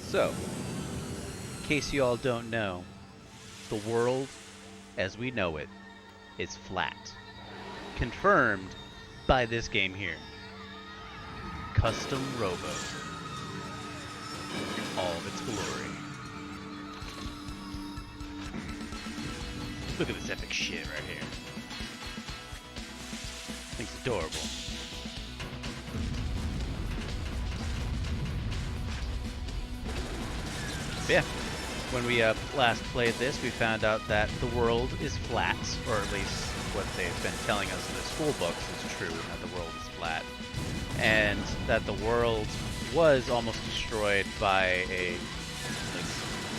So, in case you all don't know, the world as we know it is flat. Confirmed by this game here. Custom Robo. In all of its glory. Look at this epic shit right here. Thing's adorable. Yeah, when we last played this, we found out that the world is flat, or at least what they've been telling us in the school books is true, that the world is flat. And that the world was almost destroyed by a like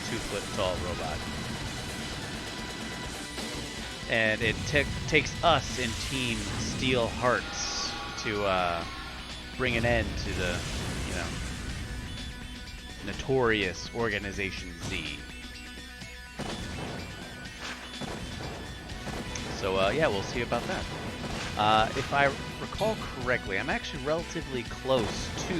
2-foot-tall robot. And it takes us in Team Steel Hearts to bring an end to the, you know, notorious Organization Z. So yeah, we'll see about that. If I recall correctly, I'm actually relatively close to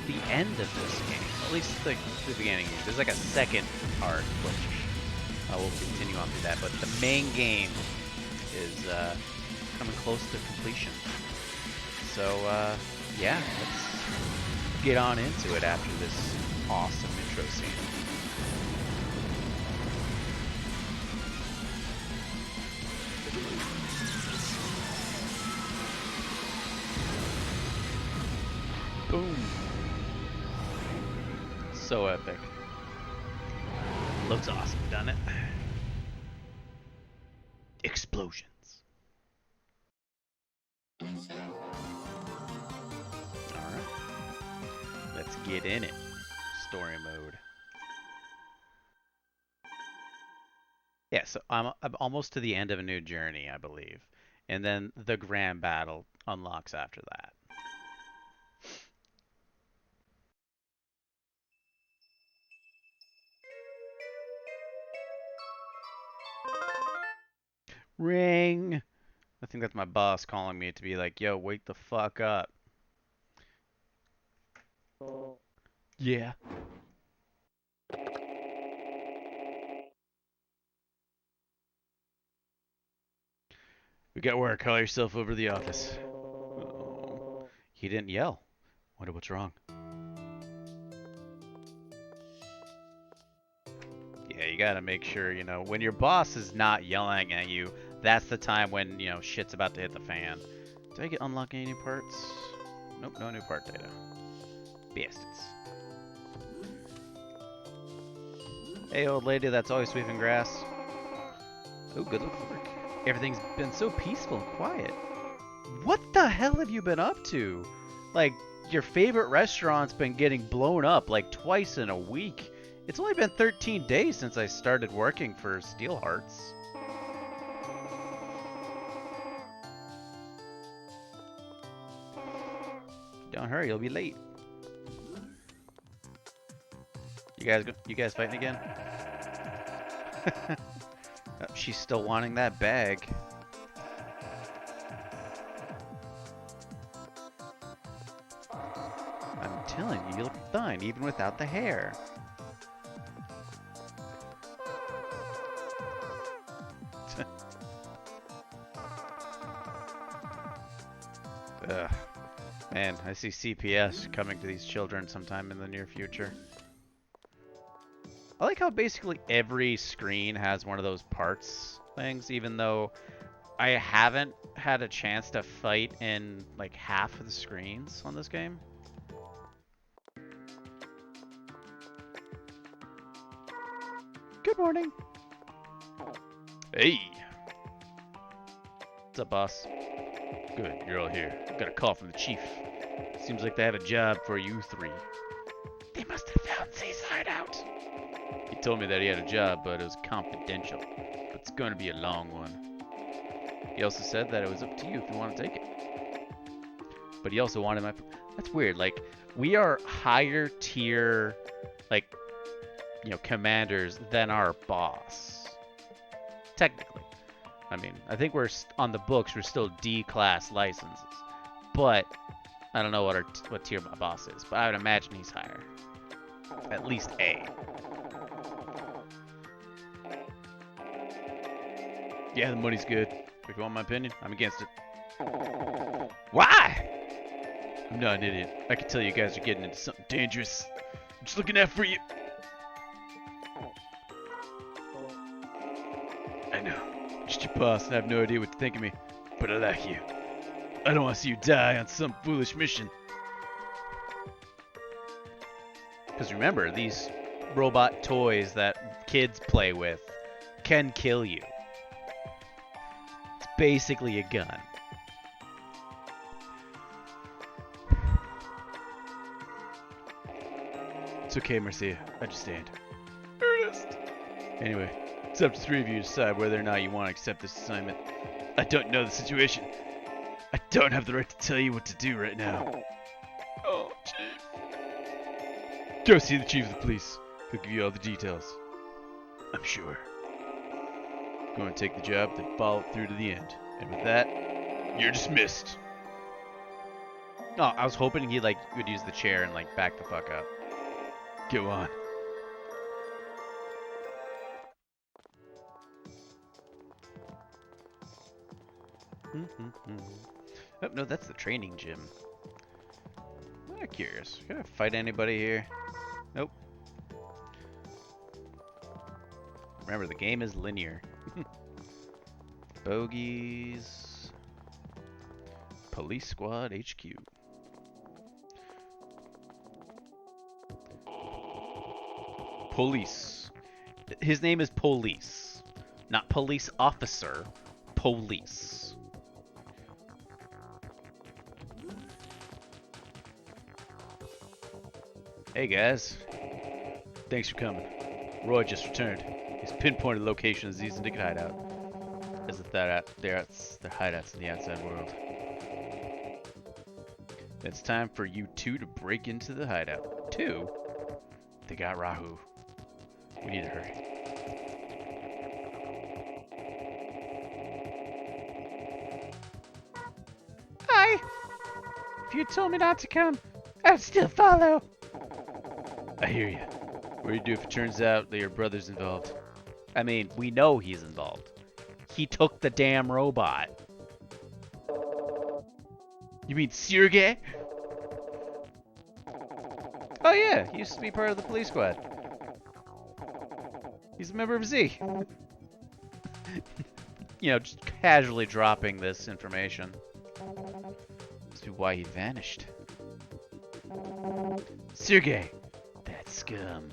the end of this game. At least the beginning. There's like a second part, which we'll continue on through that. But the main game is coming close to completion. So yeah, let's get on into it after this awesome intro scene. Boom. So epic. Looks awesome, doesn't it? Explosions. Alright. Let's get in it. Story mode. Yeah, so I'm almost to the end of a new journey, I believe. And then the grand battle unlocks after that. Ring! I think that's my boss calling me to be like, yo, wake the fuck up. Yeah. We got work. Call yourself over to the office. Oh. He didn't yell. Wonder what's wrong. Yeah, you gotta make sure, you know, when your boss is not yelling at you, that's the time when, you know, shit's about to hit the fan. Did I get unlock any new parts? Nope, no new part data. Bastards. Hey, old lady that's always sweeping grass. Oh, good looking work. Everything's been so peaceful and quiet. What the hell have you been up to? Like, your favorite restaurant's been getting blown up like twice in a week. It's only been 13 days since I started working for Steel Hearts. Don't hurry, you'll be late. You guys fighting again? Oh, she's still wanting that bag. I'm telling you, you look fine even without the hair. Ugh. Man, I see CPS coming to these children sometime in the near future. I like how basically every screen has one of those parts things, even though I haven't had a chance to fight in like half of the screens on this game. Good morning. Hey. What's up, boss? Good, you're all here. Got a call from the chief. Seems like they have a job for you three. They must have found Zay's hideout. He told me that he had a job, but it was confidential. But it's going to be a long one. He also said that it was up to you if you want to take it. But he also wanted my... That's weird. Like, we are higher tier, like, you know, commanders than our boss. Technically. I mean, I think we're on the books, we're still D-class licenses. But, I don't know what tier my boss is, but I would imagine he's higher. At least A. Yeah, the money's good. If you want my opinion, I'm against it. Why? I'm not an idiot. I can tell you guys are getting into something dangerous. I'm just looking out for you. I know. Just your boss, and I have no idea what to think of me. But I like you. I don't want to see you die on some foolish mission. Because remember, these robot toys that kids play with can kill you. It's basically a gun. It's okay, Marcia. I understand. Ernest! Anyway, it's up to three of you to decide whether or not you want to accept this assignment. I don't know the situation. I don't have the right to tell you what to do right now. Oh, Chief. Go see the chief of the police. He'll give you all the details. I'm sure. Go and take the job, then follow it through to the end. And with that, you're dismissed. No, I was hoping he would use the chair and back the fuck up. Go on. Oh, no, that's the training gym. I'm curious. Can I fight anybody here? Nope. Remember, the game is linear. Bogies. Police Squad HQ. Police. His name is Police. Not police officer. Police. Hey guys. Thanks for coming. Roy just returned. He's pinpointed the location of these indicated hideout. As if they're hideouts in the outside world. It's time for you two to break into the hideout. Two? They got Rahu. We need to hurry. Hi! If you told me not to come, I'd still follow. I hear you. What do you do if it turns out that your brother's involved? I mean, we know he's involved. He took the damn robot. You mean Sergey? Oh yeah, he used to be part of the police squad. He's a member of Z. You know, just casually dropping this information. Must be why he vanished. Sergey! That scum.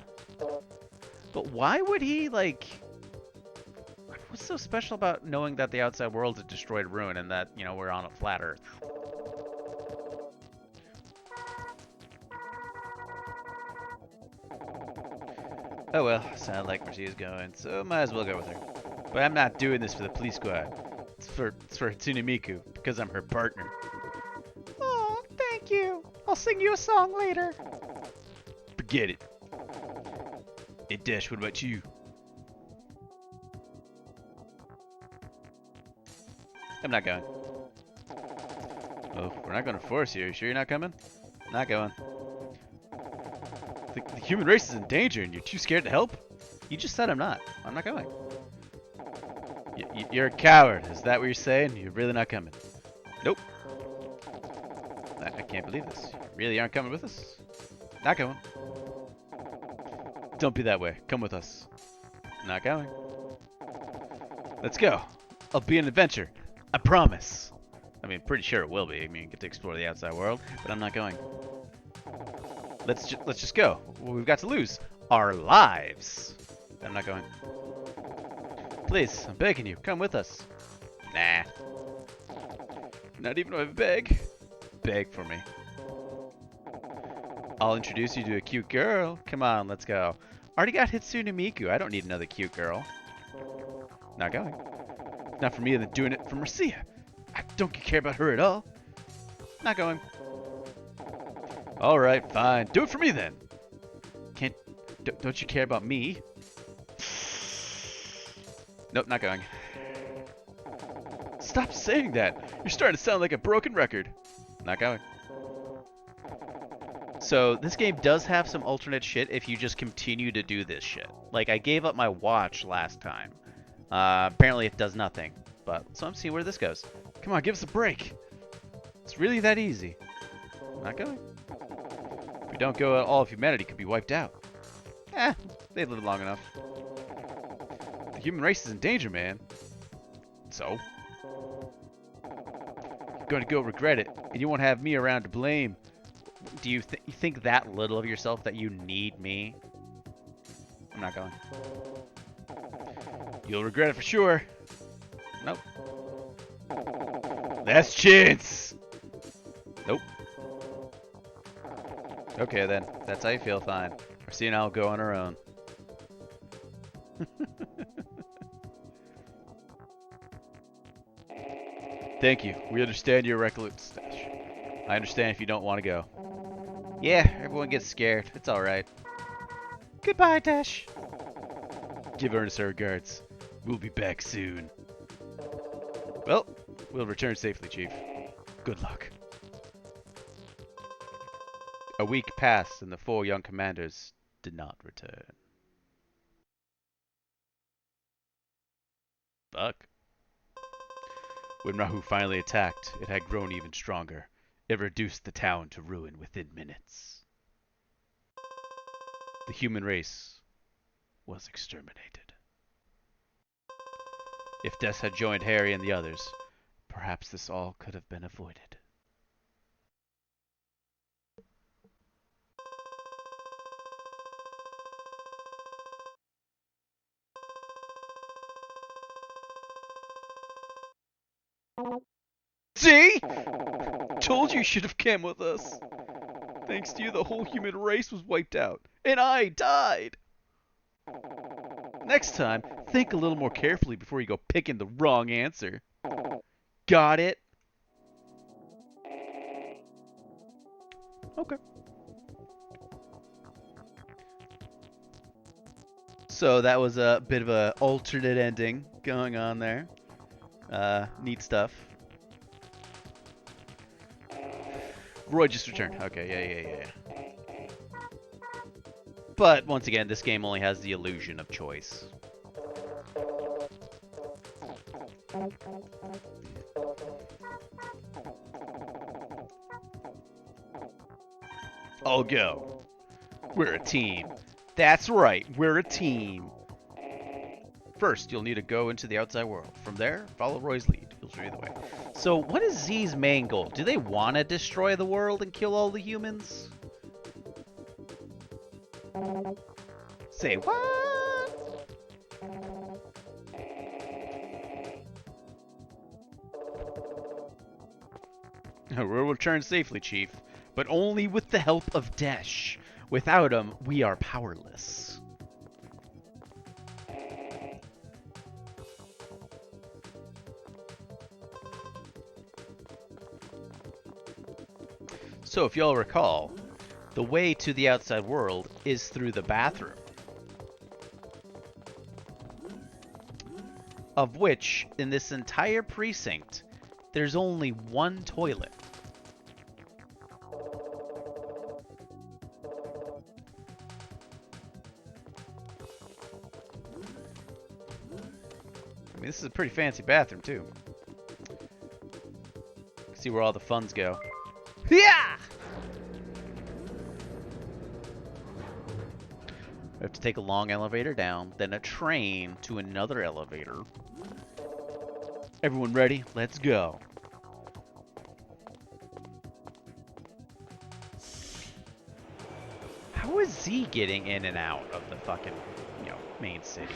But why would he, what's so special about knowing that the outside world is destroyed, ruined, and that, you know, we're on a flat Earth? Oh well, sound like Marcia's going, so might as well go with her. But I'm not doing this for the police squad. It's for Hatsune Miku, because I'm her partner. Oh, thank you. I'll sing you a song later. Forget it. Hey Dash, what about you? I'm not going. Oh, we're not going to force you. Are you sure you're not coming? Not going. The human race is in danger and you're too scared to help? You just said I'm not. I'm not going. You're a coward. Is that what you're saying? You're really not coming? Nope. I can't believe this. You really aren't coming with us? Not going. Don't be that way. Come with us. Not going. Let's go. It'll be an adventure. I promise. I mean, pretty sure it will be. I mean, you get to explore the outside world, but I'm not going. Let's just go. What we've got to lose? Our lives. I'm not going. Please, I'm begging you. Come with us. Nah. Not even if I beg. Beg for me. I'll introduce you to a cute girl. Come on, let's go. Already got Hatsune Miku. I don't need another cute girl. Not going. Not for me, than doing it for Marcia. I don't care about her at all. Not going. Alright, fine. Do it for me then. Don't you care about me? Nope, not going. Stop saying that. You're starting to sound like a broken record. Not going. So this game does have some alternate shit if you just continue to do this shit. Like, I gave up my watch last time. Apparently it does nothing. But, so I'm seeing where this goes. Come on, give us a break. It's really that easy. Not going. If we don't go, all of humanity could be wiped out. They lived long enough. The human race is in danger, man. So? You're going to go regret it, and you won't have me around to blame. Do you think that little of yourself that you need me? I'm not going. You'll regret it for sure. Nope. Last chance! Nope. Okay then, that's how you feel, fine. Marcia and I'll go on our own. Thank you. We understand your reckless stash. I understand if you don't want to go. Yeah, everyone gets scared. It's alright. Goodbye, Dash. Give Ernest our regards. We'll be back soon. Well, we'll return safely, Chief. Good luck. A week passed and the 4 young commanders did not return. Fuck. When Rahu finally attacked, it had grown even stronger. It reduced the town to ruin within minutes. The human race was exterminated. If Des had joined Harry and the others, perhaps this all could have been avoided. See? Told you should have come with us. Thanks to you, the whole human race was wiped out. And I died. Next time, think a little more carefully before you go picking the wrong answer. Got it? Okay. So that was a bit of an alternate ending going on there. Neat stuff. Roy just returned. Okay, yeah. But once again, this game only has the illusion of choice. I'll go. We're a team. That's right, we're a team. First, you'll need to go into the outside world. From there, follow Roy's lead. He'll show you the way. So, what is Z's main goal? Do they want to destroy the world and kill all the humans? Say what? We'll return safely, Chief, but only with the help of Desh. Without him, we are powerless. So if y'all recall, the way to the outside world is through the bathroom. Of which, in this entire precinct, there's only one toilet. I mean, this is a pretty fancy bathroom, too. See where all the funds go. Yeah! We have to take a long elevator down, then a train to another elevator. Everyone ready? Let's go. How is Z getting in and out of the fucking, main city?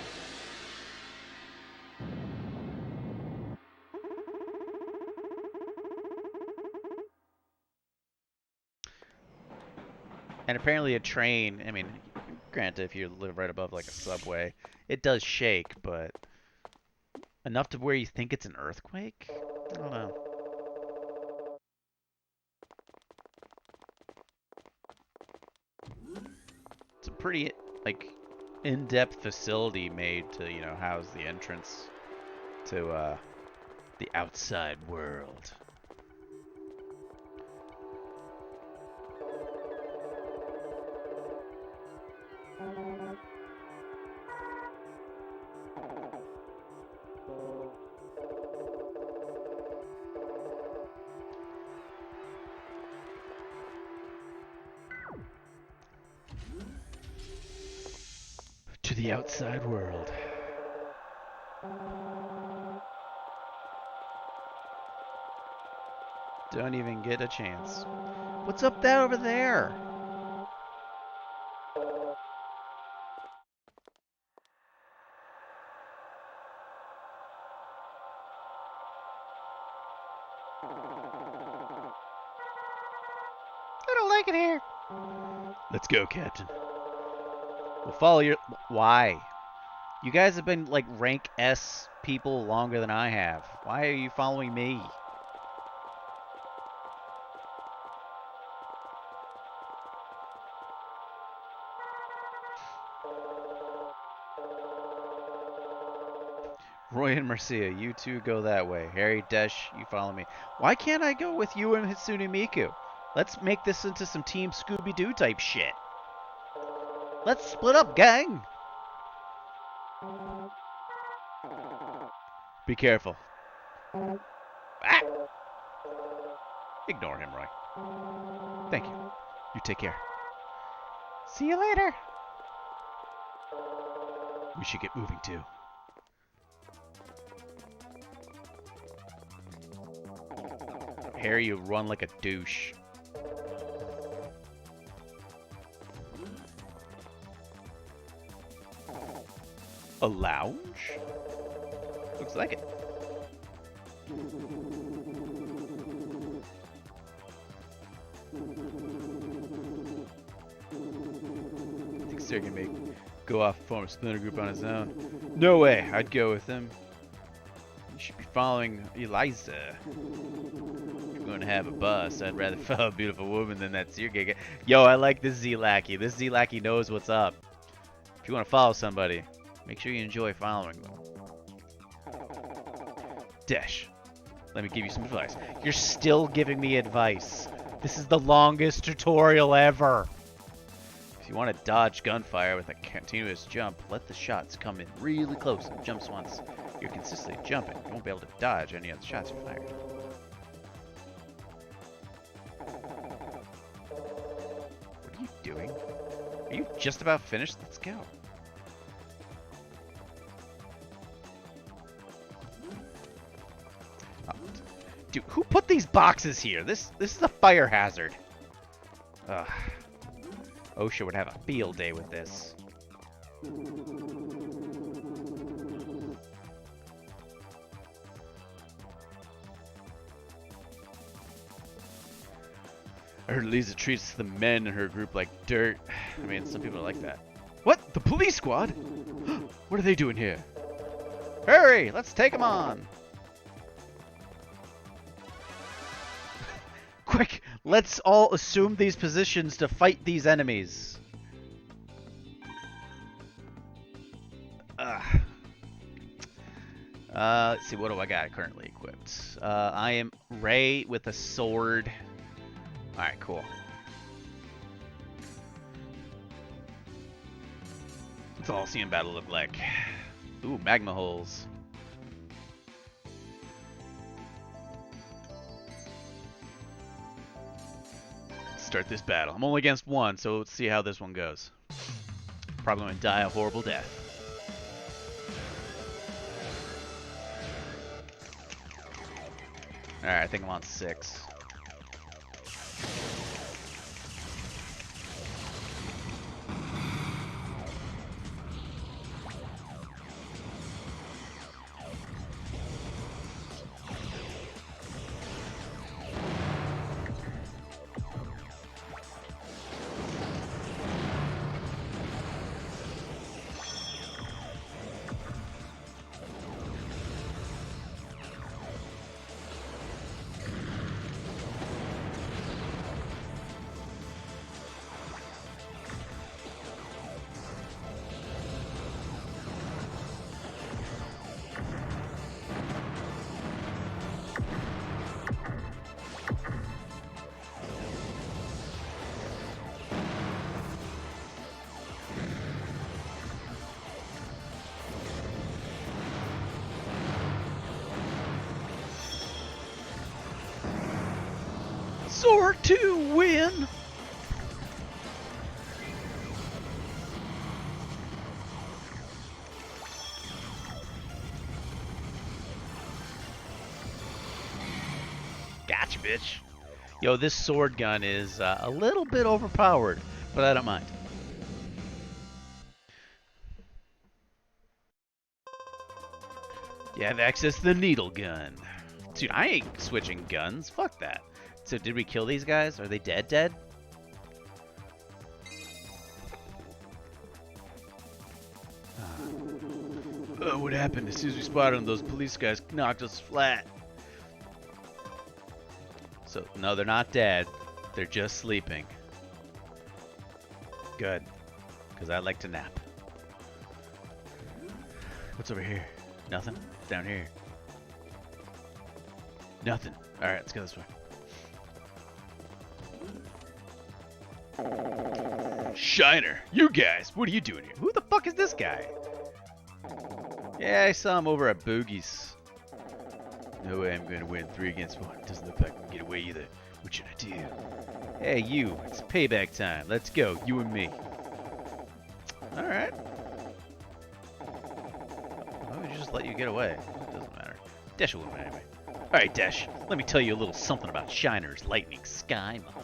And apparently a train, I mean, granted, if you live right above like a subway, it does shake, but enough to where you think it's an earthquake? I don't know. It's a pretty, like, in-depth facility made to, house the entrance to the outside world. the outside world. Don't even get a chance. What's up there over there? I don't like it here. Let's go, Captain. We'll follow your... Why? You guys have been, like, rank S people longer than I have. Why are you following me? Roy and Marcia, you two go that way. Harry, Desh, you follow me. Why can't I go with you and Hatsune Miku? Let's make this into some Team Scooby-Doo type shit. Let's split up, gang! Be careful. Ah! Ignore him, Roy. Thank you. You take care. See you later. We should get moving, too. Harry, you run like a douche. A lounge? Looks like it. I think Sergey may go off and form a splinter group on his own. No way, I'd go with him. You should be following Eliza. If you're going to have a bus, I'd rather follow a beautiful woman than that Sergey guy. Yo, I like this Z-Lackey. This Z-Lackey knows what's up. If you want to follow somebody, make sure you enjoy following them. Desh, let me give you some advice. You're still giving me advice. This is the longest tutorial ever. If you want to dodge gunfire with a continuous jump, let the shots come in really close and jumps once. You're consistently jumping. You won't be able to dodge any of the shots you fired. What are you doing? Are you just about finished? Let's go. Dude, who put these boxes here? This is a fire hazard. Ugh. OSHA would have a field day with this. I heard Lisa treats the men in her group like dirt. I mean, some people are like that. What? The police squad? What are they doing here? Hurry! Let's take them on! Quick! Let's all assume these positions to fight these enemies. Let's see, what do I got currently equipped? I am Ray with a sword. Alright, cool. What's all seeing battle look like? Ooh, magma holes. Start this battle. I'm only against one, so let's see how this one goes. Probably gonna die a horrible death. Alright, I think I'm on 6. Sword 2 win! Gotcha, bitch. Yo, this sword gun is a little bit overpowered, but I don't mind. You have access to the needle gun. Dude, I ain't switching guns. Fuck that. So did we kill these guys? Are they dead? Oh, what happened? As soon as we spotted them, those police guys knocked us flat. So, no, they're not dead. They're just sleeping. Good. Because I like to nap. What's over here? Nothing? Down here. Nothing. Alright, let's go this way. Shiner! You guys! What are you doing here? Who the fuck is this guy? Yeah, I saw him over at Boogie's. No way I'm going to win 3 against 1. Doesn't look like I can get away either. What should I do? Hey, you. It's payback time. Let's go. You and me. Alright. Why would you just let you get away? It doesn't matter. Dash will win anyway. Alright, Dash. Let me tell you a little something about Shiner's Lightning Sky model.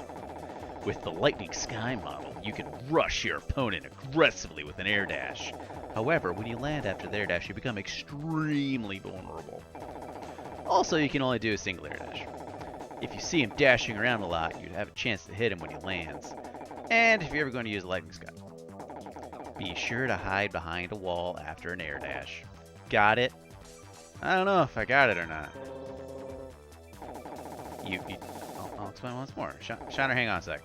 With the Lightning Sky model, you can rush your opponent aggressively with an air dash. However, when you land after the air dash, you become extremely vulnerable. Also, you can only do a single air dash. If you see him dashing around a lot, you'd have a chance to hit him when he lands. And if you're ever going to use Lightning Sky, be sure to hide behind a wall after an air dash. Got it? I don't know if I got it or not. I'll explain once more. Shiner, hang on a sec.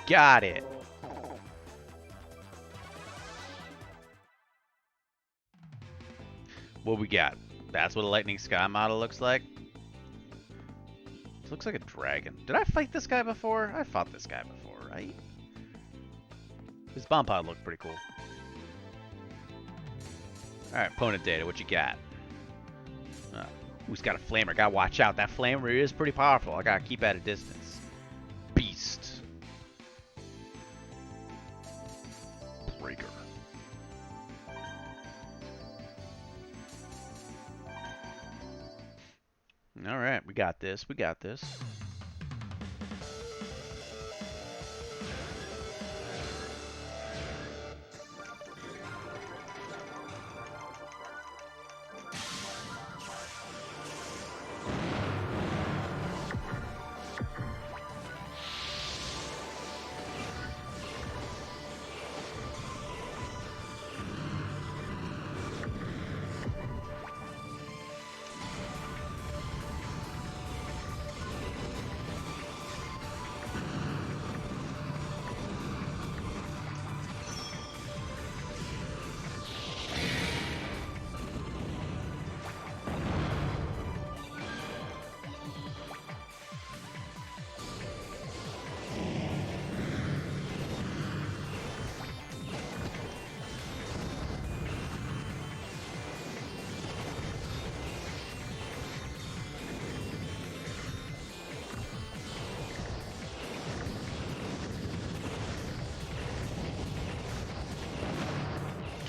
Got it. What we got? That's what a Lightning Sky model looks like. It looks like a dragon. Did I fight this guy before? I fought this guy before, right? His bomb pod looked pretty cool. Alright, opponent data, what you got? Who's got a flamer? Gotta watch out. That flamer is pretty powerful. I gotta keep at a distance. Beast. Breaker. Alright, we got this. We got this.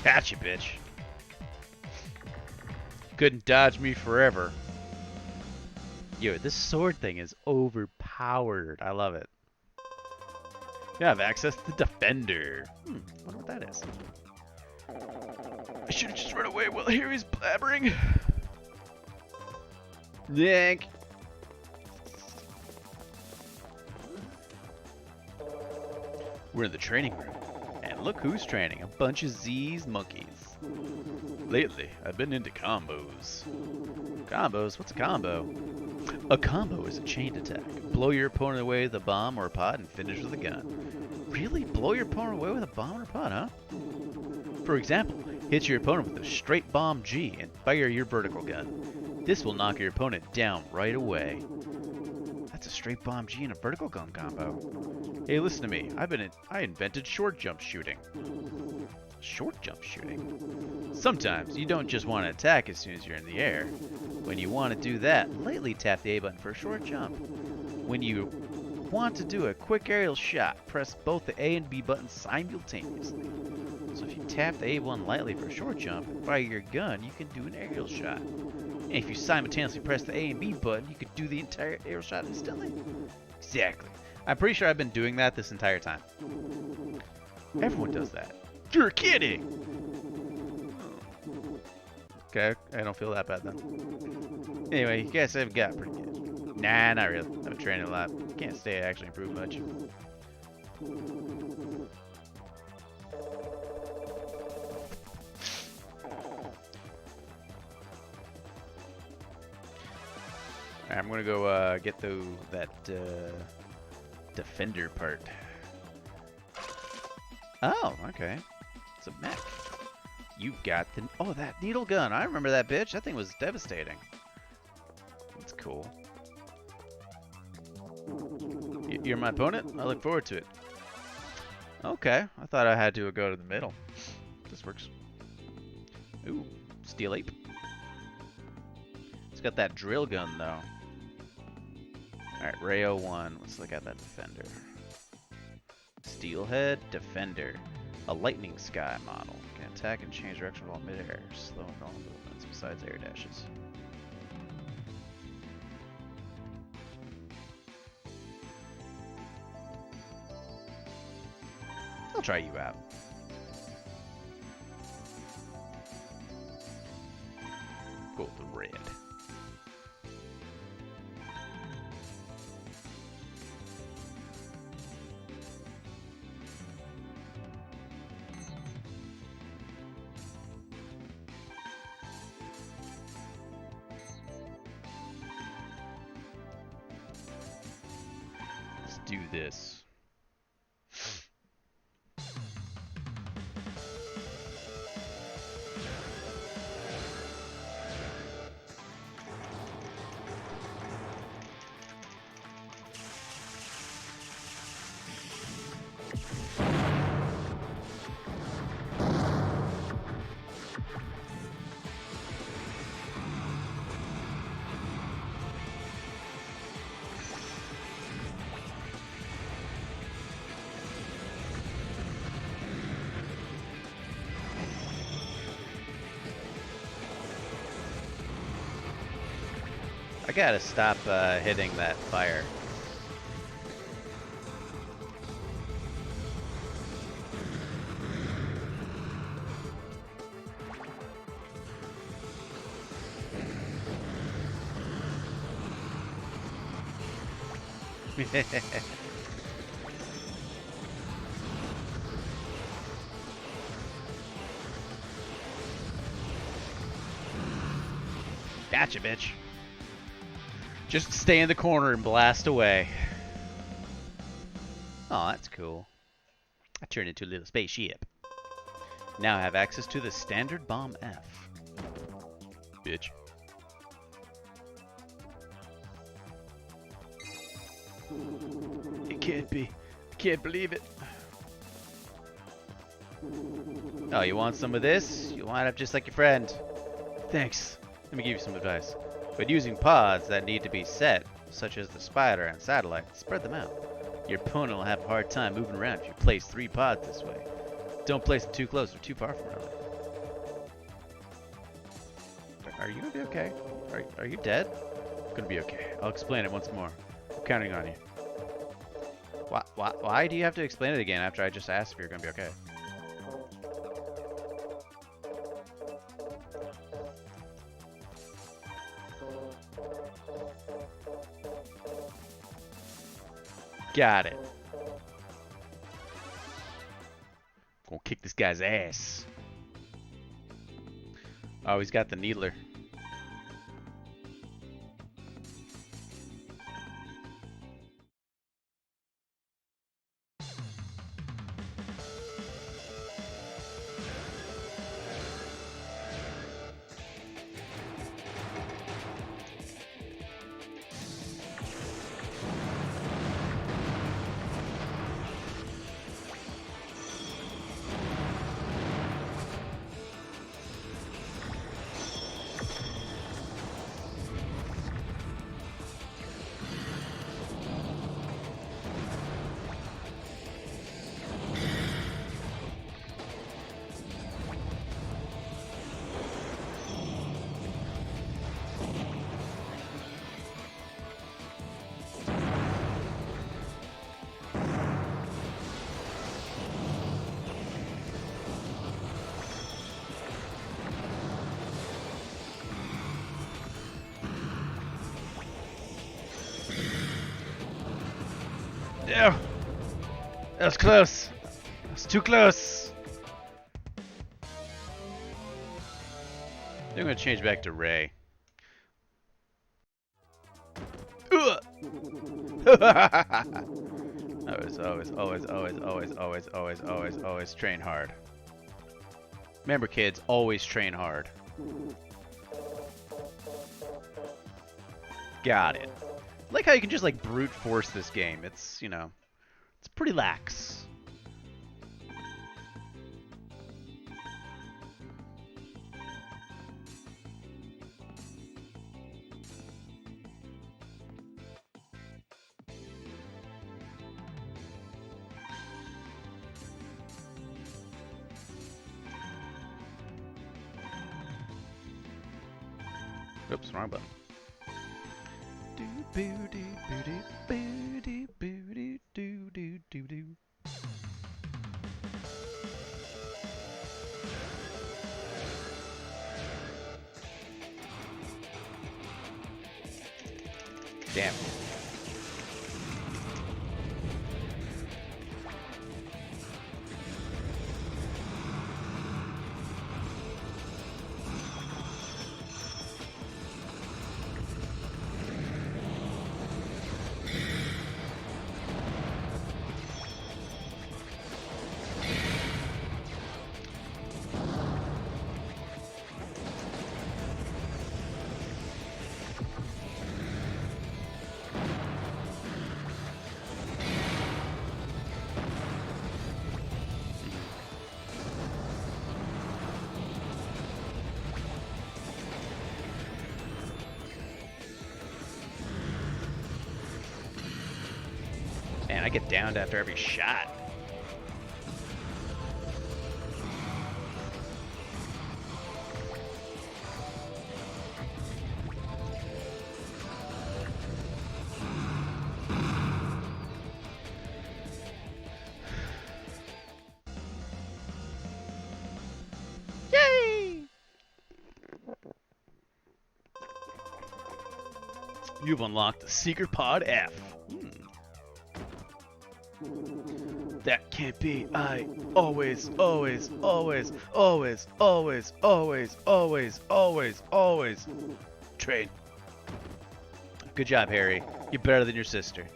Gotcha, bitch. Couldn't dodge me forever. Yo, this sword thing is overpowered. I love it. You have access to Defender. Wonder what that is. I should have just run away while here he's blabbering. Yank. We're in the training room. And look who's training. A bunch of Z's monkeys. Lately, I've been into combos. Combos? What's a combo? A combo is a chained attack. Blow your opponent away with a bomb or a pod and finish with a gun. Really? Blow your opponent away with a bomb or a pod, huh? For example, hit your opponent with a straight bomb G and fire your vertical gun. This will knock your opponent down right away. That's a straight bomb G and a vertical gun combo. Hey, listen to me. I invented short jump shooting. Short jump shooting? Sometimes you don't just want to attack as soon as you're in the air. When you want to do that, lightly tap the A button for a short jump. When you want to do a quick aerial shot, press both the A and B buttons simultaneously. So if you tap the A1 lightly for a short jump and fire your gun, you can do an aerial shot. And if you simultaneously press the A and B button, you could do the entire arrow shot instantly. Exactly. I'm pretty sure I've been doing that this entire time. Everyone does that. You're kidding! Okay, I don't feel that bad then. Anyway, you guys have got pretty good. Nah, not really. I've been training a lot. Can't say I actually improved much. Alright, I'm gonna go get that defender part. Oh, okay. It's a mech. You got the... Oh, that needle gun. I remember that bitch. That thing was devastating. That's cool. You're my opponent? I look forward to it. Okay. I thought I had to go to the middle. This works. Ooh. Steel ape. It's got that drill gun, though. Alright, Rayo 1. Let's look at that defender. Steelhead Defender. A lightning sky model. Can attack and change direction while mid-air. Slow and all movements besides air dashes. I'll try you out. Go with the red. Do this. I gotta stop hitting that fire. Gotcha, bitch. Just stay in the corner and blast away. Oh, that's cool. I turned into a little spaceship. Now I have access to the standard bomb F. Bitch. It can't be. Can't believe it. Oh, you want some of this? You'll wind up just like your friend. Thanks. Let me give you some advice. When using pods that need to be set, such as the spider and satellite, spread them out. Your opponent will have a hard time moving around if you place 3 pods this way. Don't place them too close or too far from each other. Are you gonna be okay? Are you dead? It's gonna be okay. I'll explain it once more. I'm counting on you. Why do you have to explain it again after I just asked if you're gonna be okay? Got it. Gonna kick this guy's ass. Oh, he's got the needler. No! That was close. That was too close. I'm gonna change back to Ray. Always train hard. Remember, kids, always train hard. Got it. I like how you can just like brute force this game. It's, you know, it's pretty lax. Oops, wrong button. Damn. Man, I get downed after every shot. Yay! You've unlocked the Secret Pod F. That can't be. I always train. Good job, Harry. You're better than your sister.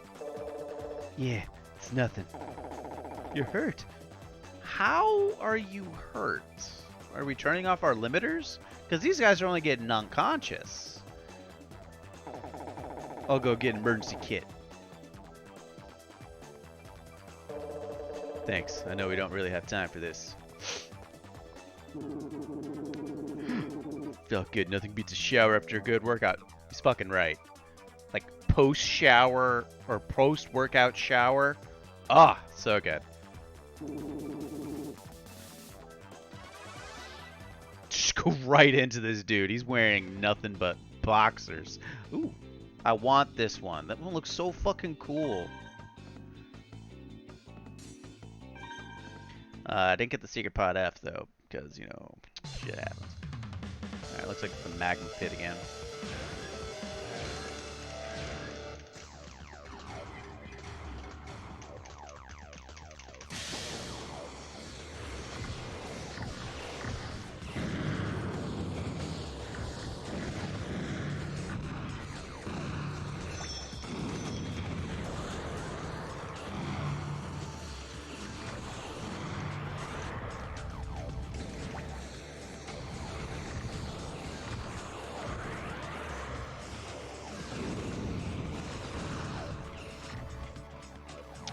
Yeah, it's nothing. You're hurt. How are you hurt? Are we turning off our limiters? Because these guys are only getting unconscious. I'll go get an emergency kit. Thanks. I know we don't really have time for this. Felt good. Nothing beats a shower after a good workout. He's fucking right. Like post-shower or post-workout shower. Ah, so good. Just go right into this dude. He's wearing nothing but boxers. Ooh, I want this one. That one looks so fucking cool. I didn't get the Secret Pod F though, because, you know, shit happens. Alright, looks like it's the magma pit again.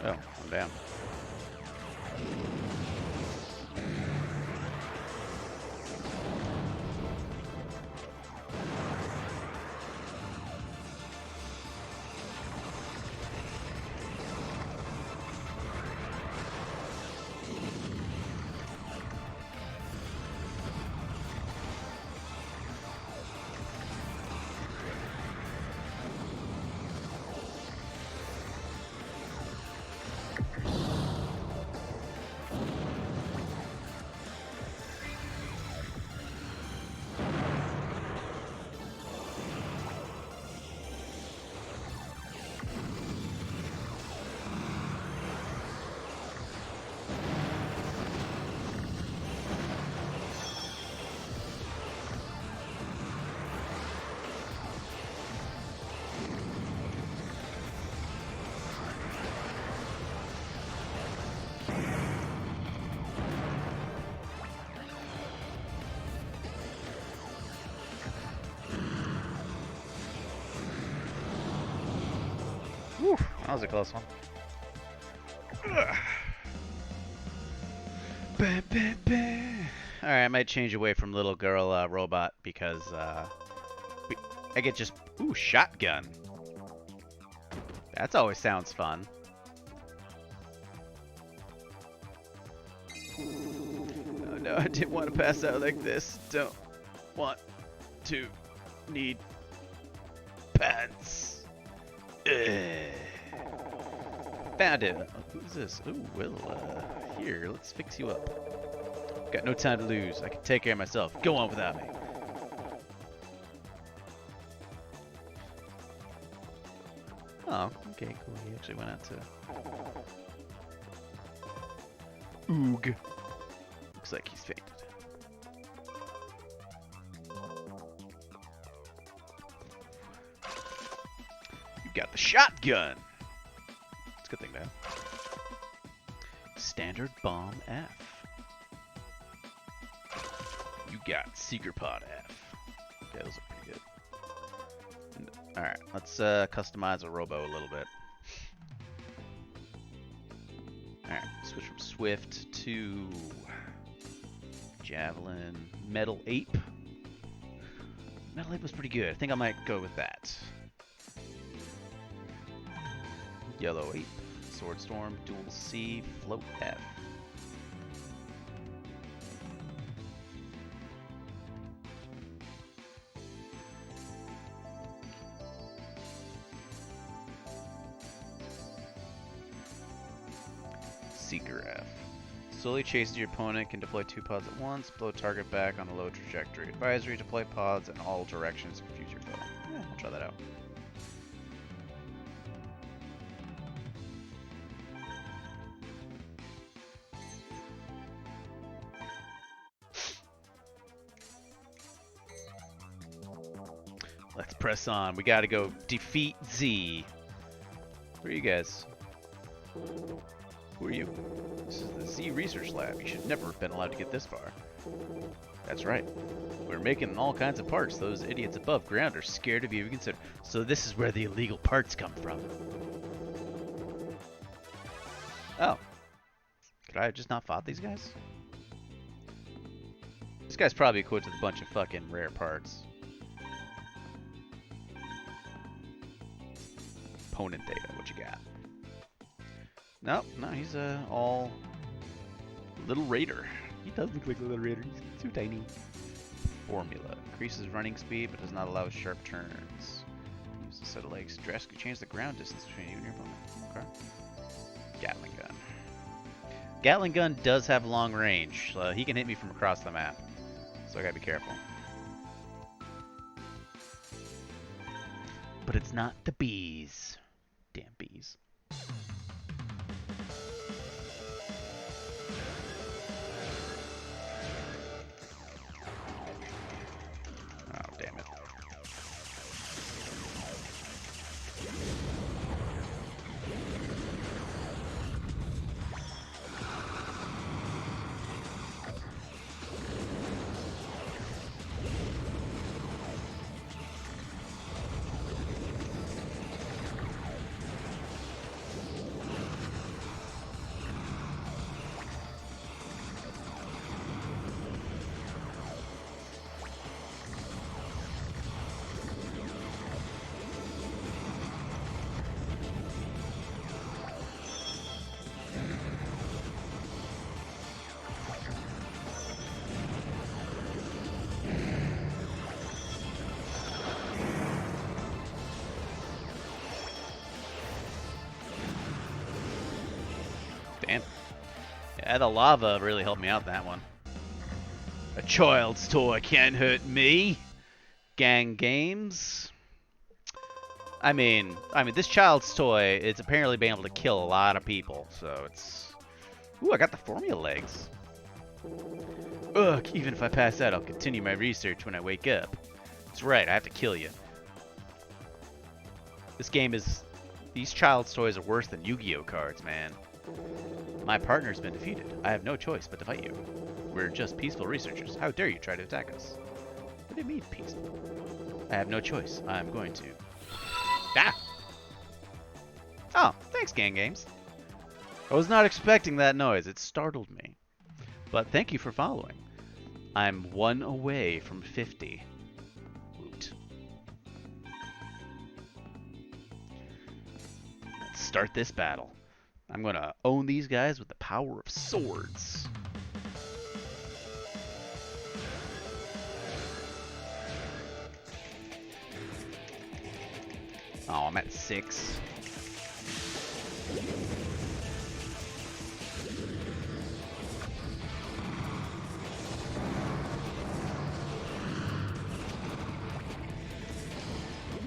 Oh, I'm down. Whew, that was a close one. Alright, I might change away from little girl robot because I get just... Ooh, shotgun. That's always sounds fun. Oh no, I didn't want to pass out like this. Don't want to need pants. Found it. Who's this? Ooh, well, here, let's fix you up. Got no time to lose. I can take care of myself. Go on without me. Oh, okay, cool. He actually went out to... Oog. Looks like he's fainted. You got the shotgun. It's a good thing, man. Standard Bomb F. You got Seeker Pod F. Okay, those are pretty good. Alright, let's customize a robo a little bit. Alright, switch from Swift to Javelin. Metal Ape. Metal Ape was pretty good. I think I might go with that. Yellow Ape. Sword Storm. Dual C. Float F. Seeker F. Slowly chases your opponent, can deploy 2 pods at once, blow target back on a low trajectory. Advisory, deploy pods in all directions, confuse your foe. Yeah, I'll try that out. Let's press on. We gotta go defeat Z. Who are you guys? Who are you? This is the Z Research Lab. You should never have been allowed to get this far. That's right. We're making all kinds of parts. Those idiots above ground are scared of you. Consider. So this is where the illegal parts come from. Oh. Could I have just not fought these guys? This guy's probably equipped with a bunch of fucking rare parts. Opponent data. What you got? Nope, no, he's all little raider. He does look like a little raider. He's too tiny. Formula increases running speed, but does not allow sharp turns. Use a set of legs. Drastically change the ground distance between you and your opponent. Okay. Gatling gun. Gatling gun does have long range. He can hit me from across the map, so I gotta be careful. But it's not the bees. Damn bees. Damn. Yeah, the lava really helped me out that one. A child's toy can't hurt me. Gang games. I mean, this child's toy is apparently being able to kill a lot of people, so it's... Ooh, I got the formula legs. Ugh, even if I pass out, I'll continue my research when I wake up. That's right, I have to kill you. This game is... These child's toys are worse than Yu-Gi-Oh cards, man. My partner's been defeated. I have no choice but to fight you. We're just peaceful researchers. How dare you try to attack us? What do you mean, peaceful? I have no choice. I'm going to... Ah! Oh, thanks, Gang Games. I was not expecting that noise. It startled me. But thank you for following. I'm 1 away from 50. Woot. Let's start this battle. I'm gonna own these guys with the power of swords. Oh, I'm at 6.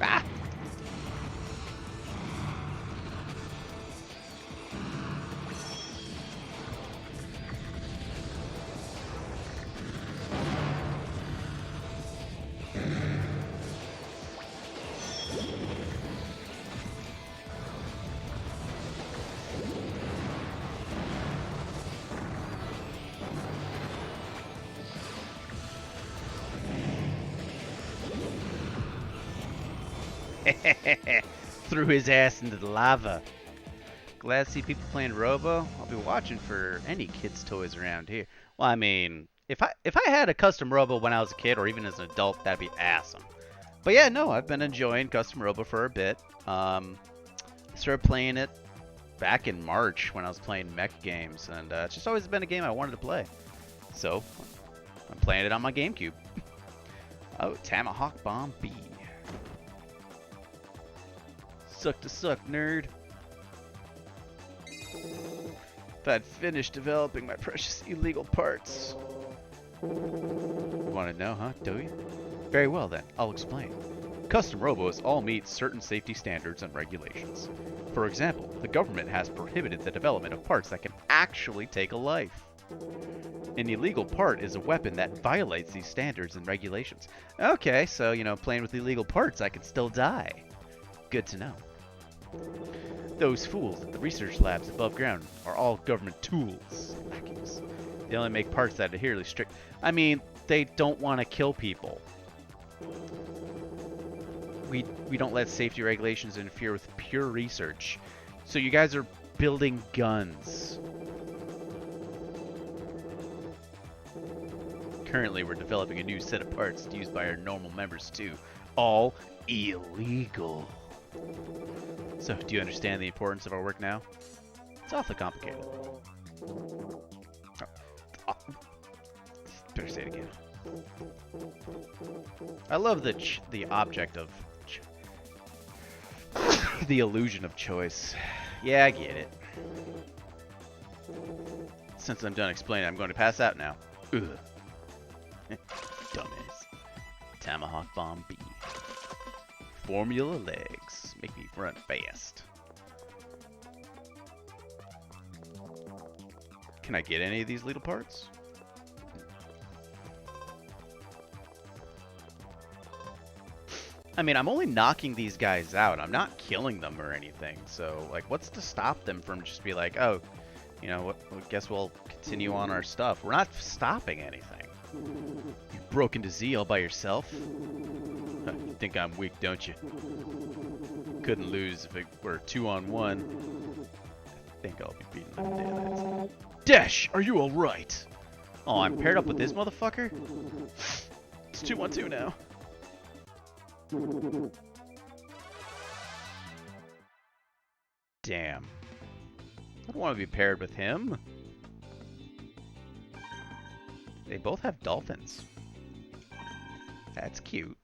Ah! Threw his ass into the lava. Glad to see people playing Robo. I'll be watching for any kids' toys around here. Well, I mean, if I had a custom Robo when I was a kid or even as an adult, that'd be awesome. But yeah, no, I've been enjoying custom Robo for a bit. I started playing it back in March when I was playing mech games, and it's just always been a game I wanted to play. So, I'm playing it on my GameCube. Oh, Tomahawk Bomb B. Suck to suck, nerd. If I'd finished developing my precious illegal parts. You want to know, huh? Do you? Very well then, I'll explain. Custom Robos all meet certain safety standards and regulations. For example, the government has prohibited the development of parts that can actually take a life. An illegal part is a weapon that violates these standards and regulations. Okay, so, you know, playing with illegal parts, I can still die. Good to know. Those fools at the research labs above ground are all government tools. Lackeys. They only make parts that adhere to strict... I mean, they don't want to kill people. We don't let safety regulations interfere with pure research. So you guys are building guns. Currently, we're developing a new set of parts used by our normal members too. All illegal. So, do you understand the importance of our work now? It's awfully complicated. Oh. Better say it again. I love the object of the illusion of choice. Yeah, I get it. Since I'm done explaining, I'm going to pass out now. Ugh. Dumbass. Tomahawk Bomb B. Formula legs. Make me run fast. Can I get any of these little parts? I mean, I'm only knocking these guys out. I'm not killing them or anything. So, like, what's to stop them from just be like, oh, you know, I guess we'll continue on our stuff. We're not stopping anything. You broke into Z all by yourself? You think I'm weak, don't you? Couldn't lose if it were 2-on-1. I think I'll be beating them to death. Dash, are you alright? Oh, I'm paired up with this motherfucker? It's 2-on-2 now. Damn. I don't want to be paired with him. They both have dolphins. That's cute.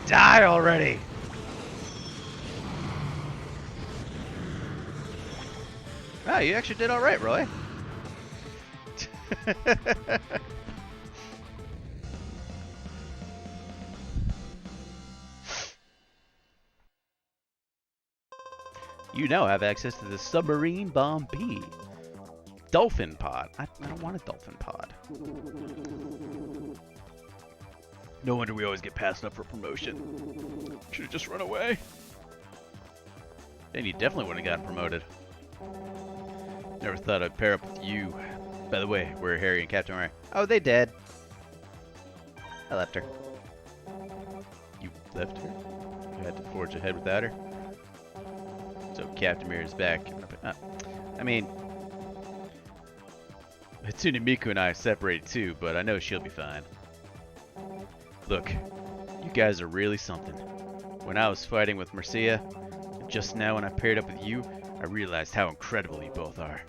Die already! Oh, you actually did alright, Roy. You now have access to the submarine bomb B. Dolphin pod. I don't want a dolphin pod. No wonder we always get passed up for promotion. Should have just run away. Then you definitely wouldn't have gotten promoted. Never thought I'd pair up with you. By the way, where are Harry and Captain America? Oh, they dead. I left her. You left her? You had to forge ahead without her? So Captain America's back. I mean, Hatsune Miku and I separated too, but I know she'll be fine. Look, you guys are really something. When I was fighting with Mercia, and just now when I paired up with you, I realized how incredible you both are.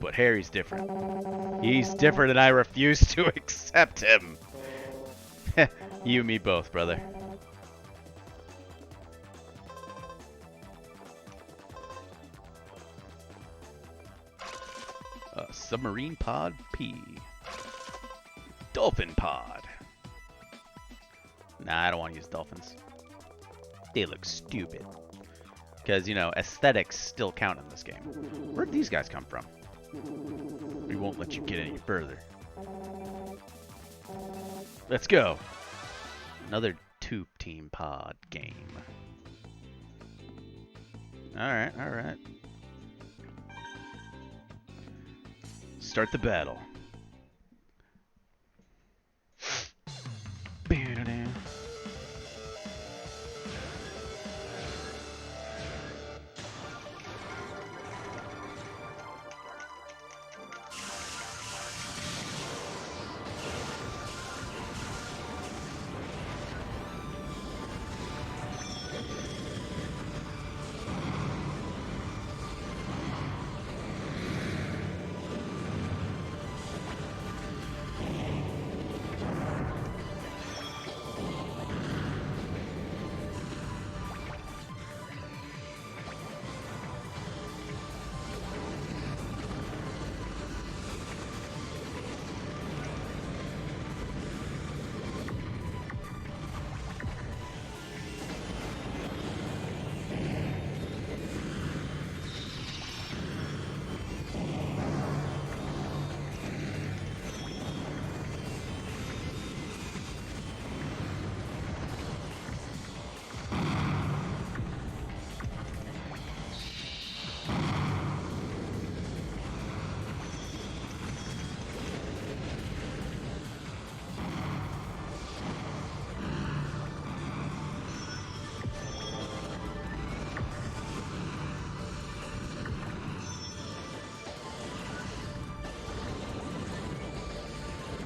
But Harry's different. He's different and I refuse to accept him. You and me both, brother. Submarine pod P. Dolphin pod. Nah, I don't want to use dolphins. They look stupid. Because, you know, aesthetics still count in this game. Where'd these guys come from? We won't let you get any further. Let's go. Another Tube Team pod game. Alright, alright. Start the battle.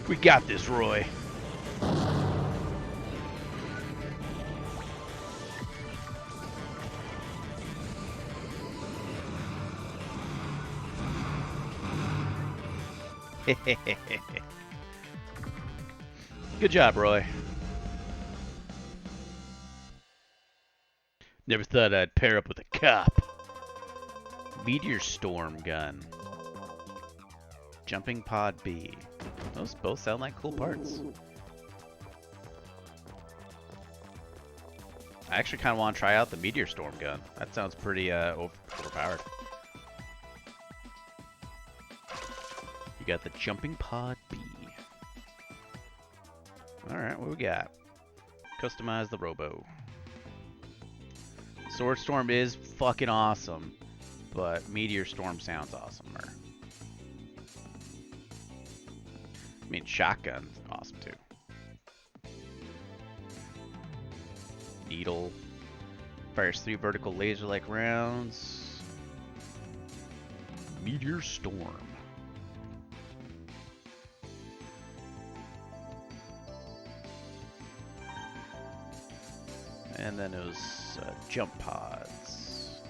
We got this, Roy. Good job, Roy. Never thought I'd pair up with a cop. Meteor Storm gun. Jumping pod B. Those both sound like cool parts. I actually kind of want to try out the Meteor Storm gun. That sounds pretty overpowered. You got the Jumping Pod B. Alright, what we got? Customize the Robo. Sword Storm is fucking awesome, but Meteor Storm sounds awesomer. I mean, shotgun's awesome too. Needle. Fires 3 vertical laser-like rounds. Meteor Storm. And then it was jump pods.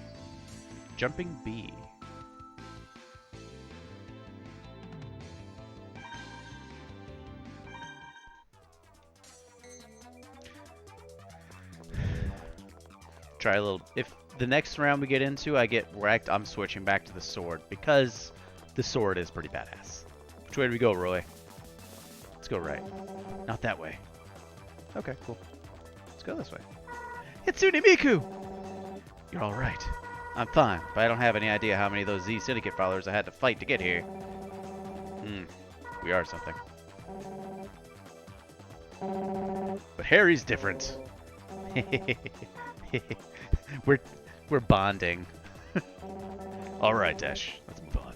Jumping B. Try a little. If the next round we get into, I get wrecked, I'm switching back to the sword because the sword is pretty badass. Which way do we go, Roy? Let's go right. Not that way. Okay, cool. Let's go this way. Hitsune Miku! You're all right. I'm fine, but I don't have any idea how many of those Z Syndicate followers I had to fight to get here. We are something. But Harry's different. We're bonding. All right, Dash. Let's move on.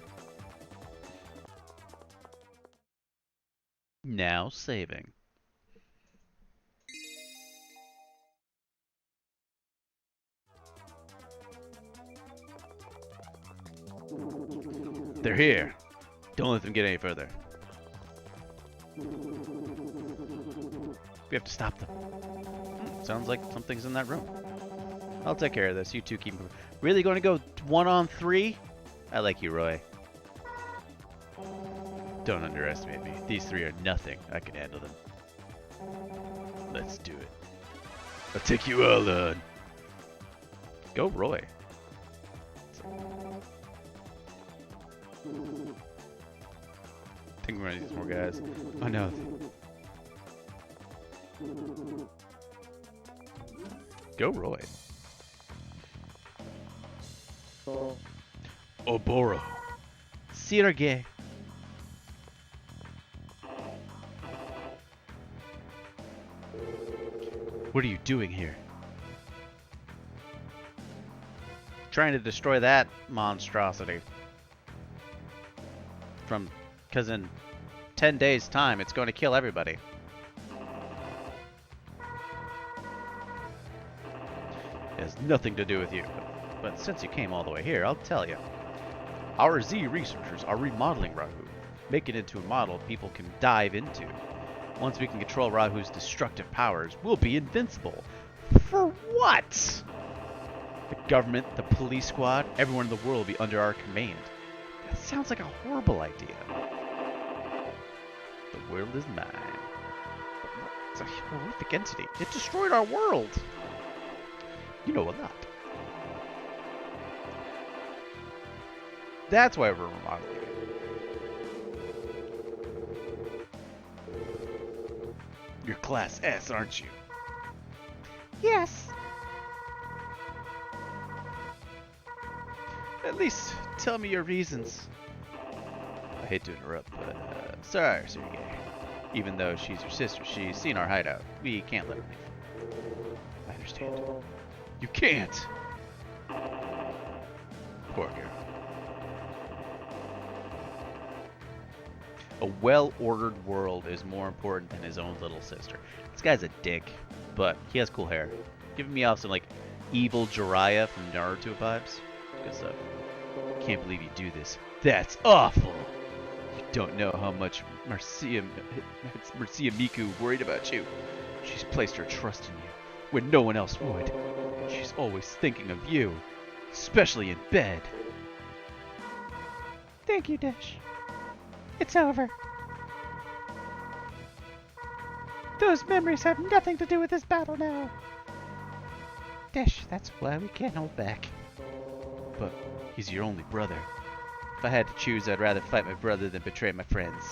Now saving. They're here. Don't let them get any further. We have to stop them. Sounds like something's in that room. I'll take care of this. You two keep moving. Really going to go 1-on-3? I like you, Roy. Don't underestimate me. These three are nothing. I can handle them. Let's do it. I'll take you all on. Go, Roy. I think we're gonna need some more guys. Oh no. Go, Roy. Oboro. Sirage. What are you doing here? Trying to destroy that monstrosity. Because in 10 days' time, it's going to kill everybody. It has nothing to do with you. But since you came all the way here, I'll tell you. Our Z researchers are remodeling Rahu, making it into a model people can dive into. Once we can control Rahu's destructive powers, we'll be invincible. For what? The government, the police squad, everyone in the world will be under our command. That sounds like a horrible idea. The world is mine. It's a horrific entity. It destroyed our world. You know a lot. That's why we're remodeling it. You're Class S, aren't you? Yes. At least tell me your reasons. I hate to interrupt, but sorry, Sergei. Even though she's your sister, she's seen our hideout. We can't let her leave. I understand. You can't. Poor girl. A well-ordered world is more important than his own little sister. This guy's a dick, but he has cool hair. Giving me off some like evil Jiraiya from Naruto vibes. Good stuff. Can't believe you do this. That's awful. You don't know how much Marcia Miku worried about you. She's placed her trust in you when no one else would. She's always thinking of you, especially in bed. Thank you, Dash. It's over. Those memories have nothing to do with this battle now. Dash, that's why we can't hold back. But he's your only brother. If I had to choose, I'd rather fight my brother than betray my friends.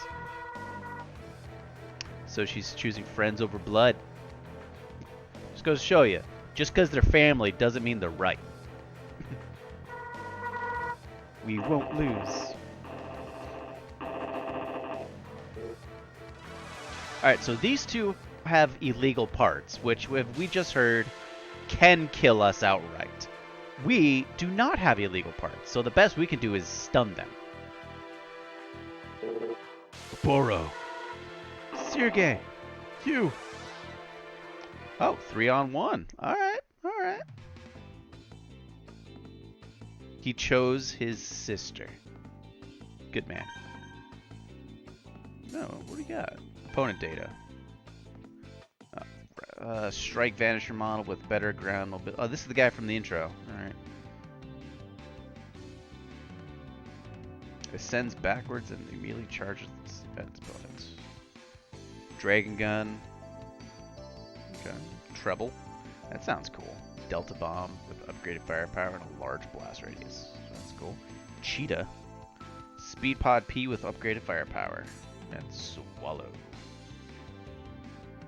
So she's choosing friends over blood. Just goes to show you, just because they're family doesn't mean they're right. We won't lose. Alright, so these two have illegal parts, which we just heard can kill us outright. We do not have illegal parts, so the best we can do is stun them. Boro. Sergei. You. Oh, 3-on-1. Alright, alright. He chose his sister. Good man. No, what do you got? Opponent data. Strike Vanisher model with better ground mobility. Oh, this is the guy from the intro. Alright. Ascends backwards and immediately charges at its opponents. Dragon Gun. Okay. Treble. That sounds cool. Delta Bomb with upgraded firepower and a large blast radius. So that's cool. Cheetah. Speed Pod P with upgraded firepower. And Swallow.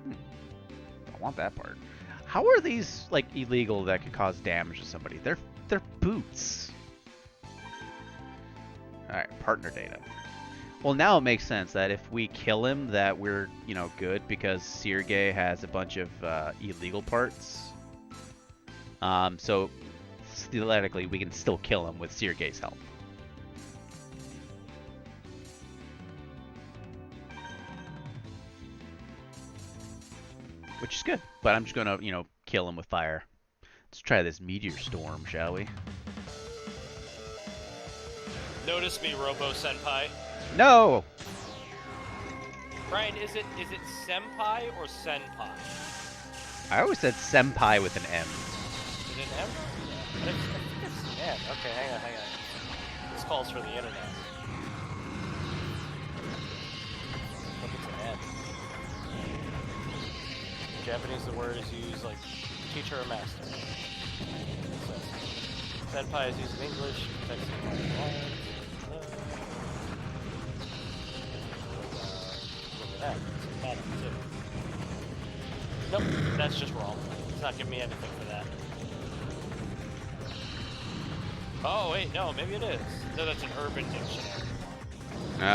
I want that part. How are these like illegal that could cause damage to somebody? They're boots. Alright, partner data. Well, now it makes sense that if we kill him, that we're, you know, good because Sergey has a bunch of illegal parts. So theoretically, we can still kill him with Sergey's help. Which is good, but I'm just gonna, you know, kill him with fire. Let's try this meteor storm, shall we? Notice me, Robo Senpai. No! Brian, is it senpai or senpai? I always said senpai with an M. Is it an M? I think it's an M. Okay, hang on. This calls for the internet. Look, it's an M. In Japanese, the word is used like teacher or master. So, senpai is used in English. Nope, that's just wrong. It's not giving me anything for that. Oh wait, no, maybe it is. No, that's an Urban Dictionary.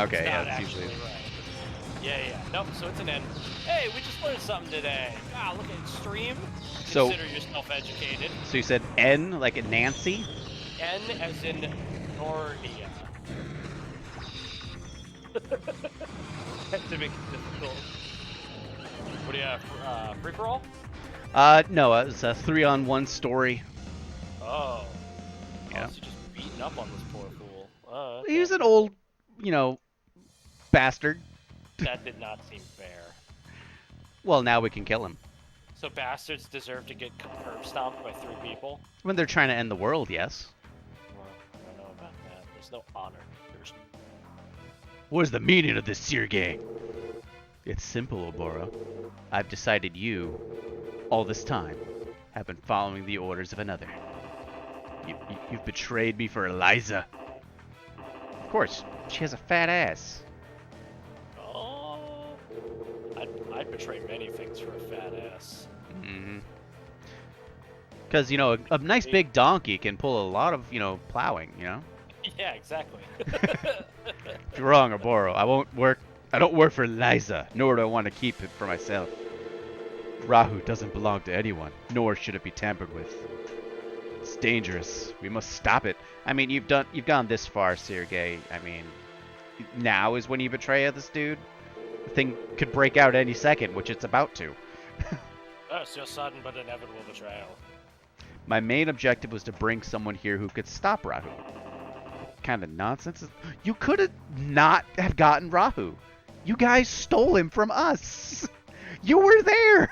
Okay, yeah, that's usually right. Yeah. Nope, so it's an N. Hey, we just learned something today. Ah, look at stream. So, consider yourself educated. So you said N like a Nancy? N as in Narnia. To make it difficult. What do you have? Free for all? No, it was a 3-on-1 story. Oh. Yeah. So just beating up on this poor fool. Okay. He was an old, you know, bastard. That did not seem fair. Well, now we can kill him. So bastards deserve to get curb stomped by 3 people? When they're trying to end the world, yes. Well, I don't know about that. There's no honor. What is the meaning of this Sergey? It's simple, Oboro. I've decided you, all this time, have been following the orders of another. You've betrayed me for Eliza. Of course, she has a fat ass. Oh, I'd betray many things for a fat ass. Mm-hmm. Because, you know, a nice big donkey can pull a lot of, you know, plowing, you know? Yeah, exactly. You're wrong, Oboro. I don't work for Eliza, nor do I want to keep it for myself. Rahu doesn't belong to anyone, nor should it be tampered with. It's dangerous. We must stop it. I mean, you've gone this far, Sergey. I mean, now is when you betray this dude. The thing could break out any second, which it's about to. That's your sudden but inevitable betrayal. My main objective was to bring someone here who could stop Rahu. Kind of nonsense. You could have not have gotten Rahu. You guys stole him from us. You were there.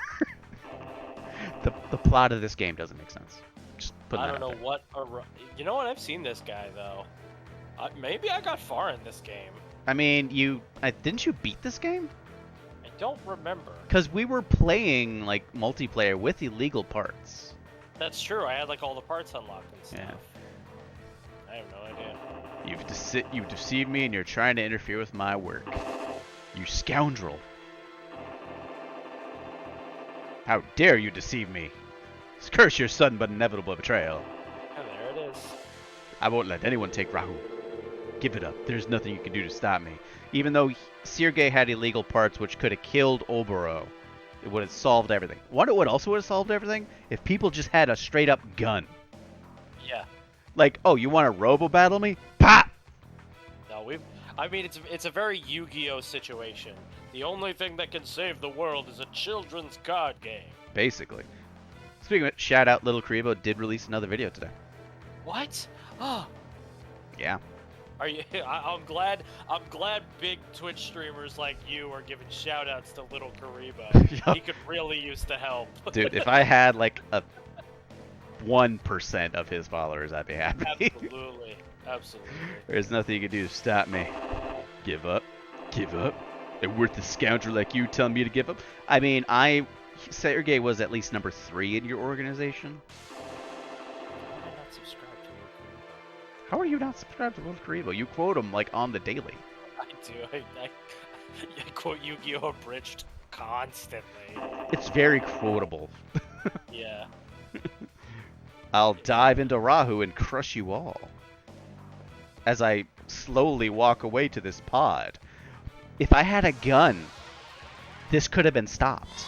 The plot of this game doesn't make sense. Just put that out there. I don't know what. You know what? I've seen this guy though. Maybe I got far in this game. I mean, didn't you beat this game? I don't remember. Because we were playing like multiplayer with illegal parts. That's true. I had like all the parts unlocked and stuff. Yeah. I have no idea. You've deceived me and you're trying to interfere with my work. You scoundrel. How dare you deceive me? Curse your sudden but inevitable betrayal. And there it is. I won't let anyone take Rahu. Give it up. There's nothing you can do to stop me. Even though Sergey had illegal parts which could have killed Oboro, it would have solved everything. What also would have solved everything? If people just had a straight up gun. Yeah. Like, oh, you want to robo-battle me? Pop! No, I mean, it's a very Yu-Gi-Oh situation. The only thing that can save the world is a children's card game. Basically. Speaking of it, shout out Little Karibo did release another video today. What? Oh. Yeah. Are you? I'm glad big Twitch streamers like you are giving shout outs to Little Karibo. He could really use the help. Dude, if I had like a 1% of his followers, I'd be happy. Absolutely. There's nothing you can do to stop me. Give up. A worthless scoundrel like you telling me to give up? I mean, Sergey was at least number 3 in your organization. How are you not subscribed to Little Karibo? You quote him like on the daily. I do. I quote Yu-Gi-Oh! Abridged constantly. It's very quotable. Yeah. I'll dive into Rahu and crush you all. As I slowly walk away to this pod. If I had a gun, this could have been stopped.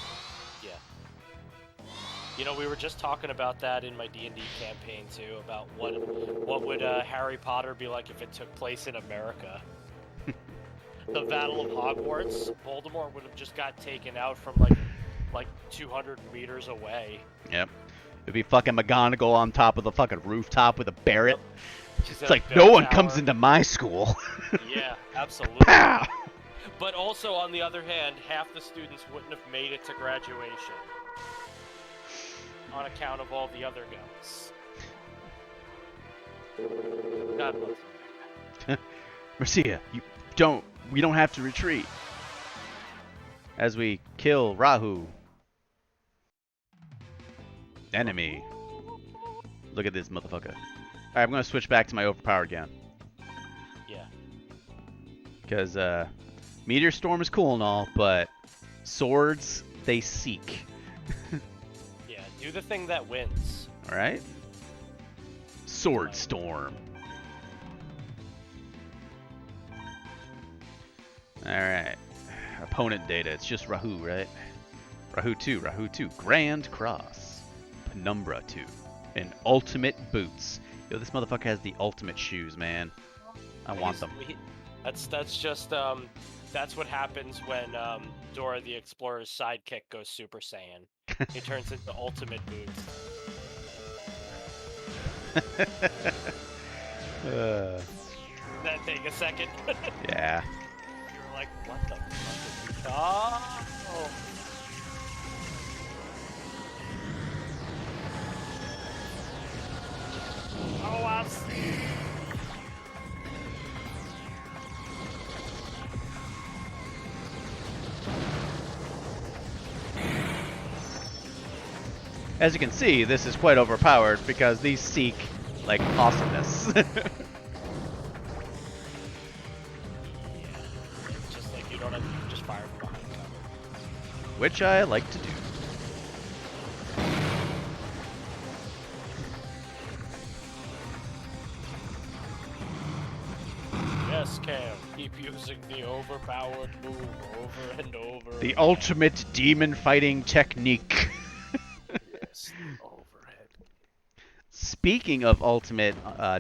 Yeah. You know, we were just talking about that in my D&D campaign too, about what would Harry Potter be like if it took place in America. The Battle of Hogwarts, Voldemort would have just got taken out from like 200 meters away. Yep. It'd be fucking McGonagall on top of the fucking rooftop with a Barrett. She's It's at a like, bell no one tower. comes into my school. Yeah, absolutely. Pow! But also, on the other hand, half the students wouldn't have made it to graduation on account of all the other guns. God bless them. Marcia, we don't have to retreat. As we kill Rahu. Enemy. Look at this motherfucker. Alright, I'm gonna switch back to my overpowered gun. Yeah. Because, Meteor Storm is cool and all, but swords, they seek. Yeah, do the thing that wins. Alright? Sword Storm. Alright. Opponent data. It's just Rahu, right? Rahu 2. Grand Cross. Penumbra 2. And Ultimate Boots. Yo, this motherfucker has the ultimate shoes, man. I want them. That's just that's what happens when Dora the Explorer's sidekick goes Super Saiyan. He turns into Ultimate Boots. Did that take a second? Yeah. You were like, what the fuck is he? Oh! Oh, I see. As you can see, this is quite overpowered because these seek, like, awesomeness. Yeah. It's just like you don't have to just fire from behind cover. Which I like to do. Yes, Cam. Keep using the overpowered move over and over. The again. ultimate demon fighting technique. Yes, overhead. Speaking of ultimate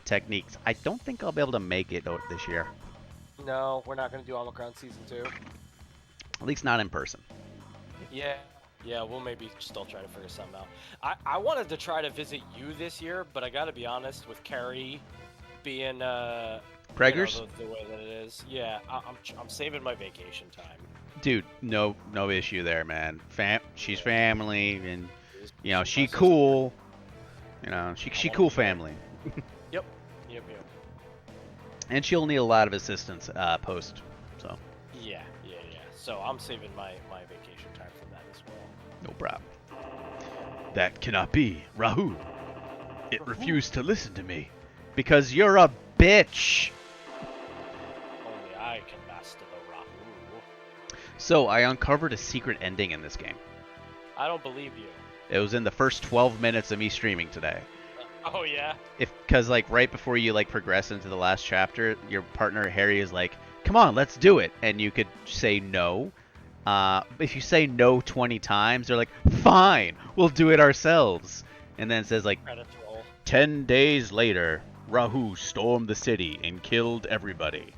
techniques, I don't think I'll be able to make it this year. No, we're not going to do Omicron Season 2. At least not in person. Yeah. Yeah, we'll maybe still try to figure something out. I wanted to try to visit you this year, but I got to be honest, with Carrie being Preggers? you know, the way that it is. Yeah, I'm saving my vacation time. Dude, no issue there, man. She's family, and you know she She's cool. You know she cool family, Yep. and she'll need a lot of assistance post. So Yeah. So I'm saving my vacation time for that as well. no problem. That cannot be, Rahu. It refused to listen to me because you're a bitch. Only I can master the Rahu. So I uncovered a secret ending in this game. I don't believe you. It was in the first 12 minutes of me streaming today. Oh yeah. Because like right before you like progress into the last chapter, your partner Harry is like, "Come on, let's do it," and you could say no. If you say no 20 times, they're like, "Fine, we'll do it ourselves." And then it says like, Credits roll. 10 days later, Rahu stormed the city and killed everybody.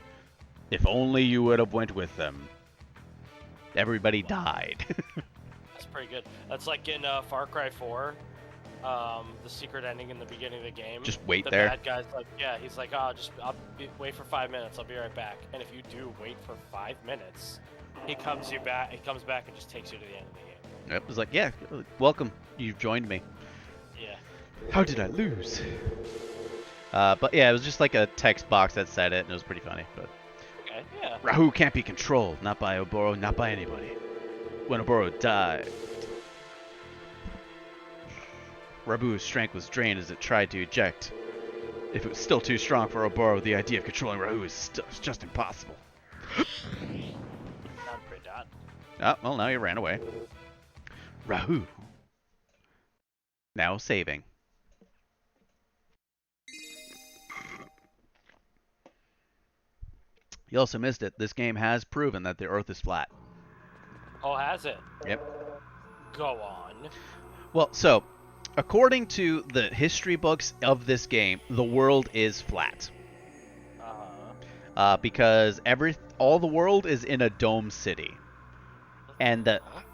If only you would have went with them. Everybody died. That's pretty good. That's like in Far Cry 4. The secret ending in the beginning of the game. Just wait the there. bad guy's like, yeah, he's like, wait for 5 minutes. I'll be right back. And if you do wait for 5 minutes, he comes back and just takes you to the end of the game. It was like, yeah, welcome. You've joined me. Yeah. How did I lose? But yeah, it was just like a text box that said it, and it was pretty funny. But Okay. Yeah. Rahu can't be controlled, not by Oboro, not by anybody. When Oboro died, Rabu's strength was drained as it tried to eject. If it was still too strong for Oboro, the idea of controlling Rahu is just impossible. Not pretty dot. Oh, well, now he ran away. Rahu. Now saving. You also missed it. This game has proven that the Earth is flat. Oh, has it? Yep. Go on. Well, so, according to the history books of this game, the world is flat. Because all the world is in a dome city. And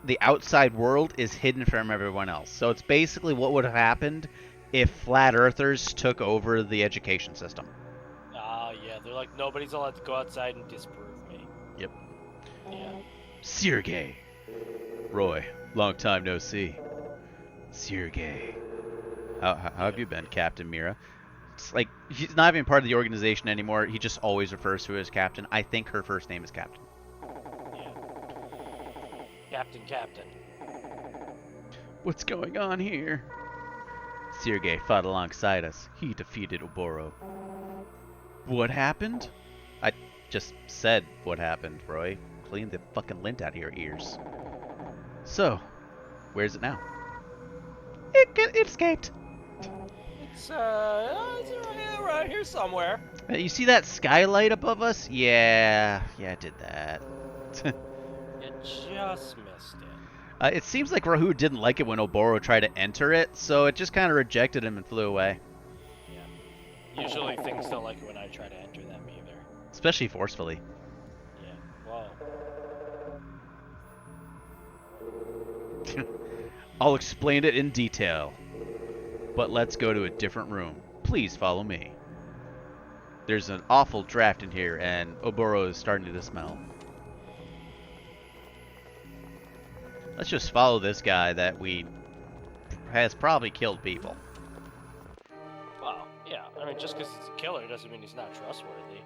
the outside world is hidden from everyone else. So it's basically what would have happened if flat earthers took over the education system. Yeah, they're like, nobody's allowed to go outside and disprove me. Yep. Yeah. Sergey. Roy, long time no see. Sergey. How have you been, Captain Mira? It's like, he's not even part of the organization anymore. He just always refers to her as Captain. I think her first name is Captain. Yeah. Captain. What's going on here? Sergey fought alongside us. He defeated Oboro. What happened? I just said what happened, Roy. Clean the fucking lint out of your ears. So, where's it now? It escaped. It's around here somewhere. You see that skylight above us? Yeah, I did that. You just missed it. It seems like Rahu didn't like it when Oboro tried to enter it, so it just kind of rejected him and flew away. Yeah. Usually things don't like it when I try to enter them either. Especially forcefully. Yeah. Whoa. I'll explain it in detail. But let's go to a different room. Please follow me. There's an awful draft in here, and Oboro is starting to smell. Let's just follow this guy that has probably killed people. Well, yeah. I mean, just because he's a killer doesn't mean he's not trustworthy.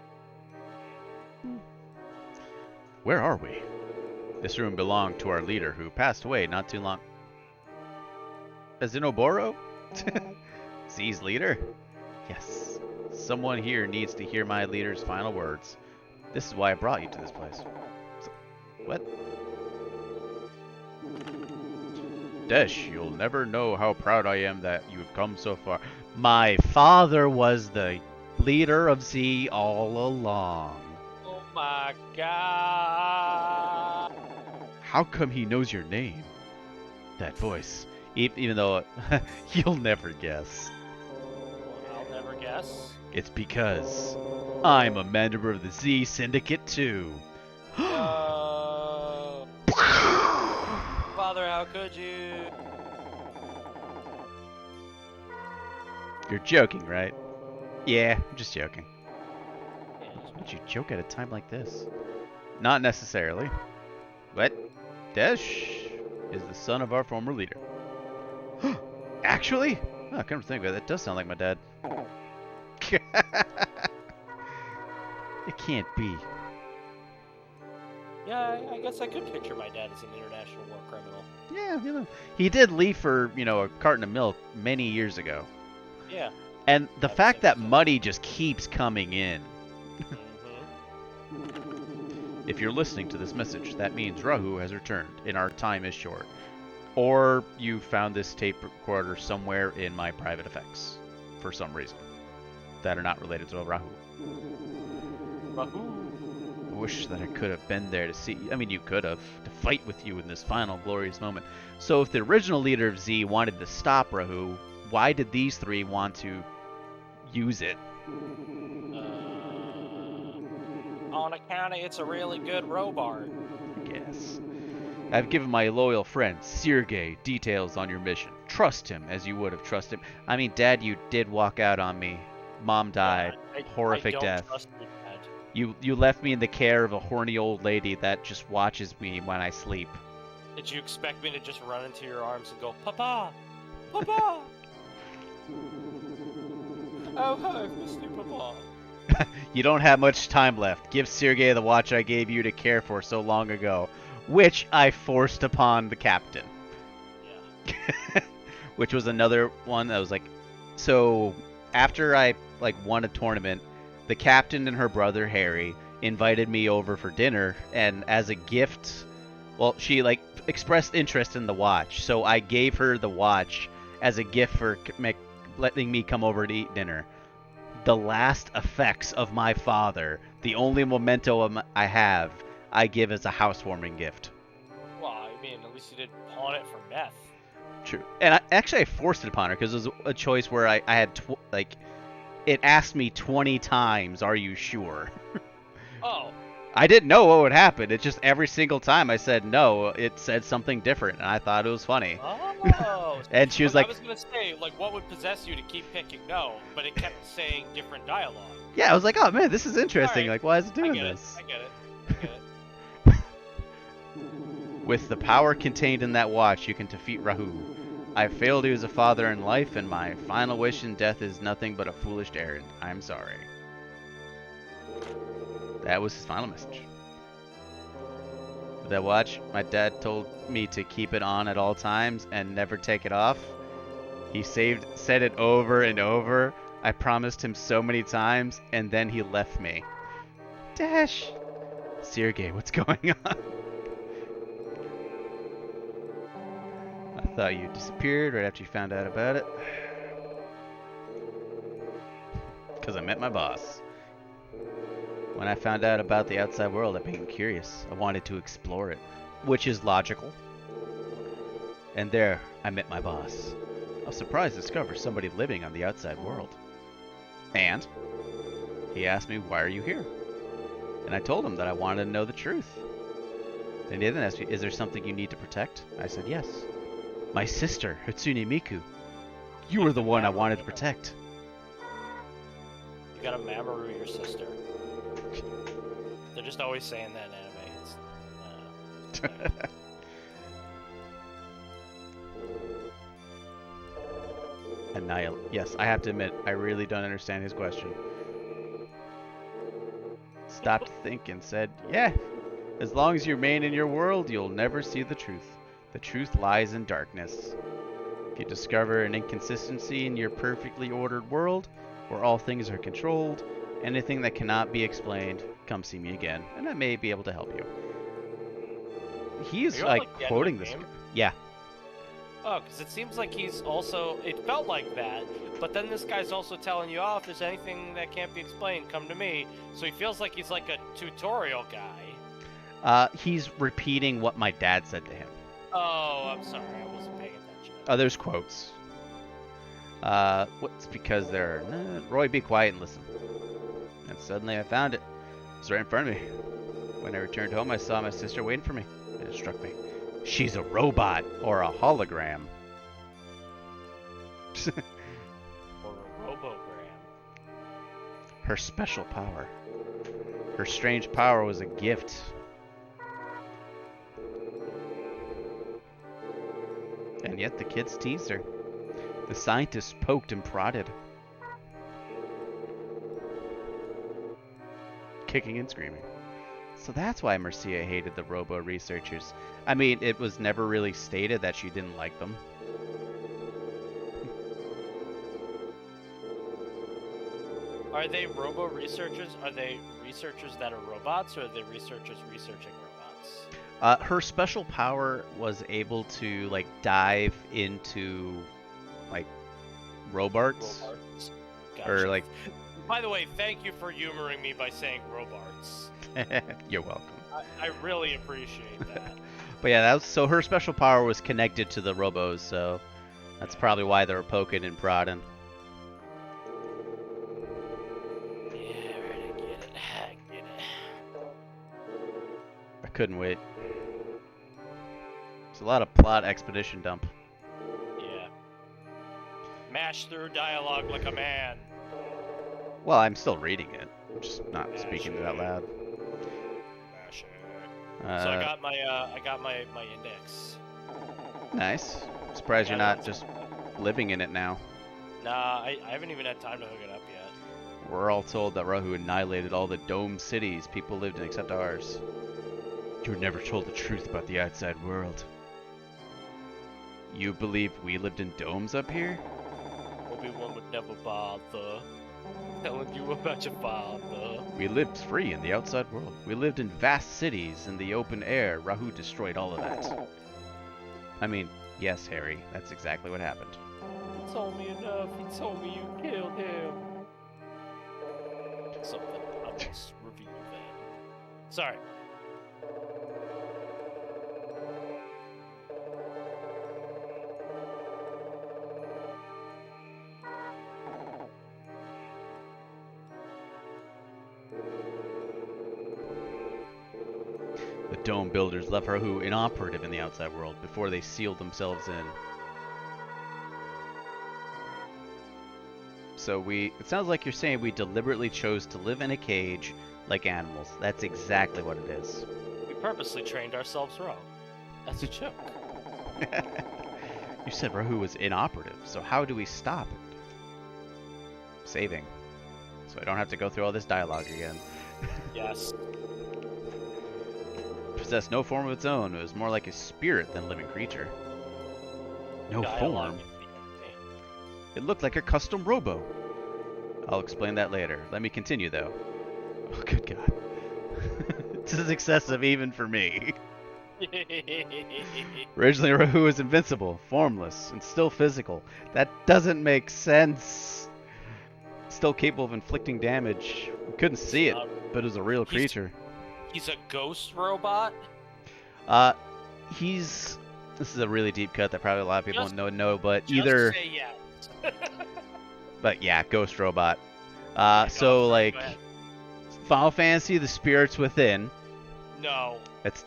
Where are we? This room belonged to our leader, who passed away not too long. As in Oboro? Z's leader? Yes. Someone here needs to hear my leader's final words. This is why I brought you to this place. What? Desh, you'll never know how proud I am that you've come so far. My father was the leader of Z all along. Oh my god! How come he knows your name? That voice. Even though you'll never guess. I'll never guess. It's because I'm a member of the Z Syndicate too. Father, how could you? You're joking, right? Yeah, I'm just joking. Yeah, Why would you joke at a time like this? Not necessarily. But Desh is the son of our former leader. Actually? Oh, I couldn't think of it. That does sound like my dad. It can't be. Yeah, I guess I could picture my dad as an international war criminal. Yeah, he did leave for, a carton of milk many years ago. Yeah. And the That's fact that interesting. money just keeps coming in. Mm-hmm. If you're listening to this message, that means Rahu has returned, and our time is short. Or you found this tape recorder somewhere in my private effects, for some reason, that are not related to Rahu. Rahoo. I wish that I could have been there to see. I mean, you could have, to fight with you in this final glorious moment. So if the original leader of Z wanted to stop Rahu, why did these three want to use it? On account of it's a really good robot. I guess. I've given my loyal friend, Sergey, details on your mission. Trust him as you would have trusted him. I mean, Dad, you did walk out on me. Mom died. Horrific I don't death. Trust you, Dad. You left me in the care of a horny old lady that just watches me when I sleep. Did you expect me to just run into your arms and go, Papa! Papa! Oh, hi, I've missed you, Papa. You don't have much time left. Give Sergey the watch I gave you to care for so long ago, which I forced upon the captain. Yeah. Which was another one that was like, so after I like won a tournament, the captain and her brother Harry invited me over for dinner, and as a gift, well, she like expressed interest in the watch, so I gave her the watch as a gift for letting me come over to eat dinner. The last effects of my father, the only memento I have, I give as a housewarming gift. Well, I mean, at least you didn't pawn it for meth. True. And I forced it upon her because it was a choice where I had, it asked me 20 times, are you sure? Oh. I didn't know what would happen. It just every single time I said no, it said something different, and I thought it was funny. Oh. And she was like, I was going to say, like, what would possess you to keep picking no, but it kept saying different dialogue. yeah, I was like, oh man, this is interesting. Right. Like, why is it doing this? I get it. With the power contained in that watch, you can defeat Rahu. I failed you as a father in life, and my final wish in death is nothing but a foolish errand. I'm sorry. That was his final message. That watch, my dad told me to keep it on at all times and never take it off. He said it over and over. I promised him so many times, and then he left me. Dash! Sergey, what's going on? I thought you disappeared right after you found out about it. Because I met my boss. When I found out about the outside world, I became curious. I wanted to explore it, which is logical. And there, I met my boss. I was surprised to discover somebody living on the outside world. And he asked me, why are you here? And I told him that I wanted to know the truth. Then he then asked me, is there something you need to protect? I said, yes. My sister, Hatsune Miku. You were the one I wanted to protect. You gotta Mamoru your sister. They're just always saying that in anime. Annihilate. Yes, I have to admit, I really don't understand his question. Stopped to think and said, yeah, as long as you remain in your world, you'll never see the truth. The truth lies in darkness. If you discover an inconsistency in your perfectly ordered world, where all things are controlled, anything that cannot be explained, come see me again, and I may be able to help you. He's like quoting this. Yeah. Oh, because it seems like he's also. It felt like that, but then this guy's also telling you, oh, if there's anything that can't be explained, come to me. So he feels like he's like a tutorial guy. He's repeating what my dad said to him. Oh, I'm sorry, I wasn't paying attention. Oh, there's quotes. What's because they're... Roy, be quiet and listen. And suddenly I found it. It was right in front of me. When I returned home, I saw my sister waiting for me. And it struck me. She's a robot or a hologram. Or a robogram. Her special power. Her strange power was a gift. And yet the kids teased her. The scientists poked and prodded. Kicking and screaming. So that's why Mercia hated the robo researchers. I mean, it was never really stated that she didn't like them. Are they robo researchers? Are they researchers that are robots, or are they researchers researching robots? Her special power was able to like dive into like robarts. Gotcha. Or like. By the way, thank you for humoring me by saying robarts. You're welcome. I really appreciate that. But yeah, that was, so her special power was connected to the robos, so that's probably why they were poking and prodding. Yeah, right, I get it. I get it. I couldn't wait. There's a lot of plot expedition dump. Yeah. Mash through dialogue like a man. Well, I'm still reading it. I'm just not speaking it out loud. So I got my index. Nice. Surprised you're not just living in it now. Nah, I haven't even had time to hook it up yet. We're all told that Rahu annihilated all the dome cities people lived in except ours. You were never told the truth about the outside world. You believe we lived in domes up here? Well, Obi-Wan would never bother telling you about your father. We lived free in the outside world. We lived in vast cities in the open air. Rahu destroyed all of that. I mean, yes, Harry, that's exactly what happened. He told me enough. He told me you killed him. Something. I must review that. Sorry. The dome builders left Rahu inoperative in the outside world before they sealed themselves in. So it sounds like you're saying we deliberately chose to live in a cage like animals. That's exactly what it is. We purposely trained ourselves wrong. That's a joke. You said Rahu was inoperative, so how do we stop it? Saving. So I don't have to go through all this dialogue again. Yes. Possessed no form of its own. It was more like a spirit than a living creature. No form? It looked like a custom robo. I'll explain that later. Let me continue, though. Oh, good God. This is excessive even for me. Originally, Rahu was invincible, formless, and still physical. That doesn't make sense. Still capable of inflicting damage. We couldn't see it, but it was a real creature. He's a ghost robot? This is a really deep cut that probably a lot of people don't know, but just either... say yes. But yeah, ghost robot. Yeah, so go like, ahead. Final Fantasy, the spirits within. No.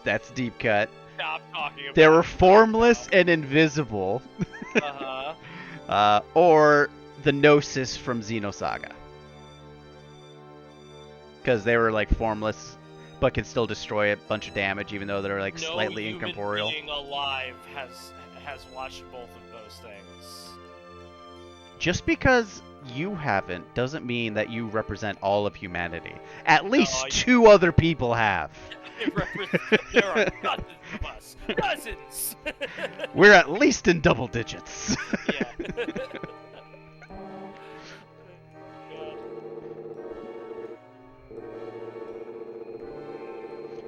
That's deep cut. Stop talking about They were formless and invisible. Uh-huh. Or the Gnosis from Xenosaga. Because they were like formless, but can still destroy a bunch of damage, even though they're like slightly incorporeal. No human being alive has watched both of those things. Just because you haven't doesn't mean that you represent all of humanity. At least two other people have. There are dozens of us. Dozens! We're at least in double digits. Yeah.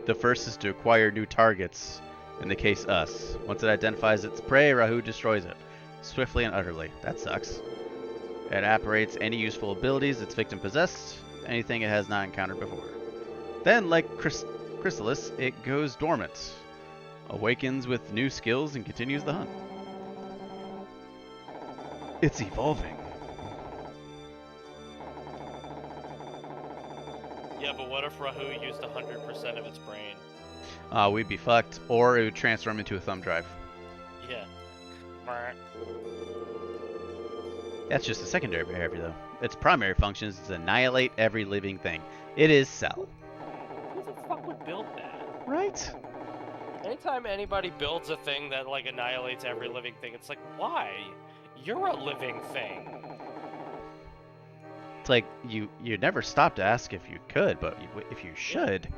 The first is to acquire new targets. In the case, us. Once it identifies its prey, Rahu destroys it. Swiftly and utterly. That sucks. It apparates any useful abilities its victim possessed, anything it has not encountered before. Then, like Chrysalis, it goes dormant, awakens with new skills, and continues the hunt. It's evolving. Yeah, but what if Rahu used 100% of its brain? We'd be fucked, or it would transform into a thumb drive. Yeah. That's just a secondary behavior, though. Its primary function is to annihilate every living thing. It is Cell. Who the fuck would build that? Right? Anytime anybody builds a thing that like annihilates every living thing, it's like, why? You're a living thing. It's like, you never stop to ask if you could, but if you should.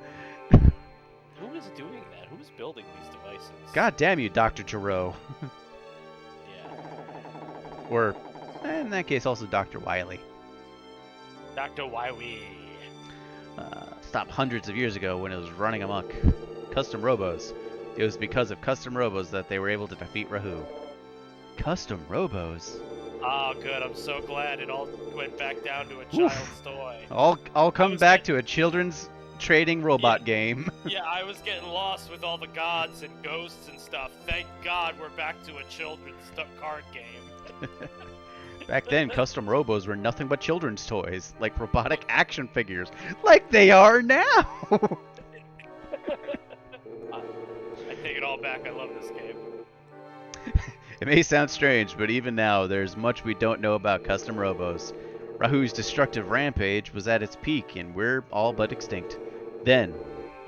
Who is doing that? Who's building these devices? God damn you, Dr. Gero. Yeah. Or, in that case, also Dr. Wily. Dr. Wily. Stopped hundreds of years ago when it was running amok. Custom Robos. It was because of Custom Robos that they were able to defeat Rahu. Custom Robos? Oh, good. I'm so glad it all went back down to a child's toy. All come back to a children's trading robot game. Yeah, I was getting lost with all the gods and ghosts and stuff. Thank God we're back to a children's card game. Back then, Custom Robos were nothing but children's toys, like robotic action figures, like they are now. I take it all back. I love this game. It may sound strange, but even now, there's much we don't know about Custom Robos. Rahu's destructive rampage was at its peak, and we're all but extinct. Then,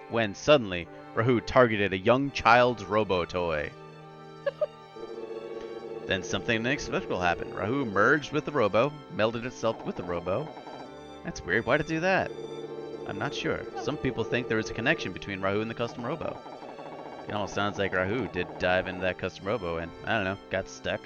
when suddenly, Rahu targeted a young child's robo-toy. Then something unexpected happened. Rahu merged with the robo, melded itself with the robo. That's weird. Why'd it do that? I'm not sure. Some people think there was a connection between Rahu and the custom robo. It almost sounds like Rahu did dive into that custom robo and, I don't know, got stuck.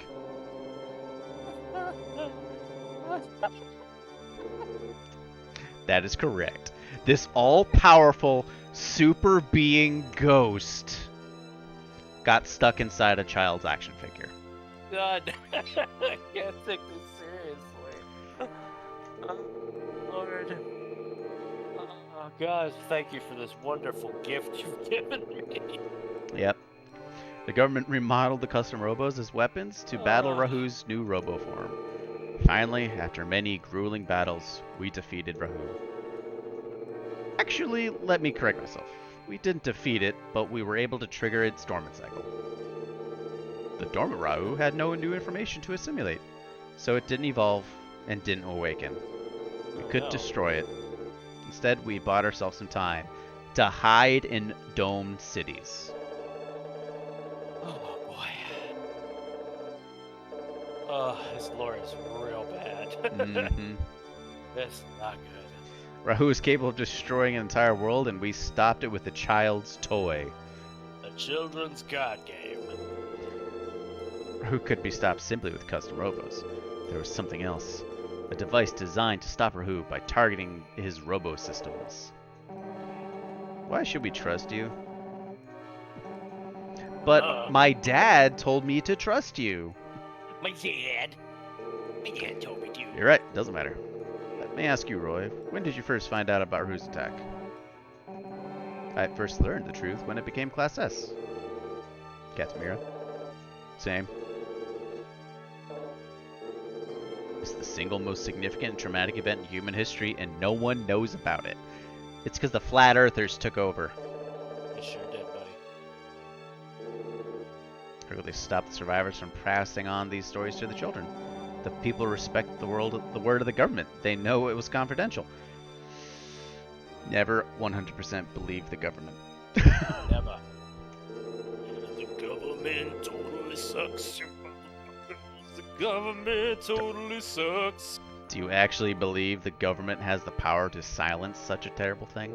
That is correct. This all-powerful super being ghost got stuck inside a child's action figure. God, I can't take this seriously. Oh, Lord. Oh, God, thank you for this wonderful gift you've given me. Yep. The government remodeled the custom robos as weapons to battle Rahu's new robo form. Finally, after many grueling battles, we defeated Rahu. Actually, let me correct myself. We didn't defeat it, but we were able to trigger its dormant cycle. The dormant Rahu had no new information to assimilate, so it didn't evolve and didn't awaken. We couldn't destroy it. Instead, we bought ourselves some time to hide in domed cities. Oh, boy. Oh, this lore is real bad. Mm-hmm. This is not good. Rahu is capable of destroying an entire world, and we stopped it with a child's toy. A children's god game. Rahu could be stopped simply with custom robos. There was something else. A device designed to stop Rahu by targeting his robo systems. Why should we trust you? But my dad told me to trust you. My dad told me to. You're right, doesn't matter. Let me ask you, Roy, when did you first find out about Rahu's attack? I first learned the truth when it became Class S. Katamira. Same. It's the single most significant and traumatic event in human history, and no one knows about it. It's because the Flat Earthers took over. They sure did, buddy. They stopped the survivors from passing on these stories to the children. The people respect the word of the government. They know it was confidential. Never 100% believe the government. Never. The government totally sucks. The government totally sucks. Do you actually believe the government has the power to silence such a terrible thing?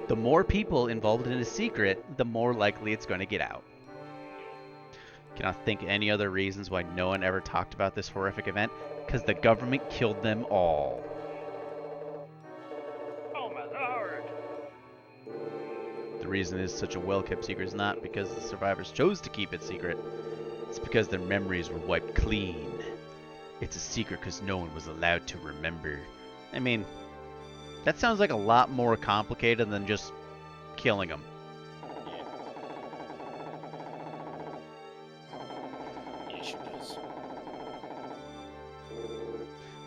The more people involved in a secret, the more likely it's going to get out. Cannot think of any other reasons why no one ever talked about this horrific event, because the government killed them all. Oh my lord! The reason it is such a well-kept secret is not because the survivors chose to keep it secret. It's because their memories were wiped clean. It's a secret because no one was allowed to remember. I mean, that sounds like a lot more complicated than just killing them.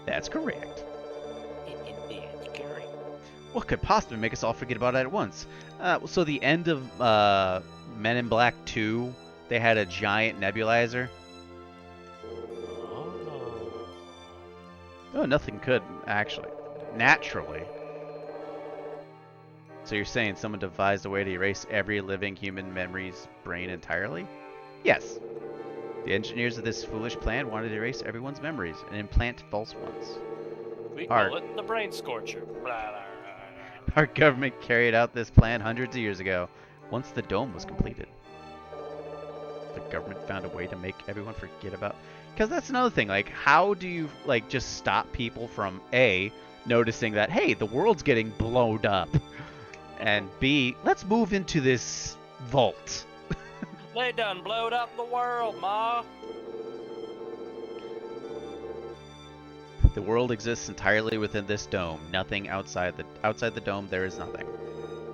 That's correct. What could possibly make us all forget about it at once? So the end of Men in Black 2, they had a giant nebulizer. Oh, nothing could, actually. Naturally. So you're saying someone devised a way to erase every living human memory's brain entirely? Yes. The engineers of this foolish plan wanted to erase everyone's memories and implant false ones. We call it the brain scorcher. Our government carried out this plan hundreds of years ago, once the dome was completed. The government found a way to make everyone forget about... Because that's another thing, like, how do you, like, just stop people from, A, noticing that, hey, the world's getting blown up, and B, let's move into this vault. They done blowed up the world, Ma. The world exists entirely within this dome. Nothing outside the dome. There is nothing.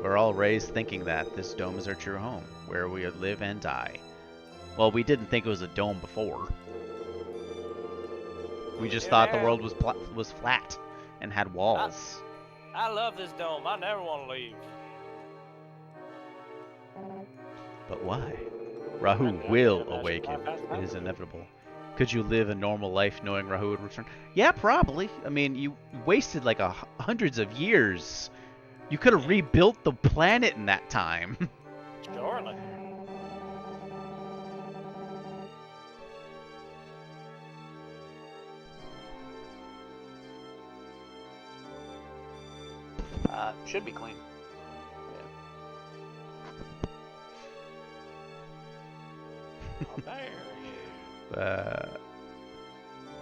We're all raised thinking that this dome is our true home, where we live and die. Well, we didn't think it was a dome before. We just thought the world was flat and had walls. I love this dome. I never want to leave. But why? Rahu will awaken. It is inevitable. Could you live a normal life knowing Rahu would return? Yeah, probably. I mean, you wasted like hundreds of years. You could have rebuilt the planet in that time. Surely. Should be clean.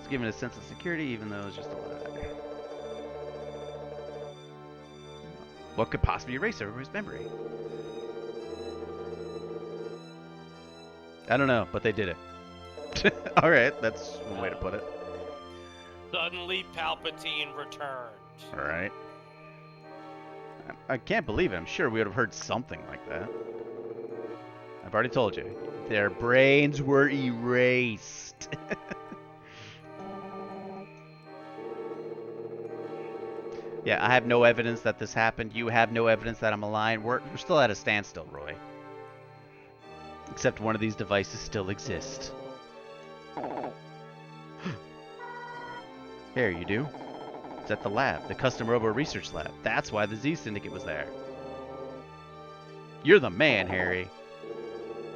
It's given a sense of security, even though it's just a lie. What could possibly erase everybody's memory? I don't know, but they did it. Alright, that's one way to put it. Suddenly Palpatine returned. Alright. I can't believe it. I'm sure we would have heard something like that. I've already told you. Their brains were erased. Yeah, I have no evidence that this happened. You have no evidence that I'm a lion. We're still at a standstill, Roy. Except one of these devices still exists. Here, you do. It's at the lab, the Custom Robo Research Lab. That's why the Z Syndicate was there. You're the man, Harry.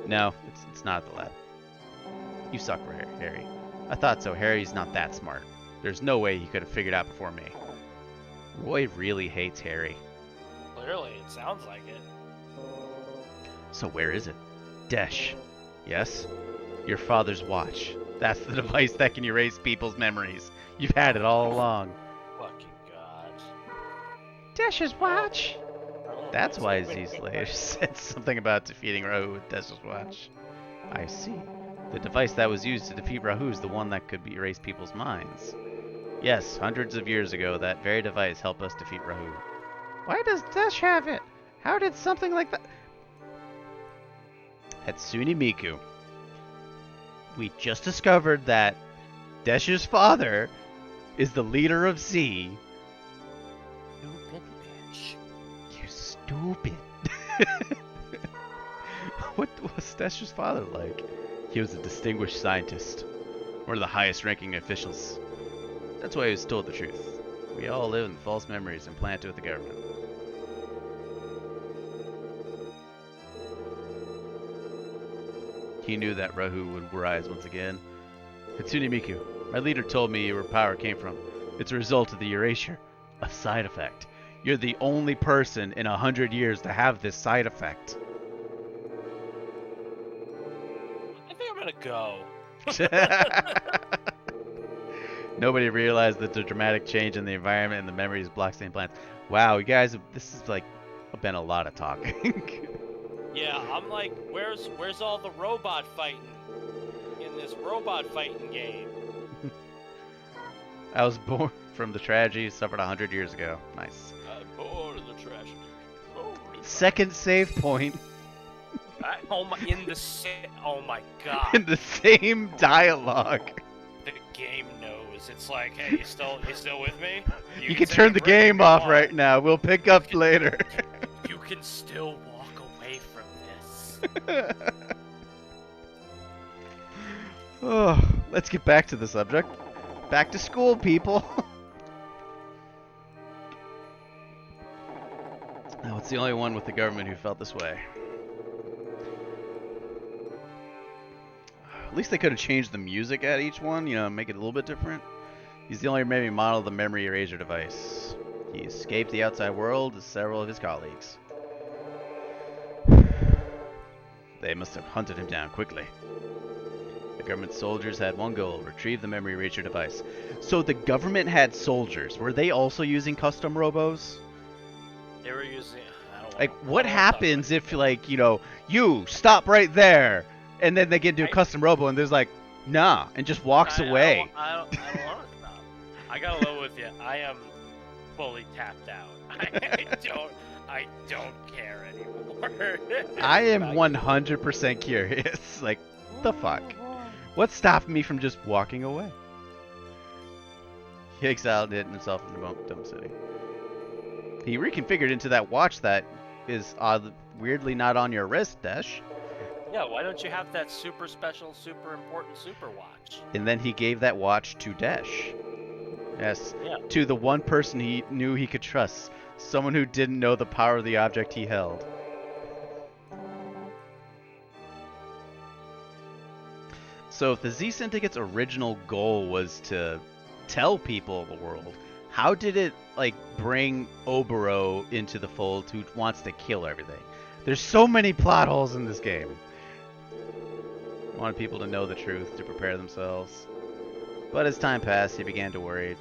No, it's not at the lab. You suck, Harry. I thought so. Harry's not that smart. There's no way he could have figured out before me. Roy really hates Harry. Clearly, it sounds like it. So where is it? Desh. Yes? Your father's watch. That's the device that can erase people's memories. You've had it all along. Fucking God. Desh's watch. Oh, That's why Z-Slayer said something about defeating Rahu with Desh's watch. I see. The device that was used to defeat Rahu is the one that could erase people's minds. Yes, hundreds of years ago, that very device helped us defeat Rahu. Why does Desh have it? How did something like that... Hatsune Miku. We just discovered that Desh's father is the leader of Z. Stupid bitch. You stupid. What was Desh's father like? He was a distinguished scientist. One of the highest ranking officials. That's why he was told the truth. We all live in false memories implanted with the government. He knew that Rahu would rise once again. Hatsune Miku, my leader told me where power came from. It's a result of the erasure. A side effect. You're the only person in 100 years to have this side effect. I think I'm gonna go. Nobody realized that the dramatic change in the environment and the memories blocks the implants. Wow, you guys, this is like been a lot of talking. Yeah, I'm like, where's all the robot fighting in this robot fighting game? I was born from the tragedy suffered 100 years ago. Nice. I'm born in the tragedy. Second save point. Oh my God. In the same dialogue. The game knows. It's like, hey, you still with me? You can turn the game off right now. We'll pick up later. You can still walk away from this. Oh, let's get back to the subject. Back to school, people. Now, it's the only one with the government who felt this way. At least they could have changed the music at each one, you know, make it a little bit different. He's the only remaining model of the memory eraser device. He escaped the outside world with several of his colleagues. They must have hunted him down quickly. The government soldiers had one goal, retrieve the memory eraser device. So the government had soldiers. Were they also using custom robos? They were using... Like, what happens if, like, you know, you stop right there, and then they get into a custom robo, and there's like, nah, and just walks away. I don't want to stop. I gotta go with you. I am fully tapped out. I don't care anymore. I am 100% curious. Like, the fuck? What's stopping me from just walking away? He exiled it himself in the Dumb City. He reconfigured into that watch that is weirdly not on your wrist, Desh. Yeah, why don't you have that super special, super important super watch? And then he gave that watch to Desh. Yes, yeah. To the one person he knew he could trust. Someone who didn't know the power of the object he held. So if the Z Syndicate's original goal was to tell people of the world, how did it, like, bring Oboro into the fold who wants to kill everything? There's so many plot holes in this game. Wanted people to know the truth, to prepare themselves. But as time passed, he began to worry.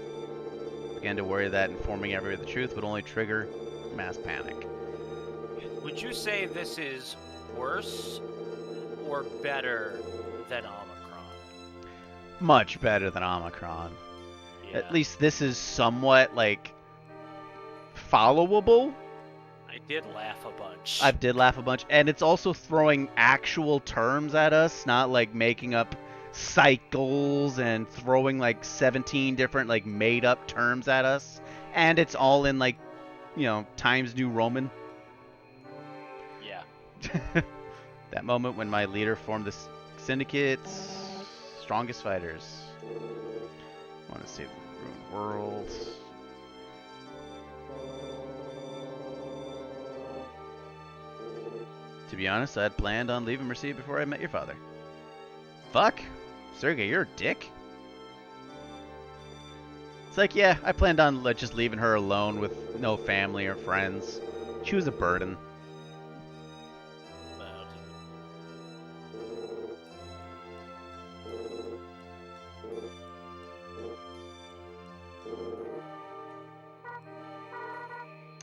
That informing everyone the truth would only trigger mass panic. Would you say this is worse or better than Omicron? Much better than Omicron. Yeah. At least this is somewhat, like, followable. I did laugh a bunch. I did laugh a bunch. And it's also throwing actual terms at us, not, like, making up cycles and throwing, like, 17 different, like, made-up terms at us. And it's all in, like, you know, Times New Roman. Yeah. That moment when my leader formed the syndicate's strongest fighters. I want to save the ruined world. To be honest, I had planned on leaving Mercia before I met your father. Fuck. Sergey, you're a dick. It's like, yeah, I planned on just leaving her alone with no family or friends. She was a burden.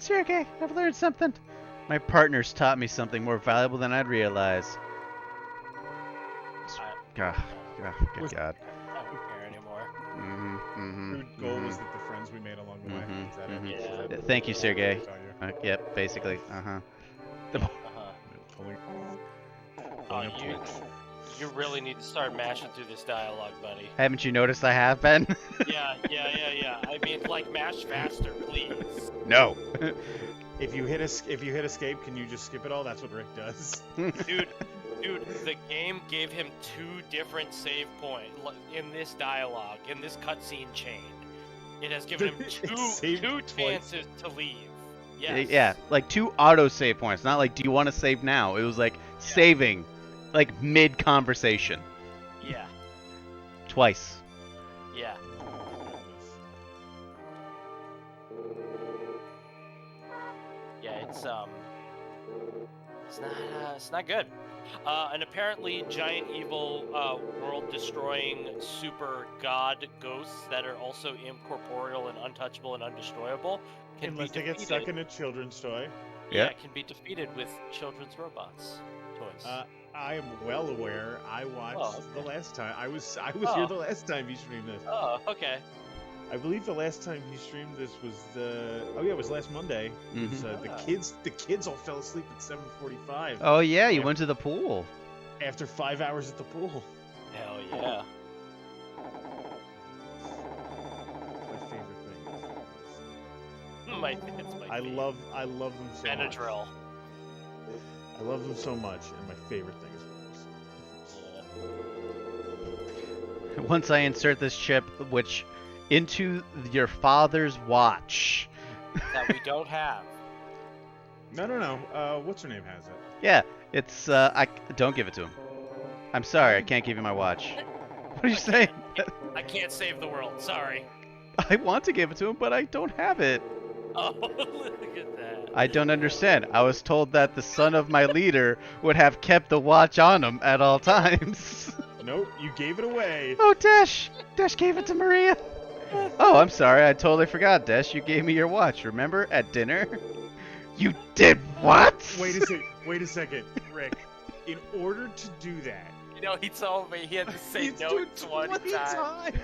Sergey, I've learned something. My partners taught me something more valuable than I'd realize. God. Good God. I don't care anymore. Food goal was that the friends we made along the way. Is that it? Yeah. Is that Thank you, Sergey. Tell you? Yep, basically. Uh-huh. Pulling- Oh, pulling up you, torch. you really need to start mashing through this dialogue, buddy. Haven't you noticed I have been? Yeah. I mean, like, mash faster, please. No. If you hit escape, can you just skip it all? That's what Rick does. Dude, the game gave him 2 different save points in this dialogue, in this cutscene chain. It has given him It saved two twice. chances to leave. Yes. Yeah, like 2 auto save points. Not like, do you want to save now? It was like saving, like mid-conversation. Yeah. Twice. Yeah. Yeah, it's not good. And apparently, giant evil, world-destroying super god ghosts that are also incorporeal and untouchable and undestroyable can Unless be they get defeated. stuck in a children's toy. Yeah, Yeah. can be defeated with children's robots toys. I am well aware. I watched Oh, okay. the last time. I was Oh. here the last time he streamed this. Oh, okay. I believe the last time he streamed this was it was last Monday. It was, the kids all fell asleep at 7:45 Oh yeah, you went to the pool. after 5 hours at the pool. Hell yeah. My favorite thing. It's my I love them so much. Benadryl. I love them so much, and my favorite thing is Yeah. Once I insert this chip, which into your father's watch. That we don't have. No. What's her name has it? Yeah, it's I don't give it to him. I'm sorry, I can't give you my watch. What are you saying? I can't save the world. Sorry. I want to give it to him, but I don't have it. Oh, look at that. I don't understand. I was told that the son of my leader would have kept the watch on him at all times. Nope, you gave it away. Oh, Dash! Dash gave it to Maria. Oh, I'm sorry. I totally forgot, Dash. You gave me your watch, remember? At dinner? You did what? Wait a second, Rick. In order to do that, You know, he told me he had to say it's no do 20 times. times.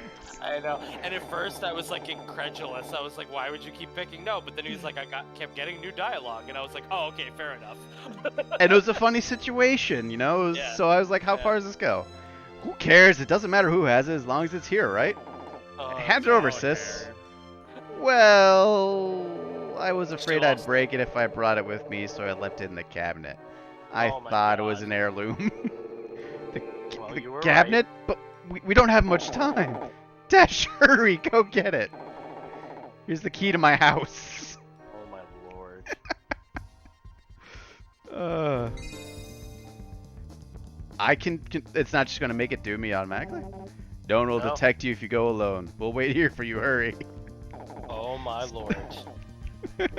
I know. And at first I was like incredulous. I was like, why would you keep picking no? But then he was like, kept getting new dialogue. And I was like, oh, okay, fair enough. And it was a funny situation, you know? It was, Yeah. So I was like, how far does this go? Who cares? It doesn't matter who has it as long as it's here, right? Hand it over, Oh, sis. hair. Well, I was afraid Still I'd lost. break it if I brought it with me, so I left it in the cabinet. I Oh my thought it was God. an heirloom. Well, The you were cabinet? But we don't have much time. Dash, hurry, go get it. Here's the key to my house. Right. Oh my lord. I can it's not just gonna make it do me automatically. No one will No. detect you if you go alone. We'll wait here for you, hurry. Oh my lord.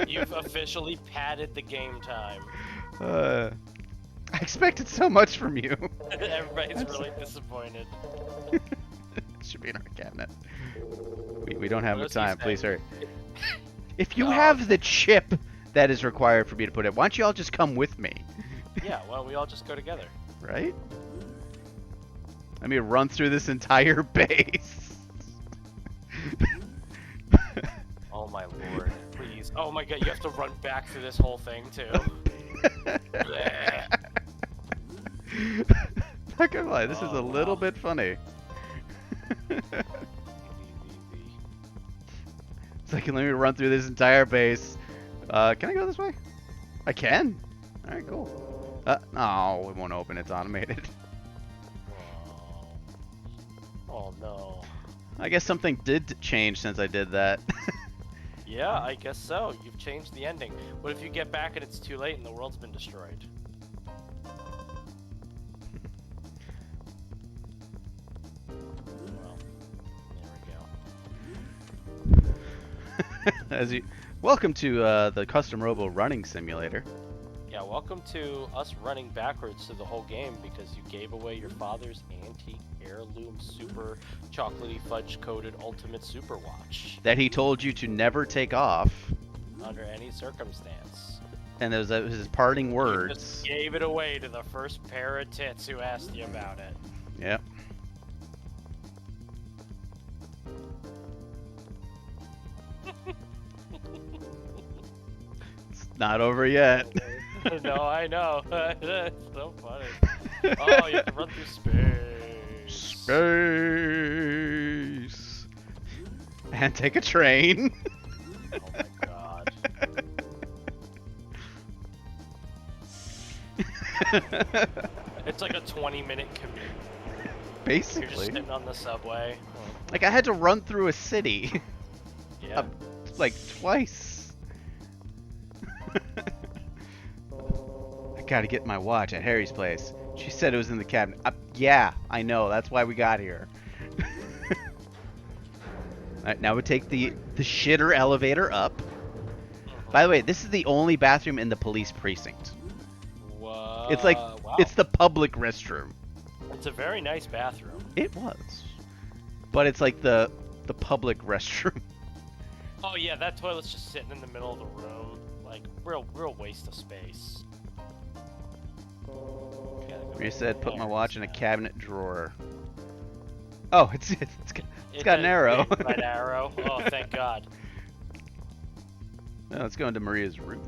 You've officially padded the game time. I expected so much from you. Everybody's really disappointed. should be in our cabinet. We don't have What much does he time. say? Please hurry. If you have the chip that is required for me to put it, why don't you all just come with me? Yeah, why don't we all just go together? Right? Let me run through this entire base. Oh my lord, please. Oh my god, you have to run back through this whole thing too. Bleh. Not gonna lie, this is a little bit funny. It's like, let me run through this entire base. Can I go this way? I can. All right, cool. No, it won't open. It's automated. Oh no. I guess something did change since I did that. Yeah, I guess so. You've changed the ending. What if you get back and it's too late and the world's been destroyed? Well, there we go. Welcome to the Custom Robo Running Simulator. Yeah, welcome to us running backwards through the whole game because you gave away your father's antique heirloom super chocolatey fudge coated ultimate super watch That he told you to never take off. under any circumstance. And those are his parting You words. just gave it away to the first pair of tits who asked you about it. Yep. It's not over yet. No, I know. It's so funny. Oh, you have to run through space. Space. And take a train. Oh my god. It's like a 20-minute commute. You're just Basically. sitting on the subway. Like, I had to run through a city. Yeah. Like, twice. I gotta get my watch at Harry's place. She said it was in the cabinet. Yeah, I know. That's why we got here. Alright, now we take the shitter elevator up. By the way, this is the only bathroom in the police precinct. What? It's like, Wow. it's the public restroom. It's a very nice bathroom. It was. But it's like the public restroom. Oh yeah, that toilet's just sitting in the middle of the room. Like, real waste of space. You said put my watch in a cabinet drawer. Oh, it's got an arrow. An arrow. Oh, thank God. Now let's go into Maria's room.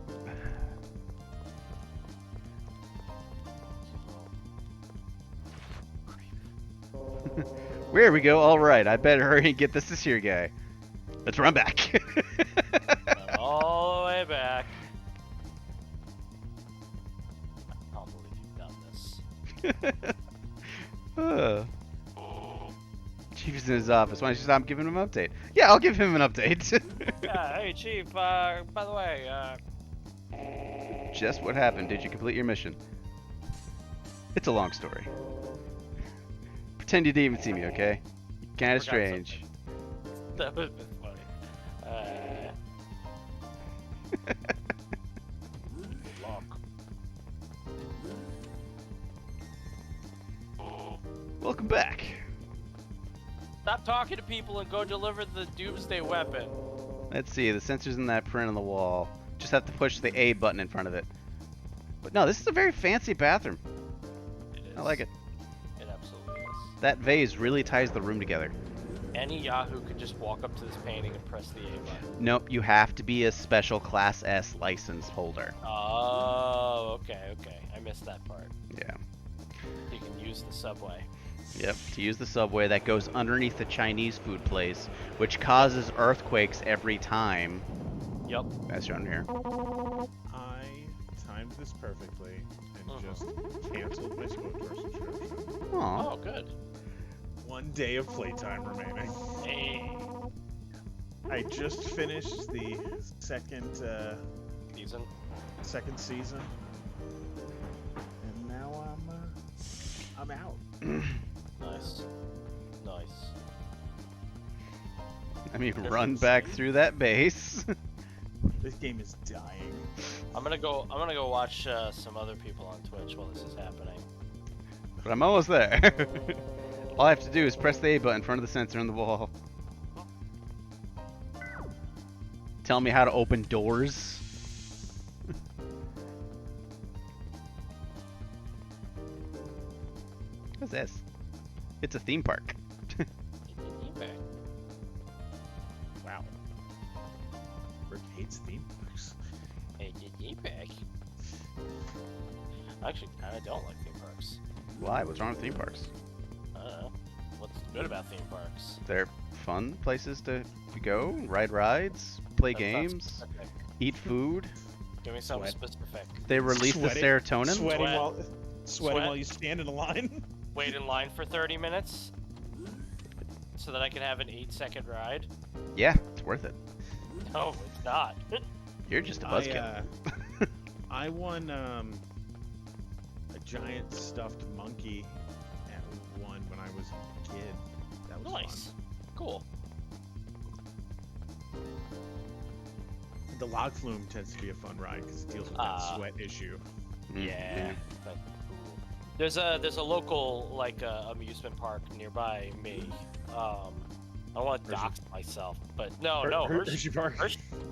There we go. All right, I better hurry and get this here guy. Let's run back. Run all the way back. I can't believe you've done this. Chief is in his office. Why don't you stop giving him an update? Yeah, I'll give him an update. Yeah, hey Chief, by the way, Just what happened? Did you complete your mission? It's a long story. Pretend you didn't even see me, okay? Kinda Forgot strange. that was funny. Lock. Welcome back. Stop talking to people and go deliver the doomsday weapon. Let's see, the sensor's in that print on the wall. Just have to push the A button in front of it. But no, this is a very fancy bathroom. It is. I like it. It absolutely is. That vase really ties the room together. Any Yahoo could just walk up to this painting and press the A button. Nope, you have to be a special Class S license holder. Oh, okay. I missed that part. Yeah. You can use the subway. Yep, to use the subway that goes underneath the Chinese food place, which causes earthquakes every time. Yep. That's shown here. I timed this perfectly and just canceled my SwiftWare subscription. Aw. Oh, good. 1 day of playtime remaining. Hey. I just finished the second Season. season, and now I'm out. Nice. I mean, That's run back insane. through that base. This game is dying. I'm gonna go watch some other people on Twitch while this is happening. But I'm almost there. All I have to do is press the A button in front of the sensor on the wall. Tell me how to open doors. What's this? It's a theme park. Wow. Rick hates theme parks. Actually, I don't like theme parks. Why? What's wrong with theme parks? I don't know. What's good about theme parks? They're fun places to go, ride rides, play That's games, specific. eat food. Give me something Sweat. specific. They release the Sweating. serotonin. Sweating Sweat. while Sweat. while you stand in a line. Wait in line for 30 minutes so that I can have an 8-second ride? Yeah, it's worth it. No, it's not. You're just a buzzkill. I won a giant stuffed monkey at one when I was a kid. That was Nice. Cool. fun. The log flume tends to be a fun ride because it deals with that sweat issue. Mm, Yeah. That's cool. There's a local amusement park nearby me. I don't want to Hershey. dox myself, but no, Hershey Park.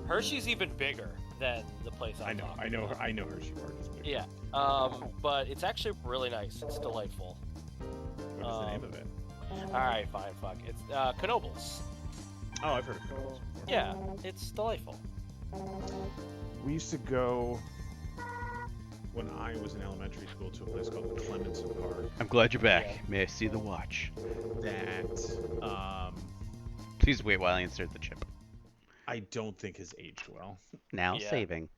Hershey's even bigger than the place I know Hershey Park is big. Yeah. But it's actually really nice. It's delightful. What is the name of it? All right, fine, fuck. It's Knoebels. Oh, I've heard of it. Yeah, it's delightful. We used to go when I was in elementary school to a place called Clemenson Park. I'm glad you're back. Yeah. May I see the watch? That Please wait while I insert the chip. I don't think has aged well. Now Yeah. saving.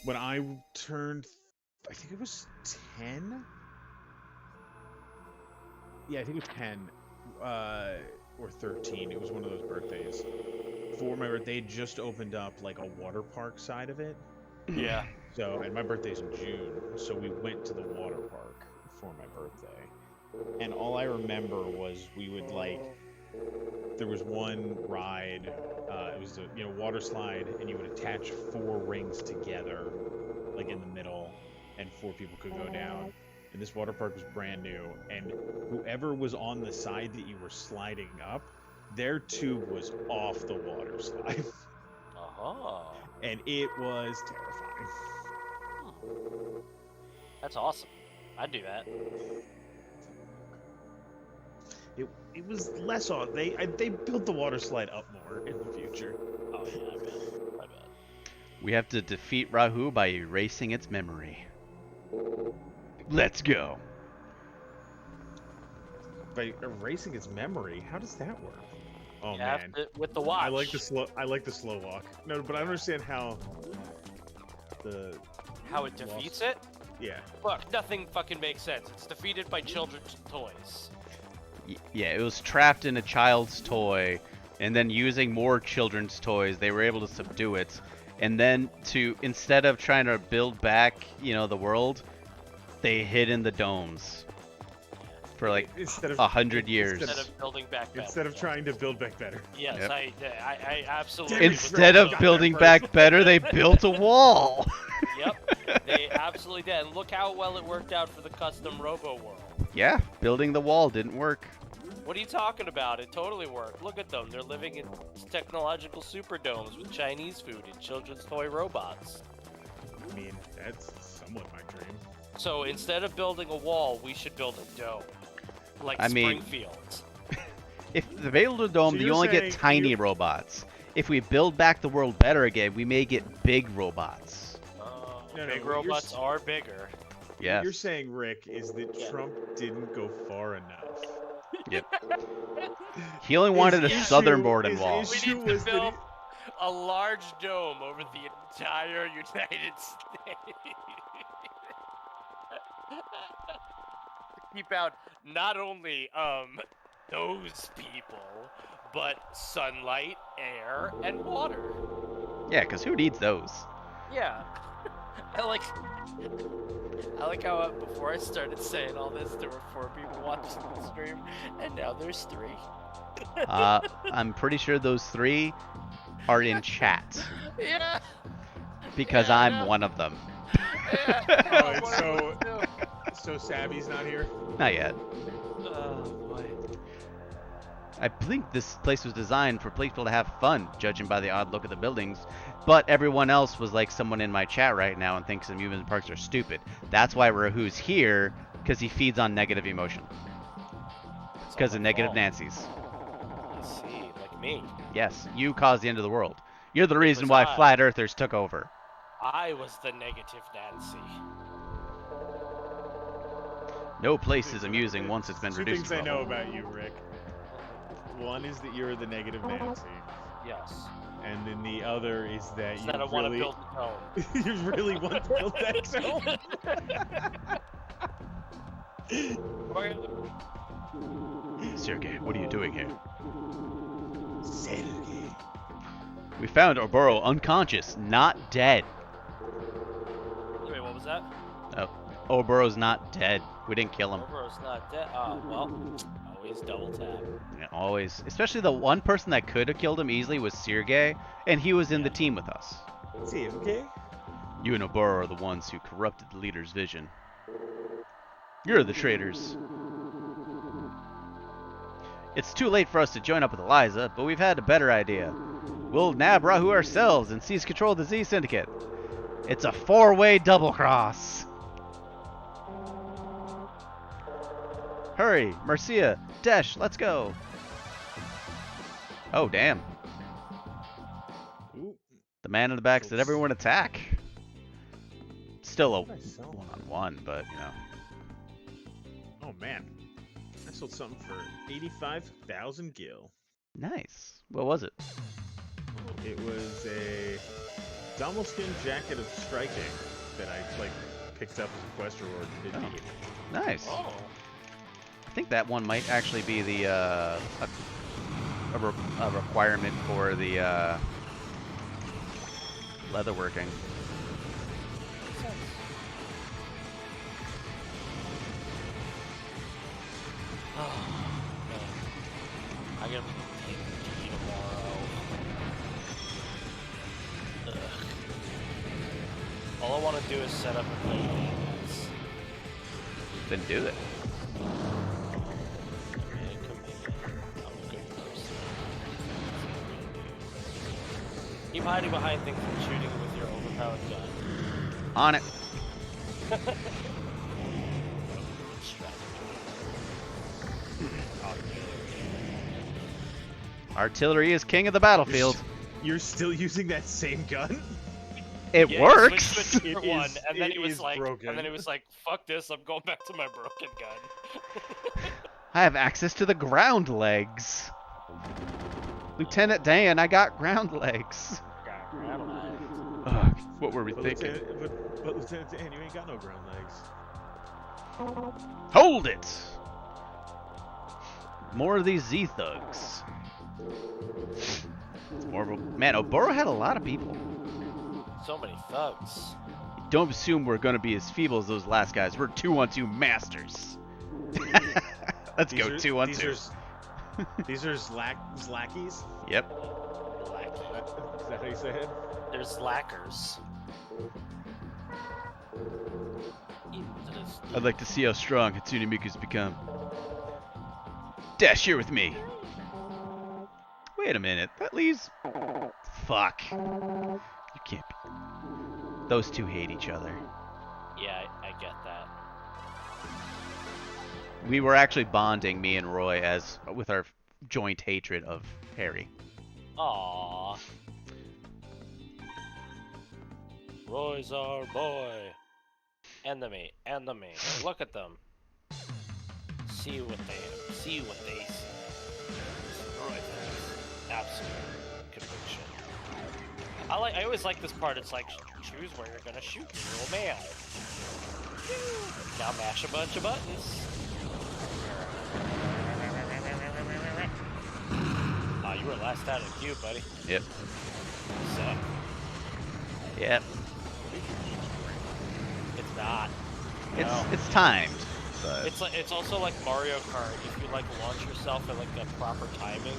When I turned, I think it was 10. Yeah, I think it was 10 or 13. It was one of those birthdays. For my birthday, they just opened up like a water park side of it. Yeah. So, and my birthday's in June, so we went to the water park for my birthday. And all I remember was we would there was one ride, it was a water slide, and you would attach 4 rings together, like in the middle, and 4 people could go down. And this water park was brand new, and whoever was on the side that you were sliding up, their tube was off the water slide. Uh-huh. And it was terrifying. That's awesome. I'd do that. It was less on. They built the water slide up more in the future. Oh yeah, I bet. We have to defeat Rahu by erasing its memory. Let's go. By erasing its memory, how does that work? Oh You man, have to- with the watch. I like the slow walk. No, but I don't understand how How it defeats it? Yeah. Look, nothing fucking makes sense. It's defeated by children's toys. Yeah, it was trapped in a child's toy, and then using more children's toys, they were able to subdue it. And then instead of trying to build back, the world, they hid in the domes for like Instead of 100 years. Instead of building back better. Instead of trying to build back better. Yes, Yep. I absolutely. Instead of Got building that back first. better, they built a wall. Yep, they absolutely did. And look how well it worked out for the custom Robo World. Yeah, building the wall didn't work. What are you talking about? It totally worked. Look at them. They're living in technological superdomes with Chinese food and children's toy robots. I mean, that's somewhat my dream. So instead of building a wall, we should build a dome. Like I mean- Springfield. If they build a dome, So you you're only get saying tiny you- robots. If we build back the world better again, we may get big robots. No, Big what you're robots s- are bigger. What Yes. you're saying, Rick, is that Yeah. Trump didn't go far enough. He only wanted a His southern issue- border his wall. issue- We Issue need to was that build a large dome over the entire United States. Keep out not only those people, but sunlight, air, and water. Yeah, because who needs those? Yeah. I like how before I started saying all this, there were 4 people watching the stream, and now there's 3. I'm pretty sure those 3 are in chat Yeah. because Yeah, I I'm know. one of them. Yeah. Alright, One of them too. So Savvy's not here? Not yet. Oh boy. I think this place was designed for people to have fun, judging by the odd look of the buildings. But everyone else was like someone in my chat right now and thinks amusement parks are stupid. That's why Rahu's here, because he feeds on negative emotion. It's Because all of my negative fault. Nancy's. I see, like me. Yes, you caused the end of the world. You're the It reason was why I. flat earthers took over. I was the negative Nancy. No place is amusing once it's been Two reduced things to I know rubble. about you, Rick. One is that you're the negative Nancy, Yes. and then the other is that Is you that I want to really, build a home. you really want to build that zone. Sergey, what are you doing here? Sergey. We found Oboro unconscious, not dead. Wait, what was that? Oboro's not dead. We didn't kill him. Oboro's not dead. Oh, well. Always double tap. Yeah, always. Especially the one person that could have killed him easily was Sergey, and he was in the team with us. Sergey. You and Oboro are the ones who corrupted the leader's vision. You're the traitors. It's too late for us to join up with Eliza, but we've had a better idea. We'll nab Rahu ourselves and seize control of the Z Syndicate. It's a four-way double cross. Hurry, Marcia, Desh, let's go. Oh, damn. Ooh, The man in the back said everyone attack. Still a what did I sell? one-on-one, but, you know. Oh man, I sold something for 85,000 gil. Nice. What was it? It was a Dommelskin jacket of striking that I like picked up as a quest reward. Oh. Nice. Oh. I think that one might actually be the a requirement for the leatherworking. Oh, man. I gotta be taking tea tomorrow. Ugh. All I want to do is set up a meetings. Then do it. I'm a good person. Keep hiding behind things and shooting with your overpowered gun. On it. Artillery is king of the battlefield. You're still using that same gun? It Yeah, he works. switched to a different It one, is- and then it he was is like, broken. and then he was like, "Fuck this! I'm going back to my broken gun." I have access to the ground legs. Lieutenant Dan, I got ground legs. Ugh, what were we But thinking? Lieutenant Dan, you ain't got no ground legs. Hold it! More of these Z thugs. More of a, man, Oboro had a lot of people. So many thugs. Don't assume we're gonna be as feeble as those last guys. We're 2-1-2 masters. Let's go 2-1-2. These are Zlackies? Yep. Is that how you say it? There's slackers. I'd like to see how strong Hatsune Miku's become. Dash here with me. Wait a minute. That leaves... Fuck. You can't be... Those two hate each other. Yeah, I get that. We were actually bonding, me and Roy, as with our joint hatred of Harry. Aww. Roy's our boy. Enemy. Look at them. See what they see. Roy has absolute conviction. I always like this part. It's like, choose where you're gonna shoot, little man. Now mash a bunch of buttons. Oh, you were last out of the queue, buddy. Yep. Suck. Yep. It's not. It's No. it's timed. But It's also like Mario Kart. If you like launch yourself at like the proper timing,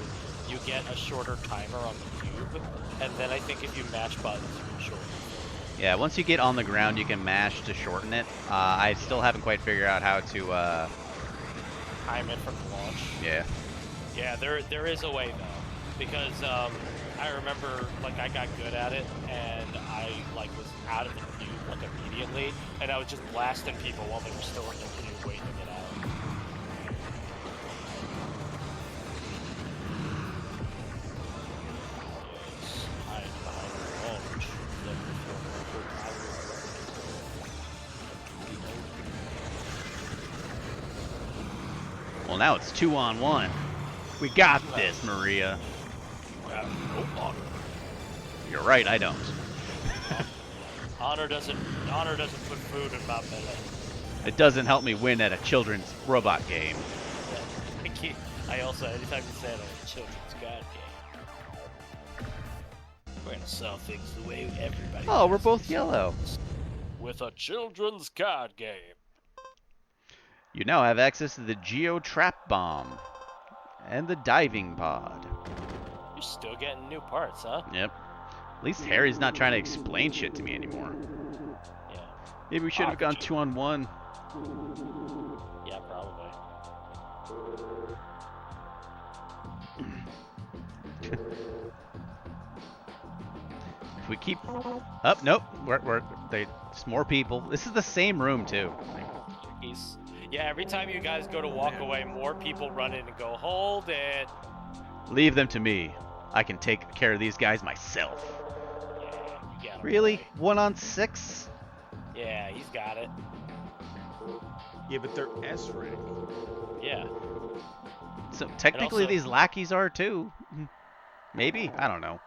you get a shorter timer on the cube, and then I think if you match buttons, you can shorten it. yeah, once you get on the ground, you can mash to shorten it. I still haven't quite figured out how to time it from launch? Yeah. Yeah, there is a way though, because I remember like I got good at it and I like was out of the cube like immediately, and I was just blasting people while they were still in the cube waiting to get out. Yes, hide behind the launch. Never before heard I will Well, now it's 2-on-1. We got this, Maria. no honor. You're right, I don't. Honor doesn't put food in my belly. It doesn't help me win at a children's robot game. I also, anytime you say it on a children's god game, we're gonna sell things the way everybody Oh, we're does both these yellow. things. With a children's card game. You now have access to the Geo Trap Bomb and the Diving Pod. You're still getting new parts, huh? Yep. At least Harry's not trying to explain shit to me anymore. Yeah. Maybe we should have gone 2-on-1. Yeah, probably. If we keep up, nope. There's more people. This is the same room too. Yeah, every time you guys go to walk away, more people run in and go, hold it. Leave them to me. I can take care of these guys myself. Yeah, you got 'em Really? away. 1-on-6? Yeah, he's got it. Yeah, but they're S rank. Yeah. So technically also- these lackeys are too. Maybe? I don't know.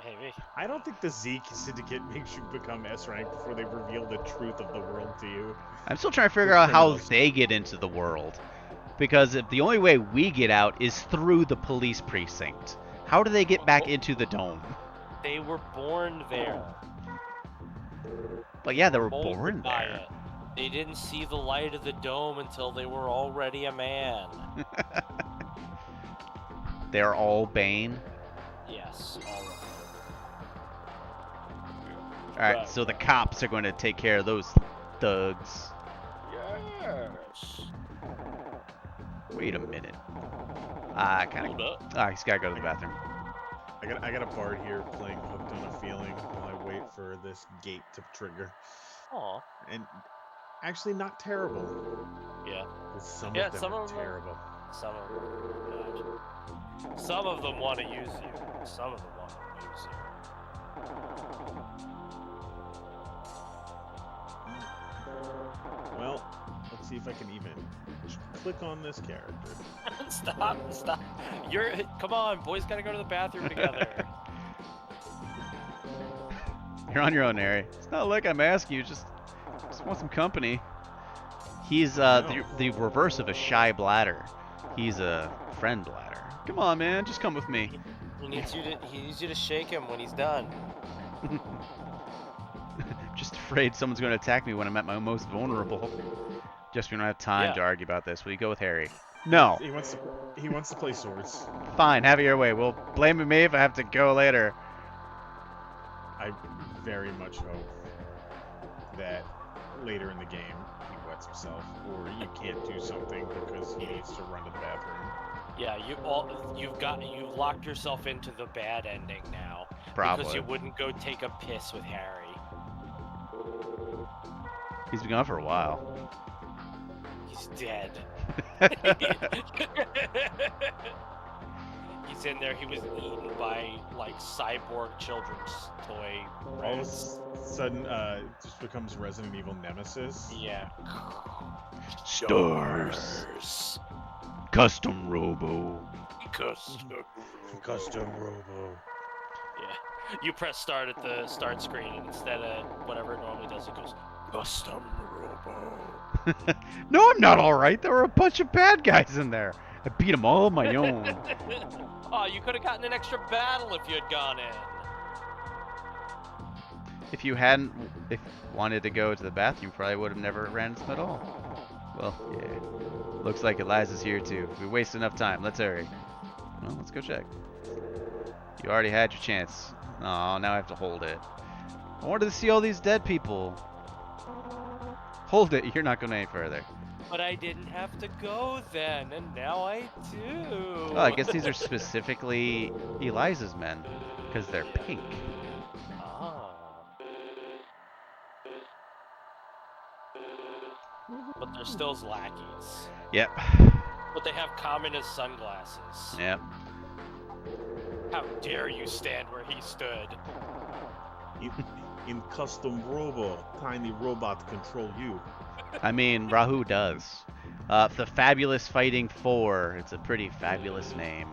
Maybe. I don't think the Zeke syndicate makes you become S rank before they reveal the truth of the world to you. I'm still trying to figure out how criminals. they get into the world. Because if the only way we get out is through the police precinct. How do they get back into the dome? They were born there. But yeah, they were Molded born by there. it. They didn't see the light of the dome until they were already a man. They're all Bane. Yes, all of them. Alright, so the cops are going to take care of those thugs. Yes. Wait a minute. I kind Hold of. up. Ah, he's got to go to the bathroom. I got a bard here playing Hooked on a Feeling while I wait for this gate to trigger. Aw. And actually not terrible. Yeah. Some Yeah, of them some are of them- terrible. Some of them. Some of them want to use you. Some of them want to use you. Well, let's see if I can even just click on this character. Stop. Come on, boys gotta go to the bathroom together. You're on your own, Harry. It's not like I'm asking you, just want some company. He's the reverse of a shy bladder. He's a friend bladder. Come on, man, just come with me. He needs you to shake him when he's done. Just afraid someone's going to attack me when I'm at my most vulnerable. Just we don't have time Yeah. to argue about this. Will you go with Harry? No. He wants to play swords. Fine, have it your way. Well, blame me if I have to go later. I very much hope that later in the game he wets himself, or you can't do something because he needs to run to the bathroom. Yeah, you've locked yourself into the bad ending now. Probably. Because you wouldn't go take a piss with Harry. He's been gone for a while. He's dead. He's in there. He was eaten by like cyborg children's toy All of a robots. sudden, it just becomes Resident Evil Nemesis. Yeah. Stars. Custom Robo. Custom Robo. Yeah. You press start at the start screen, and instead of whatever it normally does, it goes custom robo. No, I'm not alright. There were a bunch of bad guys in there. I beat them all on my own. Oh, you could have gotten an extra battle if you had gone in. If you wanted to go to the bathroom, you probably would have never ran into them at all. Well, yeah. Looks like Eliza's here too. We wasted enough time. Let's hurry. Well, let's go check. You already had your chance. Oh, now I have to hold it. I wanted to see all these dead people. Hold it. You're not going any further. But I didn't have to go then, and now I do. Oh, I guess these are specifically Eliza's men, because they're pink. Ah. But they're still his lackeys. Yep. But they have communist sunglasses. Yep. How dare you stand where he stood? In custom robo, tiny robot control you. I mean, Rahu does. The Fabulous Fighting Four. It's a pretty fabulous name.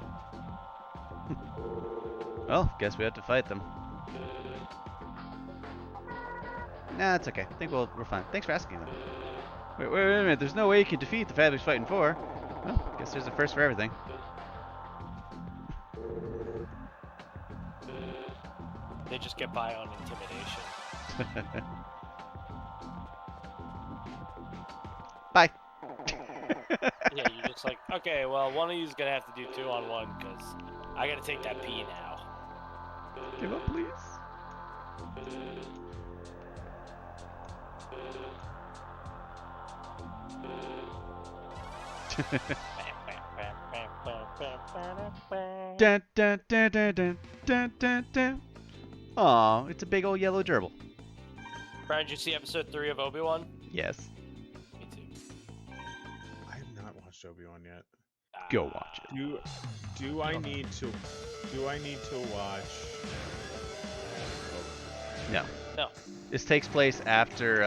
Well, guess we have to fight them. Nah, it's okay. I think we're fine. Thanks for asking them. Wait a minute. There's no way you can defeat the Fabulous Fighting Four. Well, guess there's a first for everything. They just get by on intimidation. Bye. Yeah, you're just like, okay, well, one of you's gonna have to do 2-on-1 because I gotta take that P now. Give up, please. Dun, dun, dun, dun, dun, dun, dun, dun. Aw, it's a big old yellow gerbil. Brian, did you see episode 3 of Obi-Wan? Yes. Me too. I have not watched Obi-Wan yet. Go watch it. Do I need to watch? No. No. This takes place after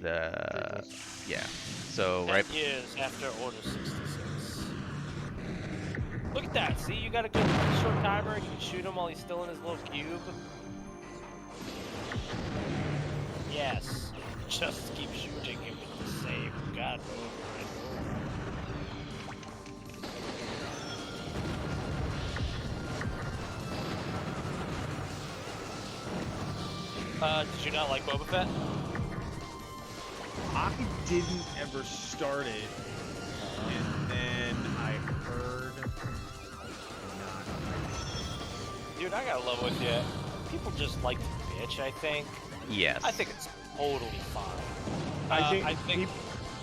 the yeah. So 10 right. years after Order 66. Look at that. See, you got a good short timer. You can shoot him while he's still in his little cube. Yes. Just keep shooting him with the same gun over and over. Did you not like Boba Fett? I didn't ever start it, and then I heard. Dude, I gotta love with you. People just like to bitch, I think. Yes. I think it's totally fine. I think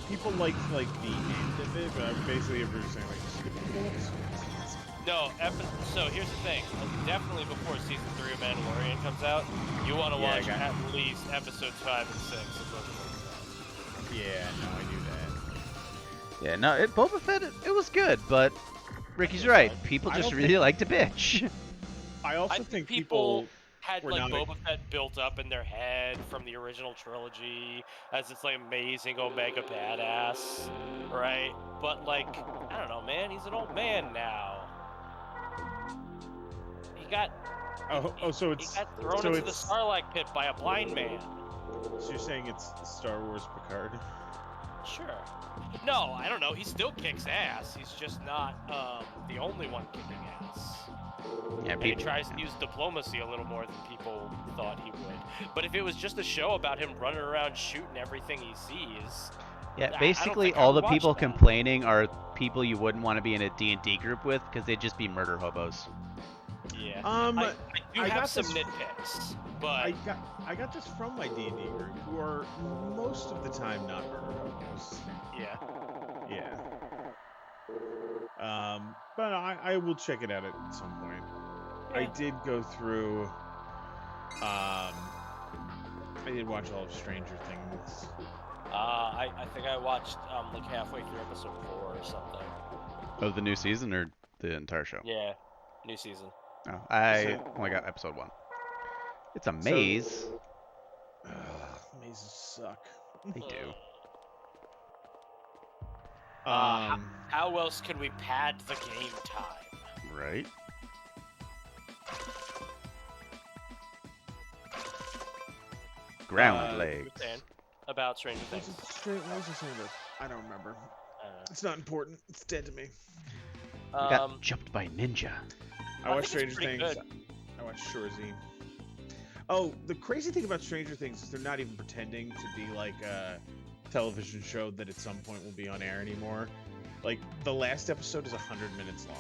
people like the end of it, but basically everybody's saying like skip the episodes. No, so here's the thing. Definitely before season 3 of Mandalorian comes out, you want to watch at least episodes 5 and 6 of Boba Fett. Yeah, no, I knew that. Yeah, no, Boba Fett, it was good, but Ricky's right. People just really like to bitch. I also I think people had were like not- Boba Fett built up in their head from the original trilogy as this like amazing Omega badass, right? But like, I don't know, man. He's an old man now. He got so he it's got thrown so into the it's Sarlacc pit by a blind man. so you're saying it's Star Wars Picard? Sure. No, I don't know. He still kicks ass. He's just not the only one kicking ass. Yeah, And he tries to use diplomacy a little more than people thought he would. But if it was just a show about him running around shooting everything he sees, Yeah, I don't basically think I all would the watch people that. complaining are people you wouldn't want to be in a D&D group with because they'd just be murder hobos. yeah. I I do I have got some this- nitpicks, but I got this from my D&D group, who are most of the time not murder hobos. yeah. Yeah. But I will check it out at some point. I Yeah. did go through. I did watch all of Stranger Things. I think I watched like halfway through episode 4 or something. Of the new season or the entire show? Yeah, new season. Oh, I only got episode 1. It's a maze. Mazes suck. They do. How else can we pad the game time? Right? Ground legs. About Stranger What's Things. it straight? What was I saying about? I don't remember. Uh, It's not important. It's dead to me. We got jumped by ninja. I I watched think it's Stranger pretty Things. I watched Shorzy. Oh, the crazy thing about Stranger Things is they're not even pretending to be like a television show that at some point will be on air anymore. Like the last episode is 100 minutes long.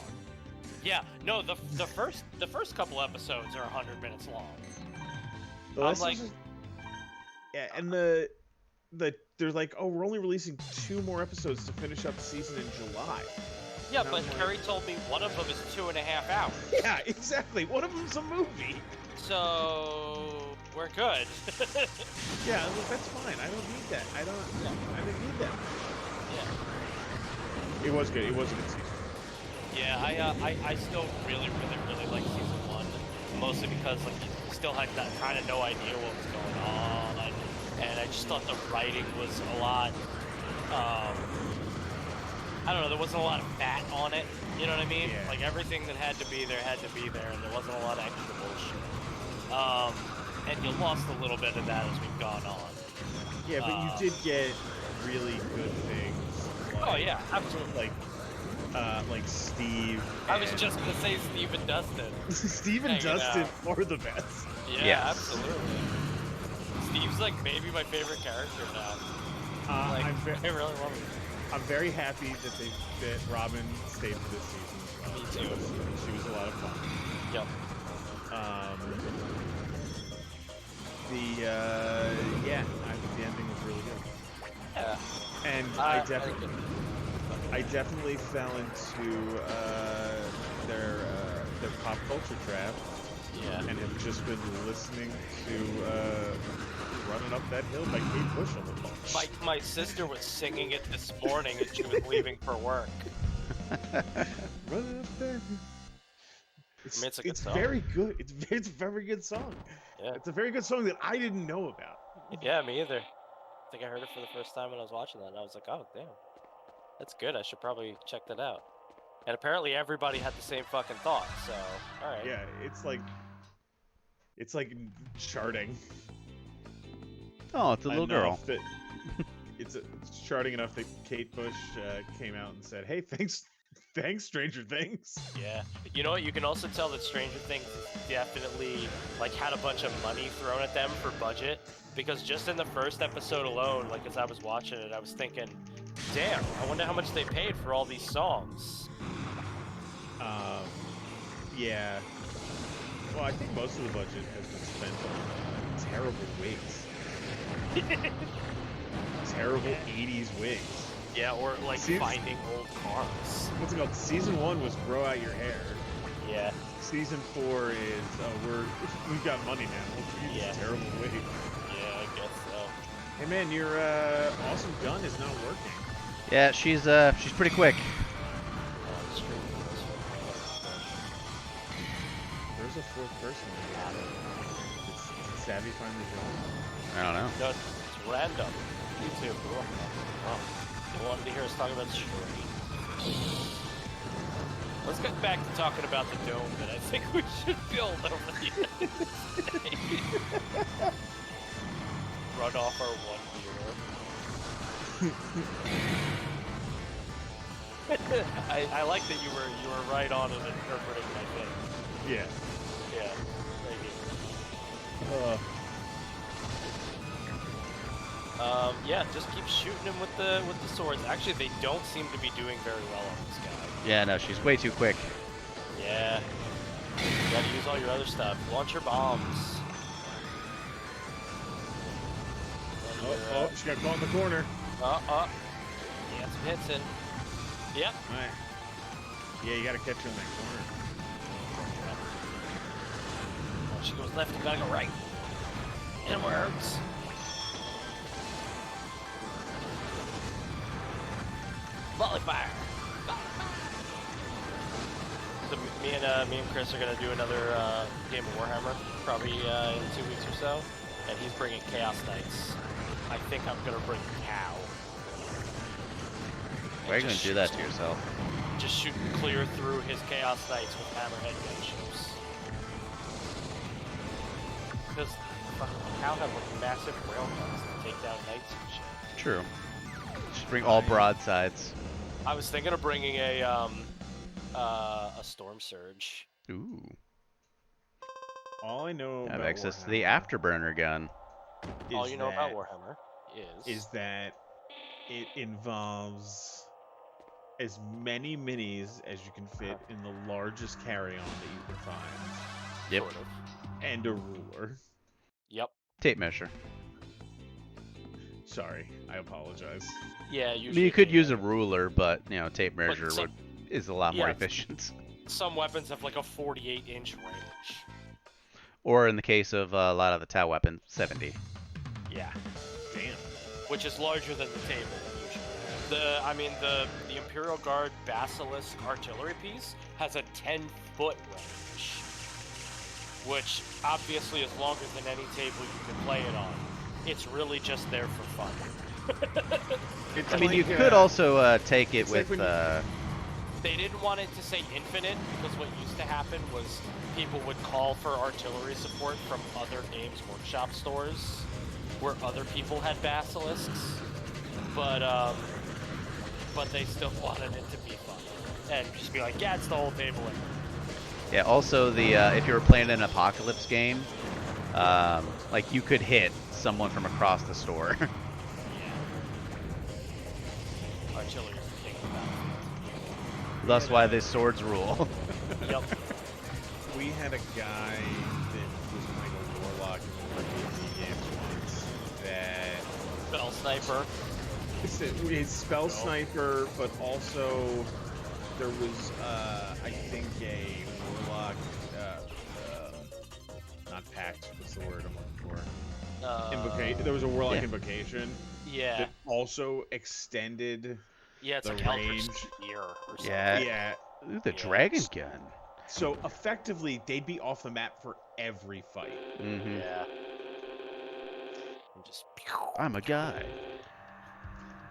Yeah, no, the first couple episodes are 100 minutes long. The I'm last like- episode- yeah, and the they're like, oh, we're only releasing 2 more episodes to finish up the season in July. Yeah, And but I'm like- Kerry told me one of them is 2.5 hours. Yeah, exactly. One of them's a movie. So we're good. Yeah, look, that's fine. I don't need that. I didn't need that. Yeah. It was good. It was a good season. Yeah, I still really like season 1, mostly because like you still had that kind of no idea what was going on, and I just thought the writing was a lot. I don't know, there wasn't a lot of fat on it. You know what I mean? Yeah. Like everything that had to be there, and there wasn't a lot of extra bullshit. And you lost a little bit of that as we've gone on. Yeah, but you did get really good things. Like, Oh yeah, absolutely. like Steve. I was and- just gonna say Steve and Dustin. Steve and hanging Dustin out. are the best. Yeah, Yes. absolutely. Steve's like maybe my favorite character now. Like, I'm, I really love him. I'm very happy that Robin stayed for this season as well. Me too. She was a lot of fun. Yep. Yeah, I think the ending was really good. Yeah. And I definitely fell into their pop culture trap, Yeah. and have just been listening to "Running Up That Hill" by Kate Bush a little. My sister was singing it this morning as she was leaving for work. Running up there. It's, it's a good song. very good. It's a very good song. Yeah. It's a very good song that I didn't know about. Yeah, me either. I think I heard it for the first time when I was watching that, and I was like, oh, damn. That's good. I should probably check that out. And apparently everybody had the same fucking thought, so, alright. Yeah, it's like charting. Oh, it's a little girl. enough that it's charting enough that Kate Bush came out and said, "Hey, thanks, Stranger Things." Yeah. You know what? You can also tell that Stranger Things definitely like had a bunch of money thrown at them for budget, because just in the first episode alone, like as I was watching it, I was thinking, damn, I wonder how much they paid for all these songs. Yeah. Well, I think most of the budget has been spent on terrible wigs. Terrible 80s wigs. Yeah, or like Seems- finding old cars. What's it called? Season 1 was grow out your hair. Yeah. Season 4 is we've got money now. Let's use Yeah. this terrible wig. Yeah, I guess so. Hey man, your awesome gun is not working. Yeah, she's pretty quick. There's a 4th person. Did Savvy finally join? I don't know. No, it's random. YouTube. Oh, you wanted to hear us talk about Shuri. Let's get back to talking about the dome that I think we should build over the United States. Run off our one viewer. I like that you were right on in interpreting my thing. Yeah. Yeah, thank you. Yeah, just keep shooting him with the swords. Actually, they don't seem to be doing very well on this guy. Yeah, no, she's way too quick. Yeah. You gotta use all your other stuff. Launch your bombs. Oh, she got caught in the corner. Yeah, some hits in. Yep. Alright. Yeah, you gotta catch her in that corner. Oh, she goes left, you gotta go right. It works. Volley fire. So me and Chris are gonna do another game of Warhammer probably in 2 weeks or so, and he's bringing Chaos Knights. I think I'm gonna bring Cow. Why are you gonna do that to yourself? Just shoot clear through his Chaos Knights with Hammerhead gunships. Because Cow have like massive railguns to take down knights and shit. True. Just bring all broadsides. I was thinking of bringing a Storm Surge. Ooh. All I know Have about access to the Warhammer afterburner gun. All you know about that- Warhammer is that it involves as many minis as you can fit in the largest carry-on that you can find, Yep. Sort of. and a ruler. Yep. Tape measure. Sorry, I apologize. Yeah, I mean, usually you could they, use a ruler, but tape measure some- is a lot more yeah. efficient. some weapons have like a 48-inch range. Or in the case of a lot of the Tau weapons, 70. Yeah, Damn. which is larger than the table usually. The Imperial Guard Basilisk artillery piece has a 10-foot range, which obviously is longer than any table you can play it on. It's really just there for fun. It's I mean, you like, could also take it it's like with. when They didn't want it to say infinite because what used to happen was people would call for artillery support from other Games Workshop stores where other people had basilisks, but they still wanted it to be fun and just be like, yeah, it's the whole table. Yeah. Also, the if you were playing an apocalypse game, like you could hit someone from across the store. Yeah. Artillery is the king of the battlefield. Thus, why the swords rule. Yep. we had a guy that was playing a warlock in one of our D&D games once that Spell sniper. his spell sniper, but also there was I think a warlock not pact, what's the word I'm looking for? Invocate. There was a warlock yeah. invocation Yeah. that also extended Yeah, it's the like Eldritch range. Spear or something. Yeah. yeah. Ooh, the Yeah. dragon gun. So effectively, they'd be off the map for every fight. Mm-hmm. Yeah. And just I'm a guy.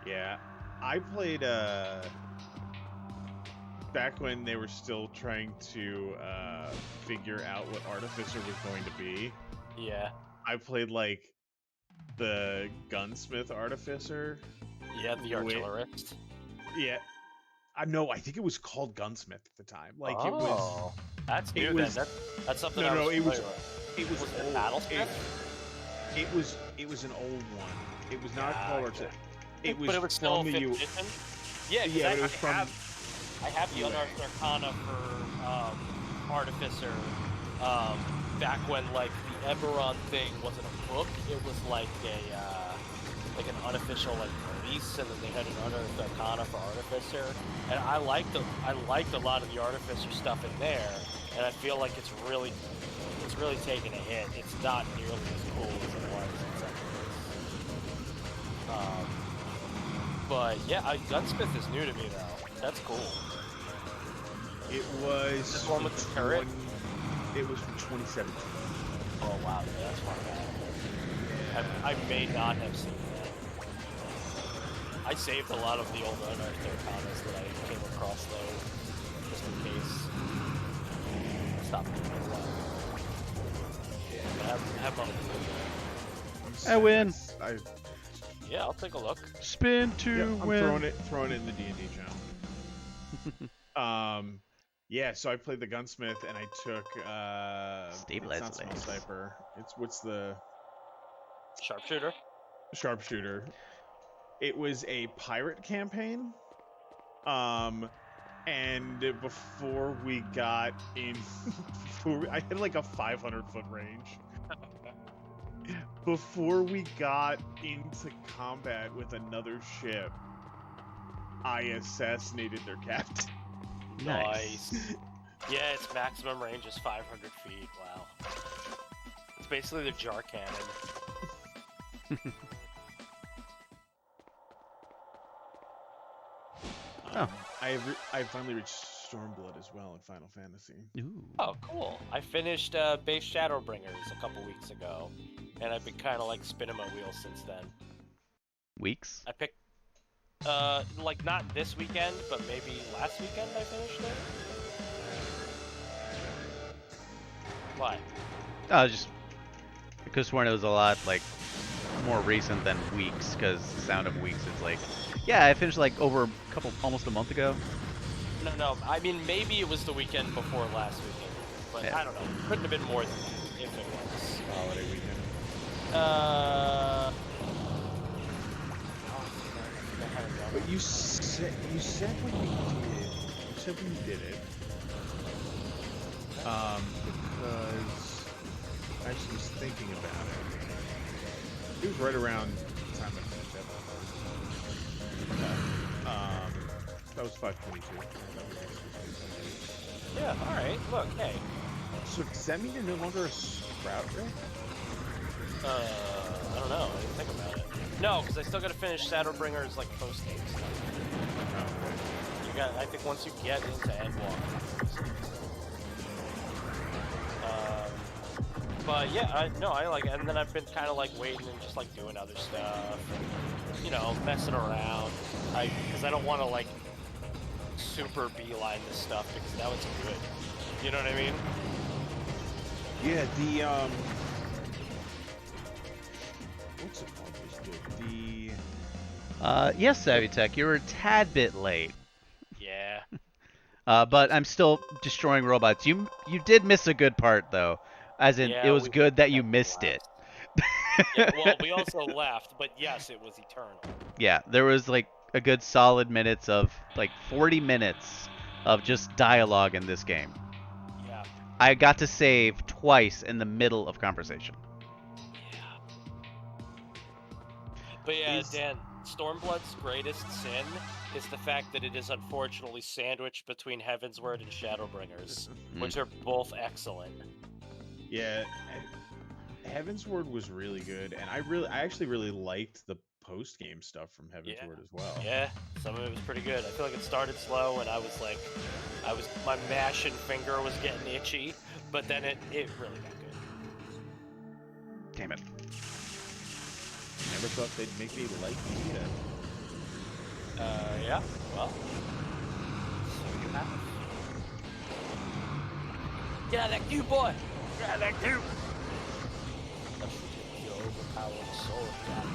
Yeah, I played back when they were still trying to figure out what Artificer was going to be. Yeah. I played like the Gunsmith Artificer. Yeah, the Wait. artillerist. Yeah, I think it was called Gunsmith at the time. Like it was, Oh, that's it new was- then. That's something no, I no, was it was- familiar with. it was Was it old. Battlesmith? It was an old one. It was not called Gotcha. Artificer. It was, But it was still from the 5th U. edition? Yeah, 'cause Yeah, I, but it was from. I have the Unearthed Arcana for Artificer. Back when like the Eberron thing wasn't a book, it was like an unofficial like release, and then they had an Unearthed Arcana for Artificer. And I liked a lot of the Artificer stuff in there, and I feel like it's really taken a hit. It's not nearly as cool as it was in some ways. But yeah, Gunsmith is new to me though. That's cool. It was. This one with the turret? It was from 2017. Oh wow, yeah, that's far back. I may not have seen that. I saved a lot of the old Unearthed Arcanas that I came across though, just in case. Stop doing that. Yeah, have fun. I win. Yeah, I'll take a look. Spin to Yeah, I'm win. throwing it in the D&D channel. Yeah, so I played the Gunsmith and I took Stabilize it's not the Smell legs. Sniper. What's the Sharpshooter. Sharpshooter. It was a pirate campaign. And before we got in I had like a 500-foot range. Before we got into combat with another ship, I assassinated their captain. Nice. Yeah, its maximum range is 500 feet. Wow. It's basically the jar cannon. Oh. I finally reached Stormblood as well in Final Fantasy. Ooh. Oh, cool. I finished Base Shadowbringers a couple weeks ago, and I've been kind of like spinning my wheels since then. Weeks? I picked, like not this weekend, but maybe last weekend I finished it. Why? Just because when it was a lot like more recent than weeks, because Sound of Weeks is like, yeah, I finished like over almost a month ago. No, I mean maybe it was the weekend before last weekend, but Yeah. I don't know. Couldn't have been more than that if it was. Holiday weekend. But you said when you did it. Because I actually was thinking about it. It was right around the time I finished That was 522. Yeah, alright. Look, hey. So does that mean you're no longer a Sprout, Rick? I don't know. I didn't think about it. No, because I still got to finish Shadowbringer's like post-game stuff. You got. I think once you get into Endwalker. But yeah, I like it. And then I've been kind of like waiting and just like doing other stuff, and, you know, messing around. Because I don't want to like super beeline this stuff because now it's good. You know what I mean? Yeah, the what's it called? Yes, Savvy Tech, you're a tad bit late. Yeah. But I'm still destroying robots. You did miss a good part though, as in Yeah, it was we good that you had missed blast. it. Yeah, well, we also left, but yes, it was eternal. Yeah, there was like a good solid minutes of like 40 minutes of just dialogue in this game. Yeah. I got to save twice in the middle of conversation. But yeah, Is- Dan, Stormblood's greatest sin is the fact that it is unfortunately sandwiched between Heavensward and Shadowbringers, which are both excellent. Yeah, Heavensward was really good, and I actually really liked the post game stuff from Heavensward as well. Yeah, some of it was pretty good. I feel like it started slow, and my mashing finger was getting itchy, but then it really got good. Damn it. Never thought they'd make me like Vita. Yeah, well, so you have. Get out of that cube, boy! Get out of that cube! That should take your overpowered sword down.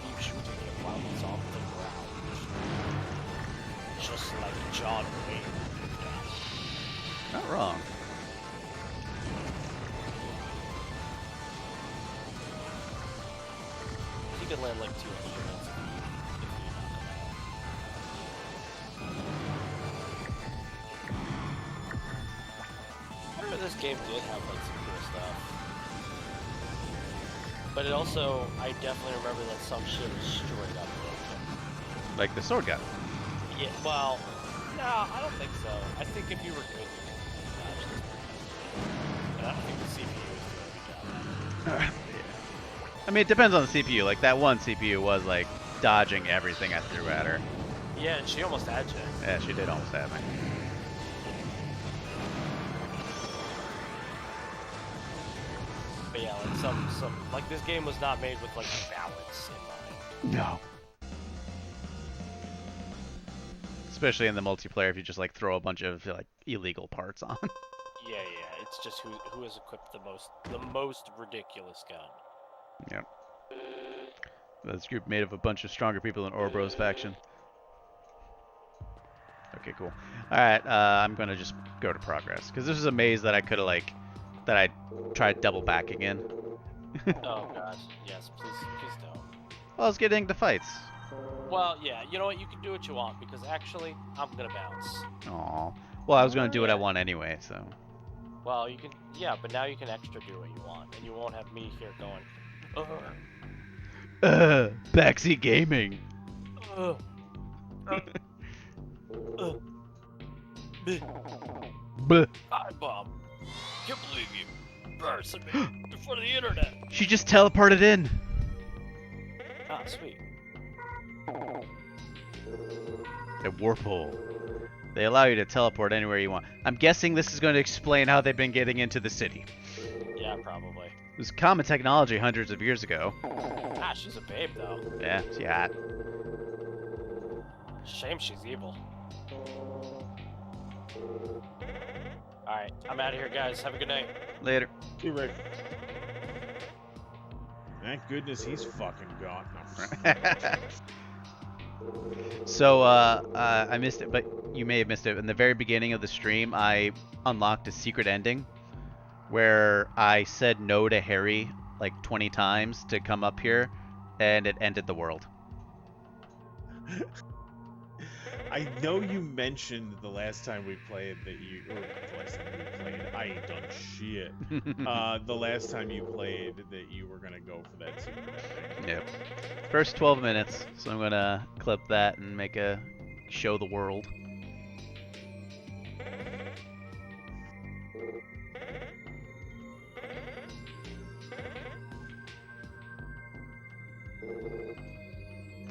Keep shooting it while he's off the ground. Just like John Wayne. Not wrong. You could land like 200 units if you knock him out. I remember this game did have like some cool stuff. But it also, I definitely remember that some shit was straight up broken. Like the sword gun. Yeah, well, no, I don't think so. I think if you were good, you could dodge this. And I don't think the CPU is doing a good job. I mean, it depends on the CPU. Like that one CPU was like dodging everything I threw at her. Yeah, and she almost had you. Yeah, she did almost have me. But yeah, like some like this game was not made with like balance in mind. No. Especially in the multiplayer, if you just like throw a bunch of like illegal parts on. Yeah, yeah. It's just who has equipped the most ridiculous gun. Yep. This group made of a bunch of stronger people in Orbro's faction. Okay, cool. Alright, I'm gonna just go to progress. Because this is a maze that I could have like, that I tried double backing in. Oh gosh, yes, please don't. Well, I was getting into fights. Well, yeah, you know what? You can do what you want because actually, I'm gonna bounce. Aw. Well, I was gonna do what I want anyway, so. Well, you can, yeah, but now you can extra do what you want, and you won't have me here going. Backseat gaming. Buh. Hi, Bob. Can't believe you bursting me in front of the internet. She just teleported in. Ah, sweet. A warp hole. They allow you to teleport anywhere you want. I'm guessing this is going to explain how they've been getting into the city. Yeah, probably. It was common technology hundreds of years ago. Ah, she's a babe, though. Yeah, she hot. Shame she's evil. Alright, I'm out of here, guys. Have a good night. Later. See, Rick. Thank goodness he's fucking gone. No. So, I missed it, but you may have missed it. In the very beginning of the stream, I unlocked a secret ending where I said no to Harry like 20 times to come up here, and it ended the world. I know you mentioned the last time we played that you, or the last time we played, I ain't done shit. The last time you played that you were gonna go for that secret ending. Yep. First 12 minutes, so I'm gonna clip that and make a show the world.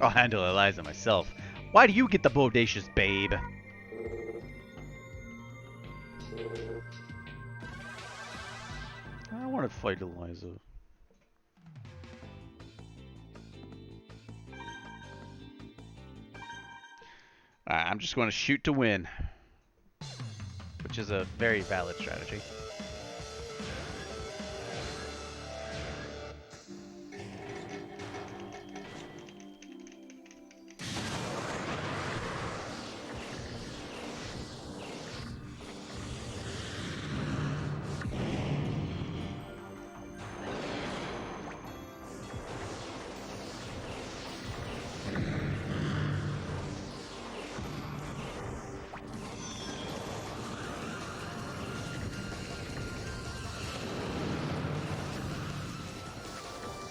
I'll handle Eliza myself. Why do you get the bodacious babe? I want to fight Eliza. I'm just going to shoot to win, which is a very valid strategy.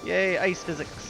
Yay, ice physics.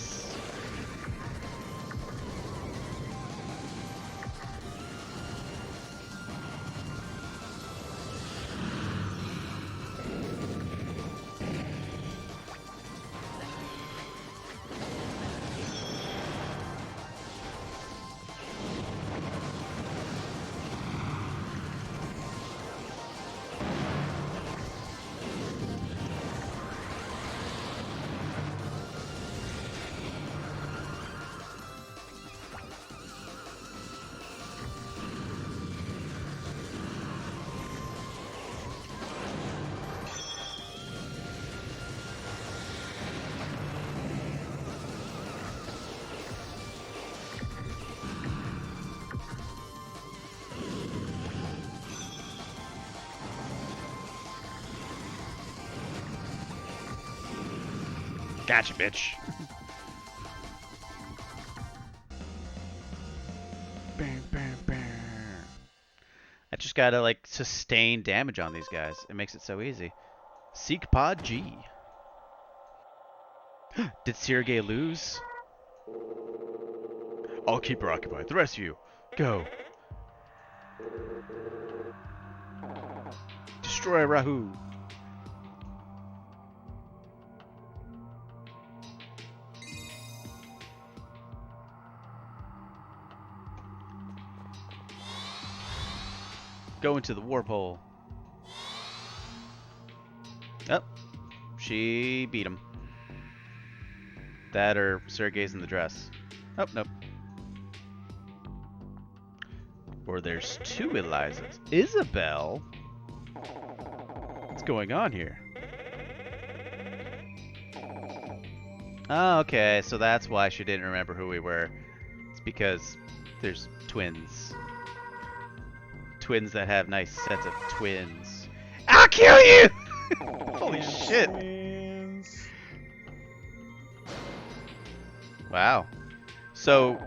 Gotcha, bitch. Bam, bam, bam. I just gotta, like, sustain damage on these guys. It makes it so easy. Seek Pod G. Did Sergei lose? I'll keep her occupied. The rest of you, go. Destroy Rahu. Go into the warp hole. Oh, she beat him. That or Sergei's in the dress. Oh, nope. Or there's two Elizas. Isabelle? What's going on here? Oh, okay, so that's why she didn't remember who we were. It's because there's twins. Twins that have nice sets of twins. I'll kill you! Holy shit. Twins. Wow. So...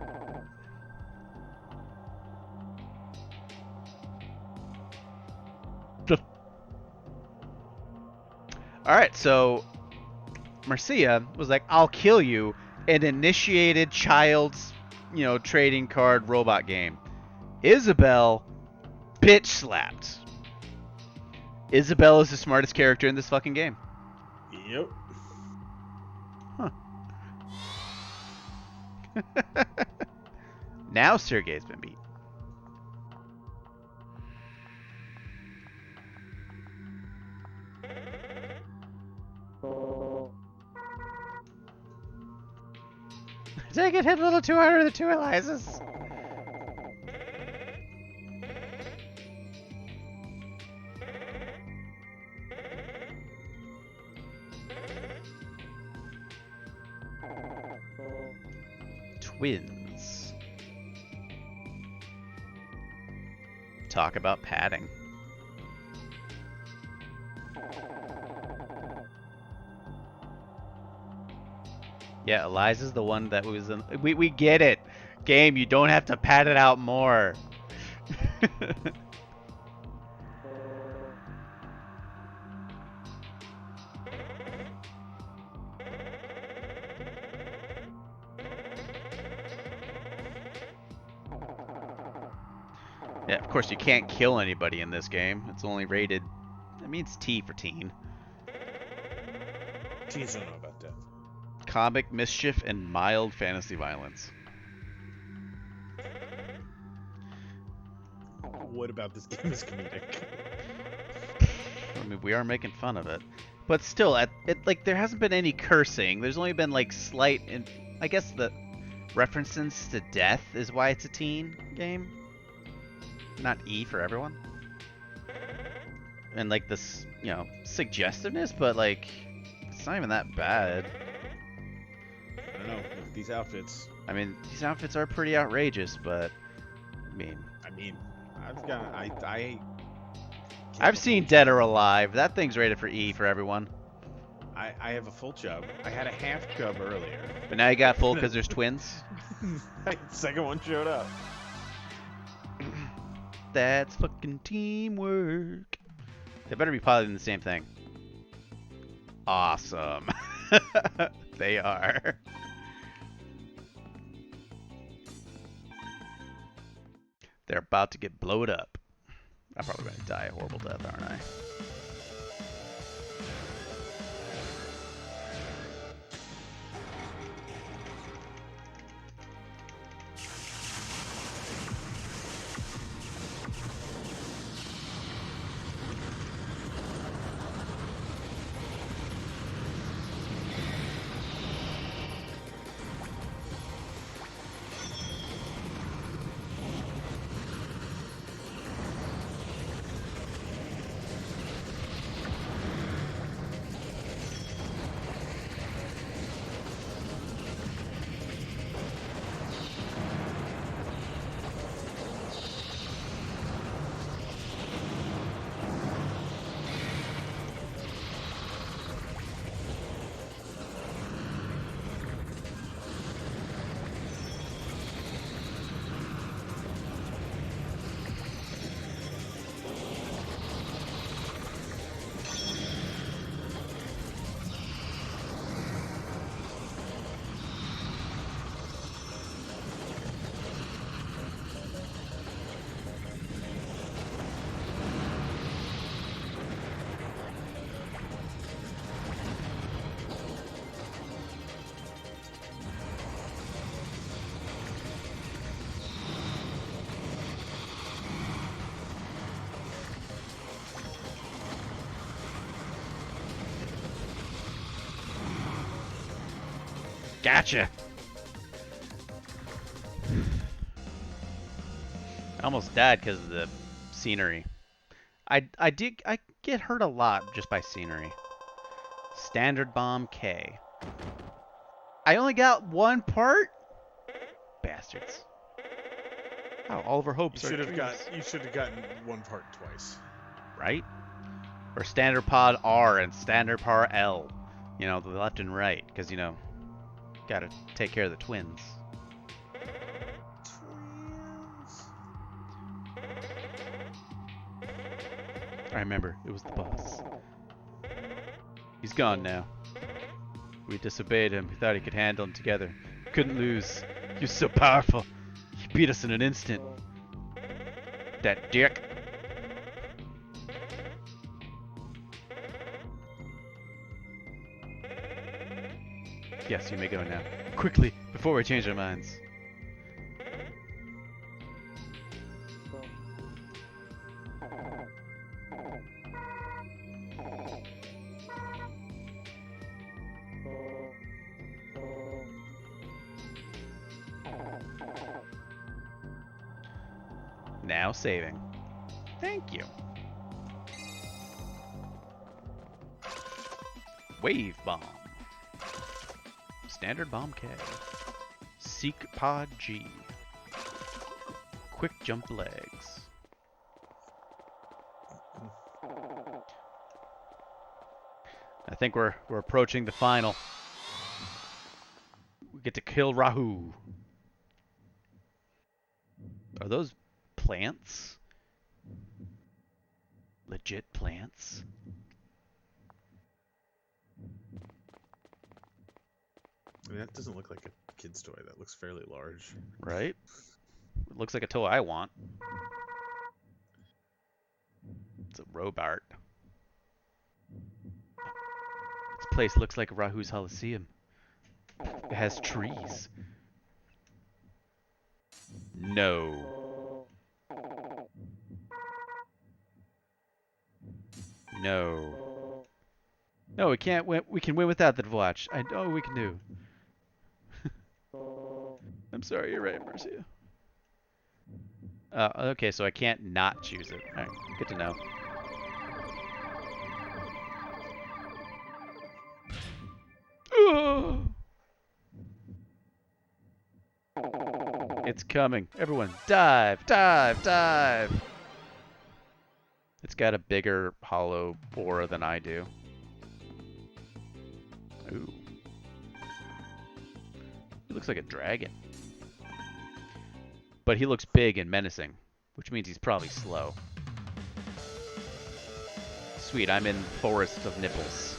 Alright, so... Marcia was like, I'll kill you, and initiated child's, trading card robot game. Isabelle... bitch slapped. Isabelle is the smartest character in this fucking game. Yep. Huh. Now Sergei's been beat. Did I get hit a little too hard with the two Elizas? Twins. Talk about padding. Yeah, Eliza's the one that was in... We get it. Game, you don't have to pad it out more. Yeah, of course you can't kill anybody in this game. It's only rated, I mean, it's T for teen. Teens don't know about death. Comic mischief and mild fantasy violence. What about this game is comedic? I mean, we are making fun of it, but still, like there hasn't been any cursing. There's only been like slight, and I guess the references to death is why it's a teen game, not E for everyone. And like this, you know, suggestiveness, but like it's not even that bad. I don't know. Look at these outfits. I mean, these outfits are pretty outrageous, but I mean, I've seen Dead or Alive. That thing's rated for E for everyone. I have a full chub. I had a half chub earlier. But now you got full because there's twins. Second one showed up. That's fucking teamwork. They better be piloting the same thing. Awesome. They are. They're about to get blowed up. I'm probably going to die a horrible death, aren't I? Gotcha. I almost died because of the scenery. I get hurt a lot just by scenery. Standard bomb K. I only got one part? Bastards. Oh, all of our hopes You are should have gotten one part twice. right? Or standard pod R and standard par L. You know, the left and right, because, you know, gotta take care of the twins. I remember, it was the boss. He's gone now. We disobeyed him. We thought he could handle them together. Couldn't lose. He was so powerful. He beat us in an instant. That dick. Yes, you may go now. Quickly, before we change our minds. Now saving. Thank you. Wave bomb. Standard bomb K. Seek pod G. Quick jump legs. I think we're approaching the final. We get to kill Rahu. Are those plants? legit plants. I mean, that doesn't look like a kid's toy. That looks fairly large. Right? It looks like a toy I want. It's a Robart. This place looks like Rahu's Coliseum. It has trees. No. No. No, we can't win. We can win without the watch. I know we can do. I'm sorry, you're right, Marcia. Okay, so I can't not choose it. Alright, good to know. It's coming. Everyone, dive, dive, dive. It's got a bigger hollow aura than I do. Ooh. He looks like a dragon. But he looks big and menacing, which means he's probably slow. Sweet, I'm in Forest of Nipples.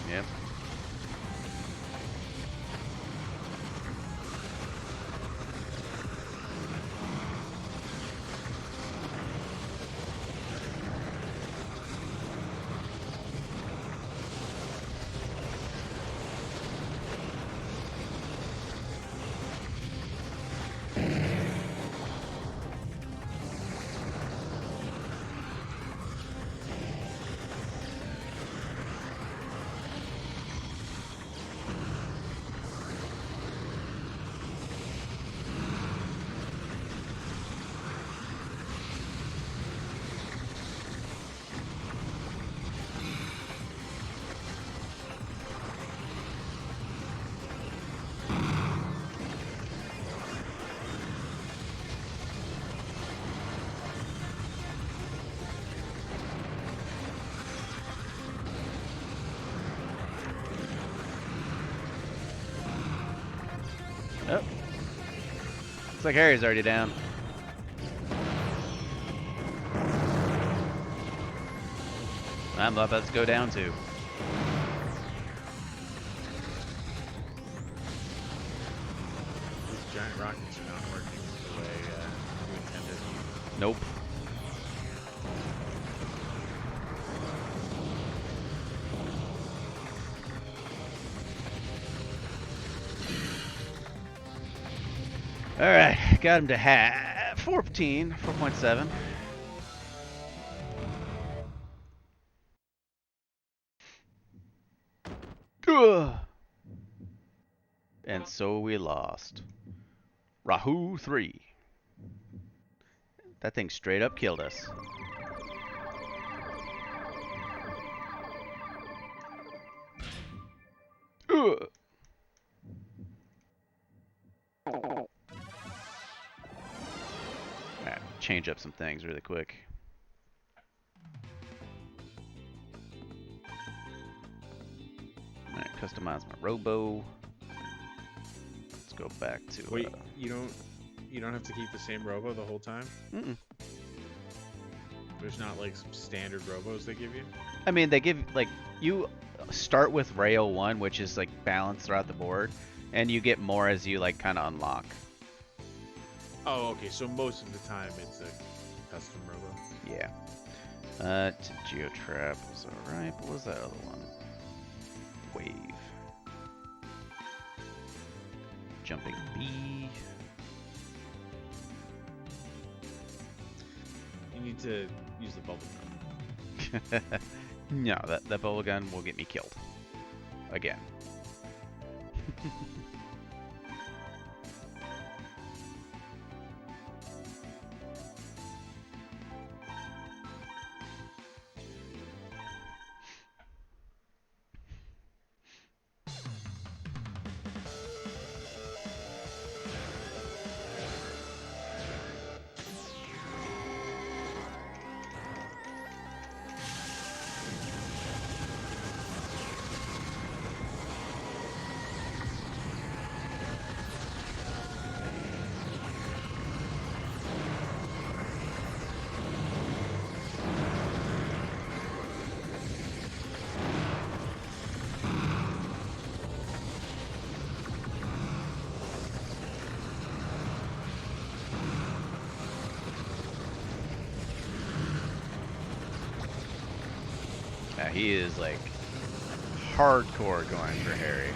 Yep. Oh. Looks like Harry's already down. I'm about to go down too. These giant rockets are not working the way you intended. Nope. Alright, got him to 4.7. Ugh. And so we lost. Rahu 3. That thing straight up killed us. Ugh. Alright, change up some things really quick. Alright, customize my robo. Let's go back to Wait, you don't have to keep the same robo the whole time? mm-mm. There's not like some standard robos they give you? I mean, they give, like, you start with rail 1, which is, like, balanced throughout the board, and you get more as you, like, kind of unlock. Oh, okay, so most of the time it's a custom robo. Yeah. Geotrap was alright, but what was that other one? Wave. Jumping bee. You need to use the bubble gun. No, that bubble gun will get me killed. Again. he is like hardcore going for Harry.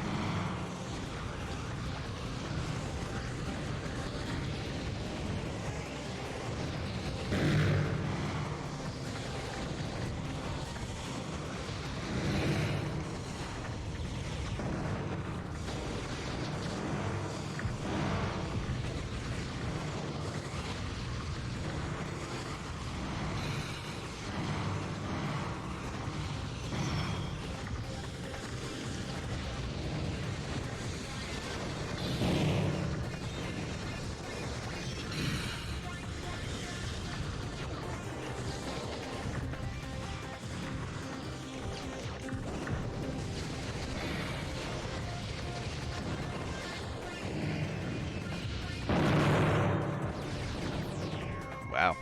Wow.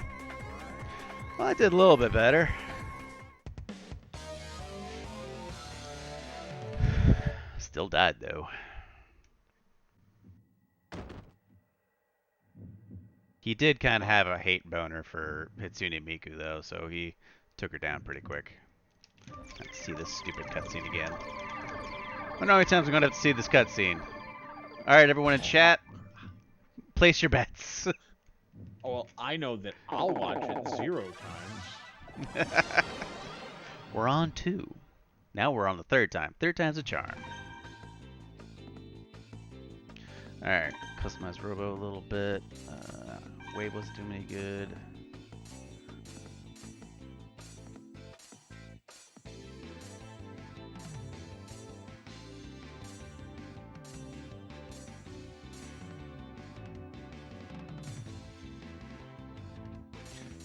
Well, I did a little bit better. Still died though. He did kind of have a hate boner for Hitsune Miku though, so he took her down pretty quick. Let's see this stupid cutscene again. I wonder how many times I'm gonna have to see this cutscene. Alright, everyone in chat, place your bets. Well, I know that I'll watch it 0 times. We're on 2. Now we're on the 3rd time. 3rd time's a charm. Alright, customize Robo a little bit. Wave wasn't doing any good.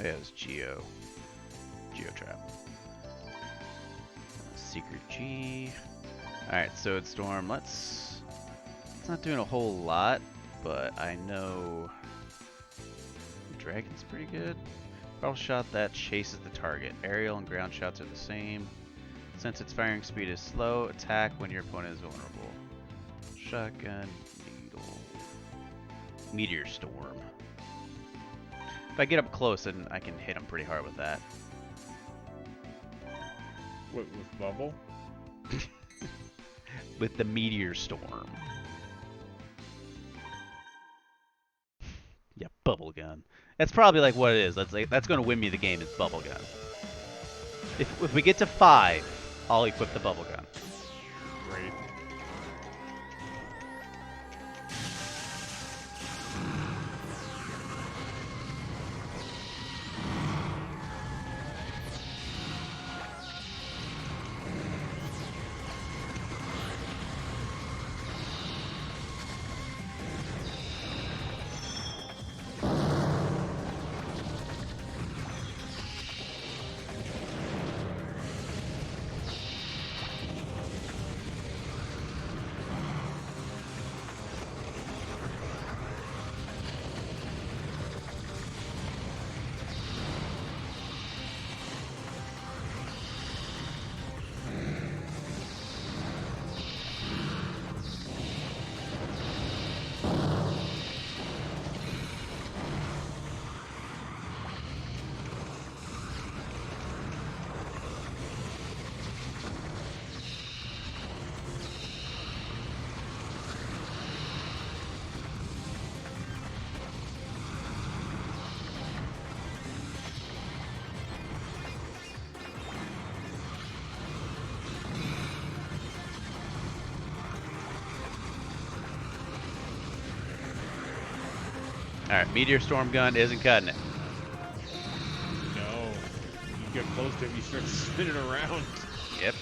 Yeah, it was Geo Trap. Secret G. Alright, so it's Storm. It's not doing a whole lot, but I know Dragon's pretty good. Barrel shot that chases the target. Aerial and ground shots are the same. Since its firing speed is slow, attack when your opponent is vulnerable. Shotgun, needle, Meteor Storm. If I get up close, then I can hit him pretty hard with that. What, with Bubble? With the Meteor Storm. Yeah, Bubble Gun. That's probably like what it is. That's going to win me the game is Bubble Gun. If we get to 5, I'll equip the Bubble Gun. Great. Alright, Meteor Storm Gun isn't cutting it. No. You get close to him, you start spinning around. Yep.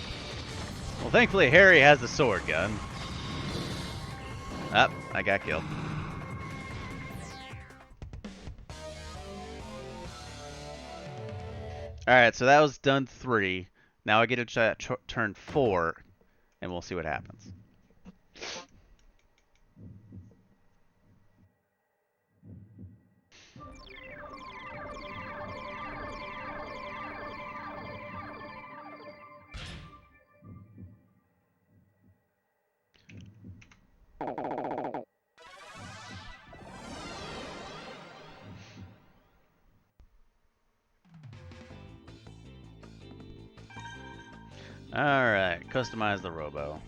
Well, thankfully Harry has the sword gun. Ah, I got killed. Alright, so that was done 3. Now I get to turn 4, and we'll see what happens. Alright, customize the robo.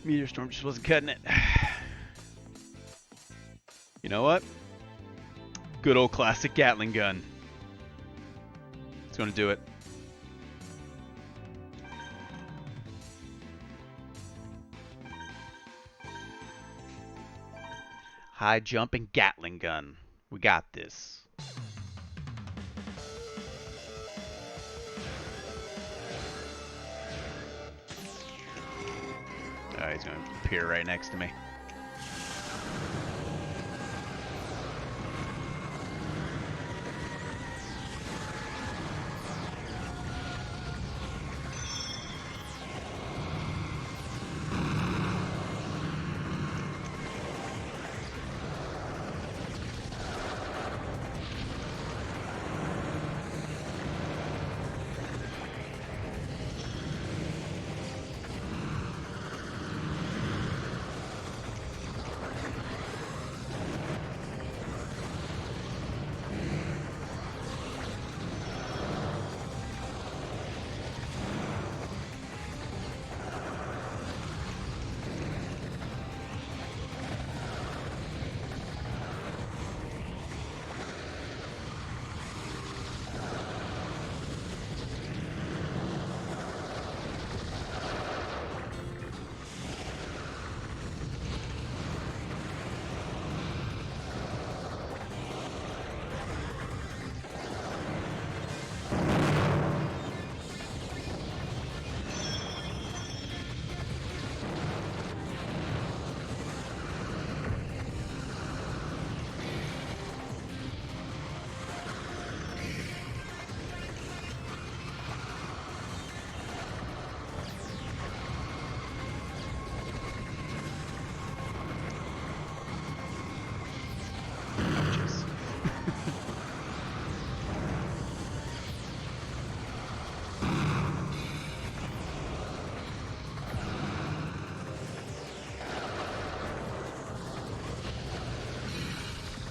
Meteor Storm just wasn't cutting it. You know what? Good old classic Gatling gun. It's gonna do it. High jump and Gatling gun. We got this. Oh, he's gonna appear right next to me.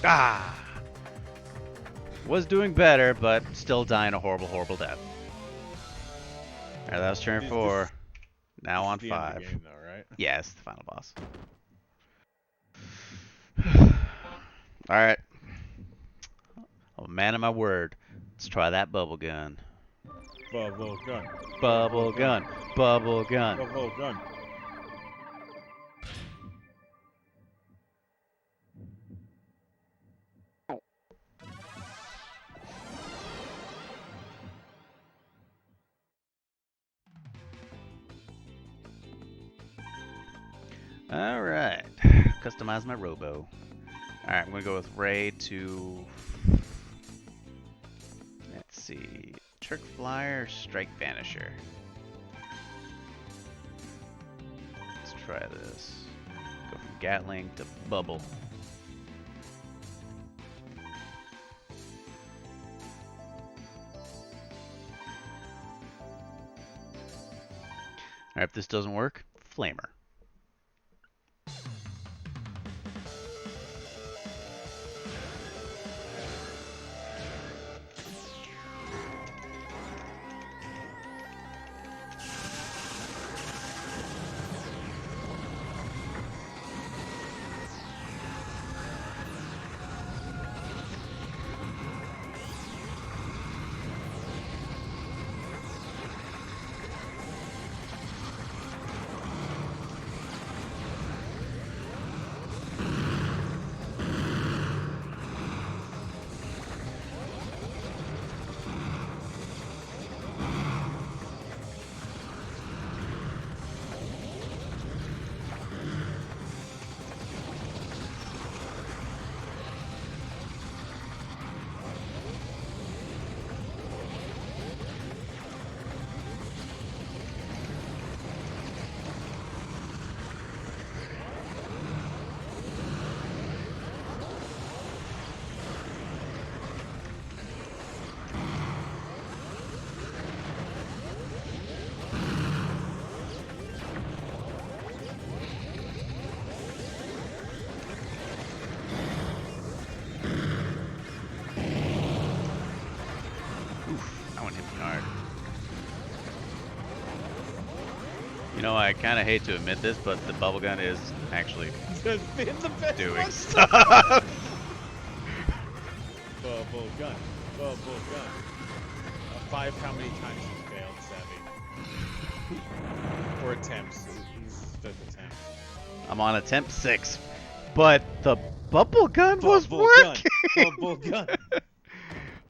Ah! Was doing better, but still dying a horrible, horrible death. Alright, that was turn 4. Now on 5. The end of the game, though, right? Yeah, it's the final boss. Alright. I'm a man of my word. Let's try that bubble gun. Bubble gun. Bubble gun. Bubble gun. Bubble gun. Alright. Customize my robo. Alright, I'm gonna go with Ray to... Let's see... Trick Flyer, Strike Vanisher. Let's try this. Go from Gatling to Bubble. Alright, if this doesn't work, Flamer. You know, I kind of hate to admit this, but the bubble gun is actually Been the best doing one. stuff. Bubble gun. Bubble gun. 5, how many times you failed, Savvy? Or attempts. He's fifth attempt. I'm on attempt 6, but the bubble gun was Bubble gun. working. Bubble gun.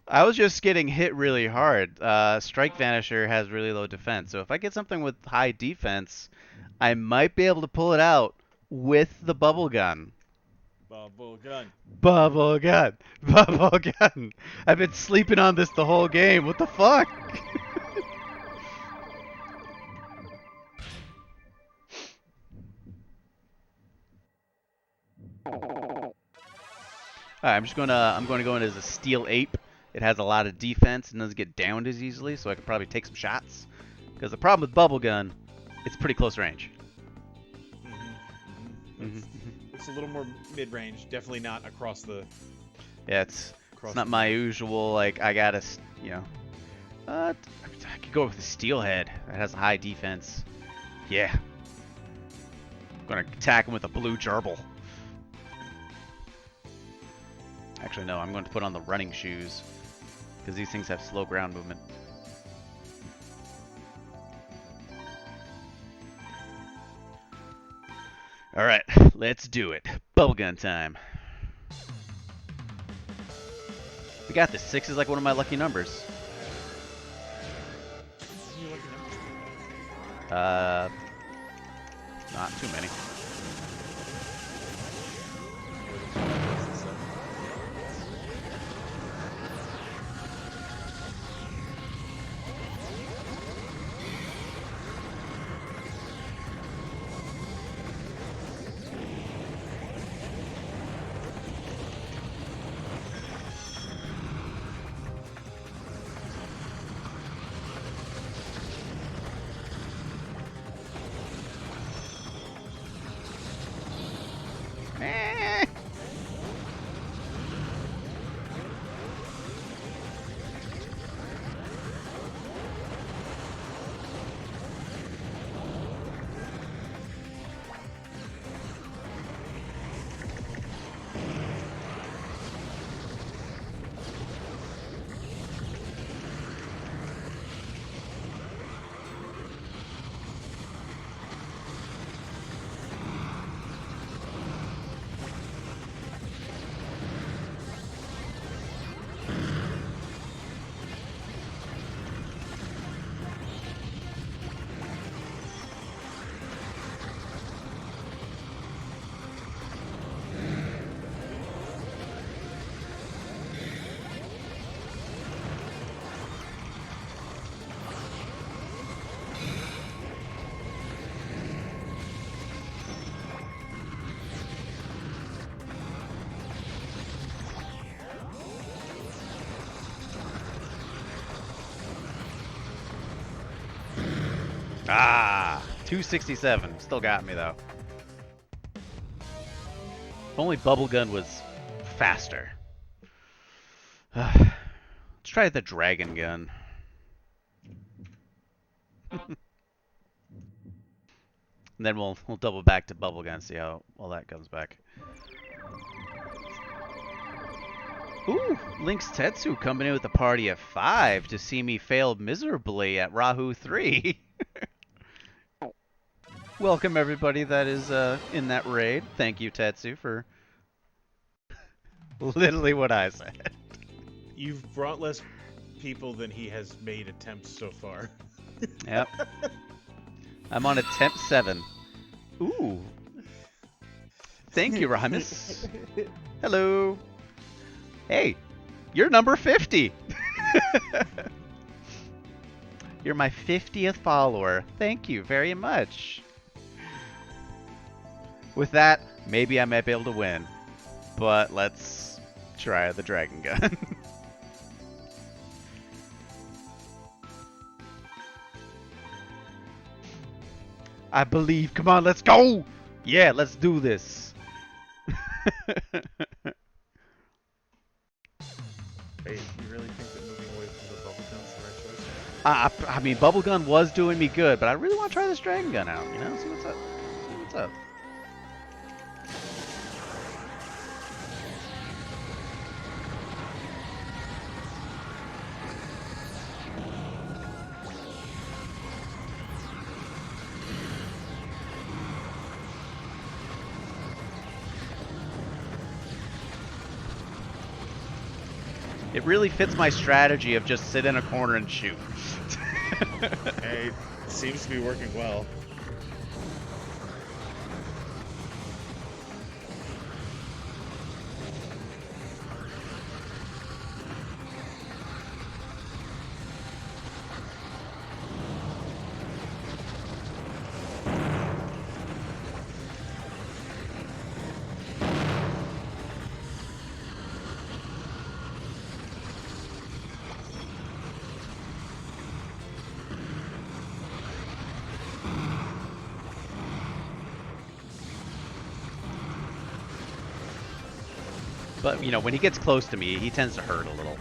I was just getting hit really hard. Strike Vanisher has really low defense, so if I get something with high defense, I might be able to pull it out with the bubble gun. Bubble gun. Bubble gun. Bubble gun. I've been sleeping on this the whole game. What the fuck? Alright, I'm going to go in as a Steel Ape. It has a lot of defense and doesn't get downed as easily, so I could probably take some shots. Because the problem with bubble gun, it's pretty close range. It's a little more mid-range. Definitely not across the. Yeah, it's not my usual, like, I gotta, you know. I could go with the Steelhead. That has a high defense. Yeah. I'm gonna attack him with a blue gerbil. Actually, no, I'm going to put on the running shoes. Because these things have slow ground movement. Alright, let's do it. Bubblegum time. We got this. 6 is like one of my lucky numbers. Not too many. Ah, 267. Still got me though. If only bubble gun was faster. Let's try the dragon gun. And then we'll double back to bubble gun, see how all that comes back. Ooh, Link's Tetsu coming in with a party of 5 to see me fail miserably at Rahu 3. Welcome everybody that is in that raid. Thank you, Tetsu, for literally what I said. You've brought less people than he has made attempts so far. Yep. I'm on attempt 7. Ooh. Thank you, Ramus. Hello. Hey, you're number 50. You're my 50th follower. Thank you very much. With that, maybe I might be able to win. But let's try the dragon gun. I believe. Come on, let's go. Yeah, let's do this. Hey, you really think that moving away from the bubble gun's the right choice? I mean, Bubble Gun was doing me good, but I really want to try this Dragon Gun out, you know? See what's up. See what's up. It really fits my strategy of just sit in a corner and shoot. Hey, it seems to be working well. But, you know, when he gets close to me, he tends to hurt a little.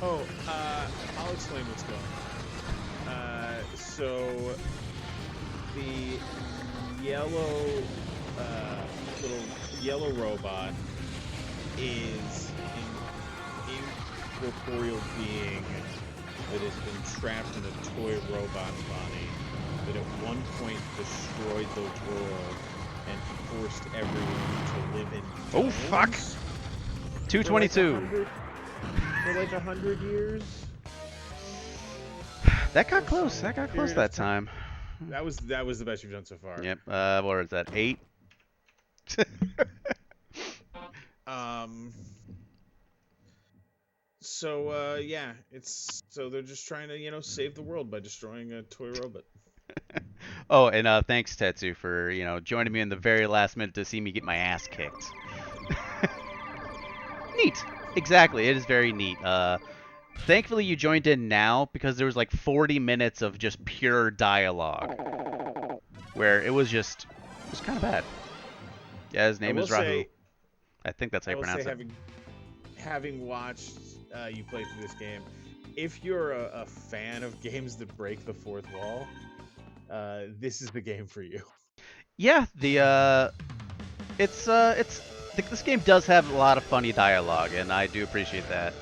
Oh, I'll explain what's going on. So the yellow, little yellow robot is an incorporeal being that has been trapped in a toy robot body that at one point destroyed the world and forced everyone to live in Oh, fuck! domes 222. for like 100 years. That got close. That got close Period that of time. time. That was the best you've done so far. Yep. What is that? 8? So yeah, so they're just trying to, save the world by destroying a toy robot. Oh, and thanks, Tetsu, for, you know, joining me in the very last minute to see me get my ass kicked. Neat. Exactly. It is very neat. Thankfully you joined in now because there was like 40 minutes of just pure dialogue where it was kind of bad. Yeah, his name is Rahu. I think that's how you pronounce it. Having watched you play through this game, if you're a fan of games that break the fourth wall, this is the game for you. Yeah, this game does have a lot of funny dialogue, and I do appreciate that.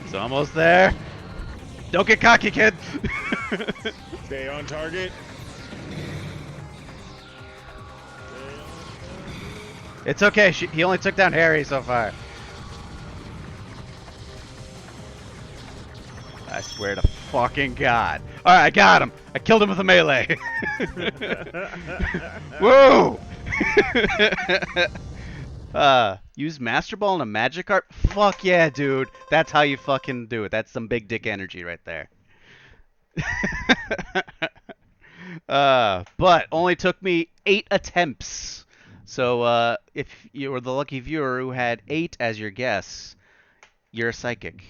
He's almost there. Don't get cocky, kid. Stay on target. It's okay. He only took down Harry so far. I swear to fucking God. All right, I got him. I killed him with a melee. Whoa! Use Master Ball and a Magikarp? Fuck yeah, dude. That's how you fucking do it. That's some big dick energy right there. But only took me 8 attempts So if you were the lucky viewer who had 8 as your guess, you're a psychic.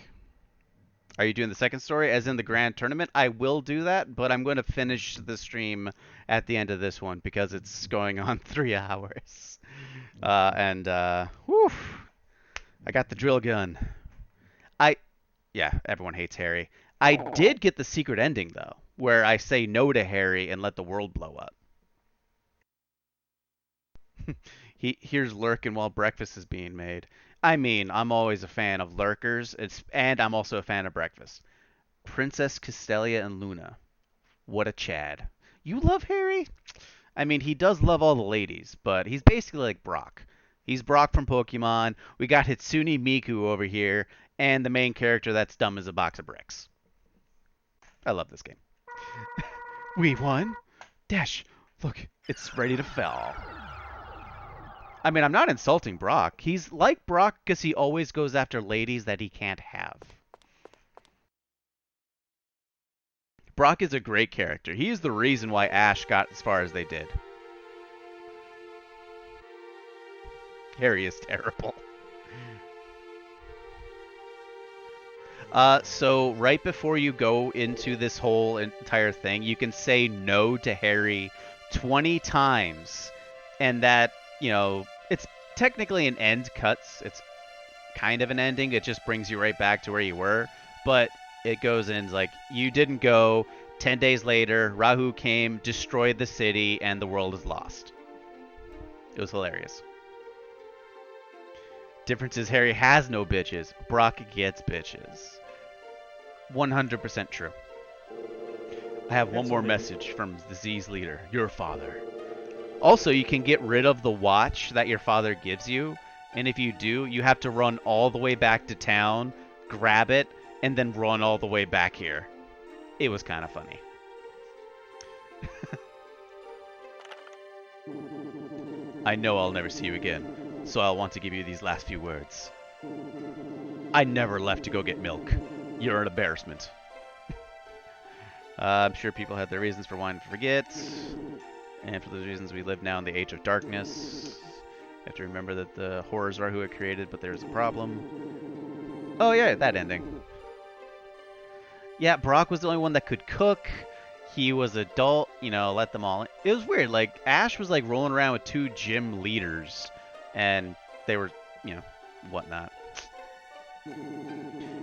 Are you doing the second story, as in the grand tournament? I will do that, but I'm going to finish the stream at the end of this one because it's going on 3 hours. Whew, I got the drill gun. Yeah, everyone hates Harry. I did get the secret ending, though, where I say no to Harry and let the world blow up. Here's lurking while breakfast is being made. I mean, I'm always a fan of lurkers, and I'm also a fan of breakfast. Princess Castelia and Luna. What a Chad. You love Harry? I mean, he does love all the ladies, but he's basically like Brock. He's Brock from Pokemon. We got Hitsune Miku over here, and the main character that's dumb as a box of bricks. I love this game. We won? Dash, look, it's ready to fall. I mean, I'm not insulting Brock. He's like Brock because he always goes after ladies that he can't have. Brock is a great character. He is the reason why Ash got as far as they did. Harry is terrible. So right before you go into this whole entire thing, you can say no to Harry 20 times, and that, you know, it's technically an end cuts. It's kind of an ending. It just brings you right back to where you were, but it goes in like, you didn't go. 10 days later, Rahu came, destroyed the city, and the world is lost. It was hilarious. Difference is Harry has no bitches. Brock gets bitches. 100% true. I have one more message from the Z's leader, your father. Also, you can get rid of the watch that your father gives you, and if you do, you have to run all the way back to town, grab it, and then run all the way back here. It was kind of funny. I know I'll never see you again, so I'll want to give you these last few words. I never left to go get milk. You're an embarrassment. I'm sure people had their reasons for wanting to forget. And for those reasons, we live now in the age of darkness. You have to remember that the horrors are who it created, but there's a problem. Oh yeah, that ending. Yeah, Brock was the only one that could cook. He was adult, you know, let them all in. It was weird. Like, Ash was like rolling around with 2 gym leaders, and they were, you know, whatnot.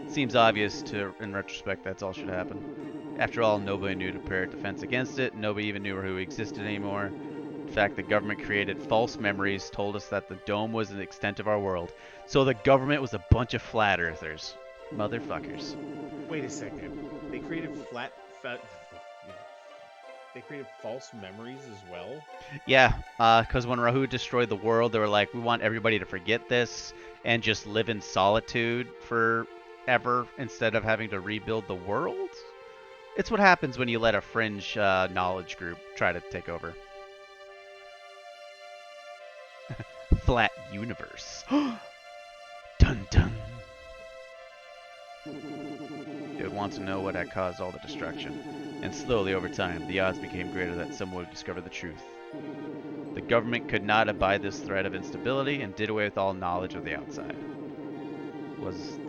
Seems obvious in retrospect, that's all should happen. After all, nobody knew to prepare a defense against it. Nobody even knew who existed anymore. In fact, the government created false memories, told us that the dome was the extent of our world. So the government was a bunch of flat earthers. Motherfuckers. Wait a second. They created They created false memories as well? Yeah, because when Rahu destroyed the world, they were like, we want everybody to forget this and just live in solitude forever instead of having to rebuild the world. It's what happens when you let a fringe knowledge group try to take over. Flat universe. Dun dun. They would want to know what had caused all the destruction. And slowly over time, the odds became greater that someone would discover the truth. The government could not abide this threat of instability and did away with all knowledge of the outside.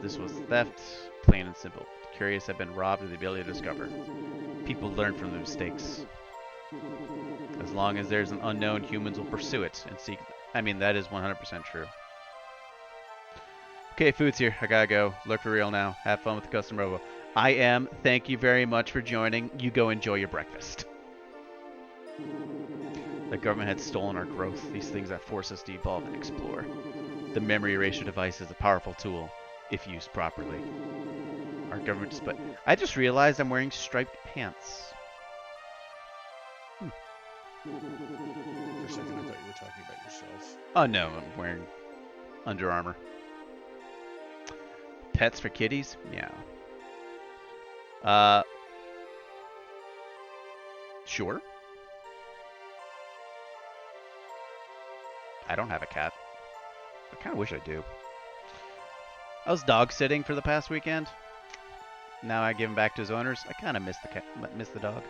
This was theft, plain and simple. The curious have been robbed of the ability to discover. People learn from their mistakes. As long as there's an unknown, humans will pursue it and seek. I mean, that is 100% true. Okay, food's here. I gotta go. Lurk for real now. Have fun with the custom robo. I am. Thank you very much for joining. You go enjoy your breakfast. The government had stolen our growth, these things that force us to evolve and explore. The memory erasure device is a powerful tool, if used properly. Our government just... I just realized I'm wearing striped pants. For a second, I thought you were talking about yourself. Oh no, I'm wearing Under Armour. Pets for kitties? Meow. Sure. I don't have a cat. I kind of wish I do. I was dog sitting for the past weekend. Now I give him back to his owners. I kind of miss the cat, miss the dog.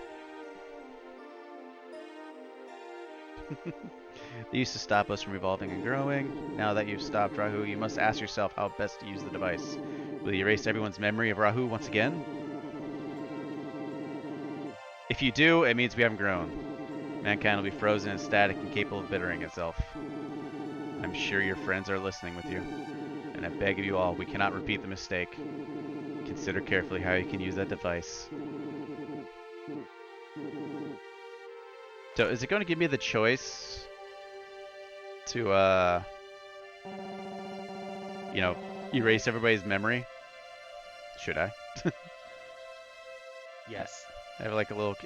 They used to stop us from evolving and growing. Now that you've stopped Rahu, you must ask yourself how best to use the device. Will you erase everyone's memory of Rahu once again? If you do, it means we haven't grown. Mankind will be frozen and static and capable of bettering itself. I'm sure your friends are listening with you. And I beg of you all, we cannot repeat the mistake. Consider carefully how you can use that device. So is it going to give me the choice to, you know, erase everybody's memory? Should I? Yes. I have like a little...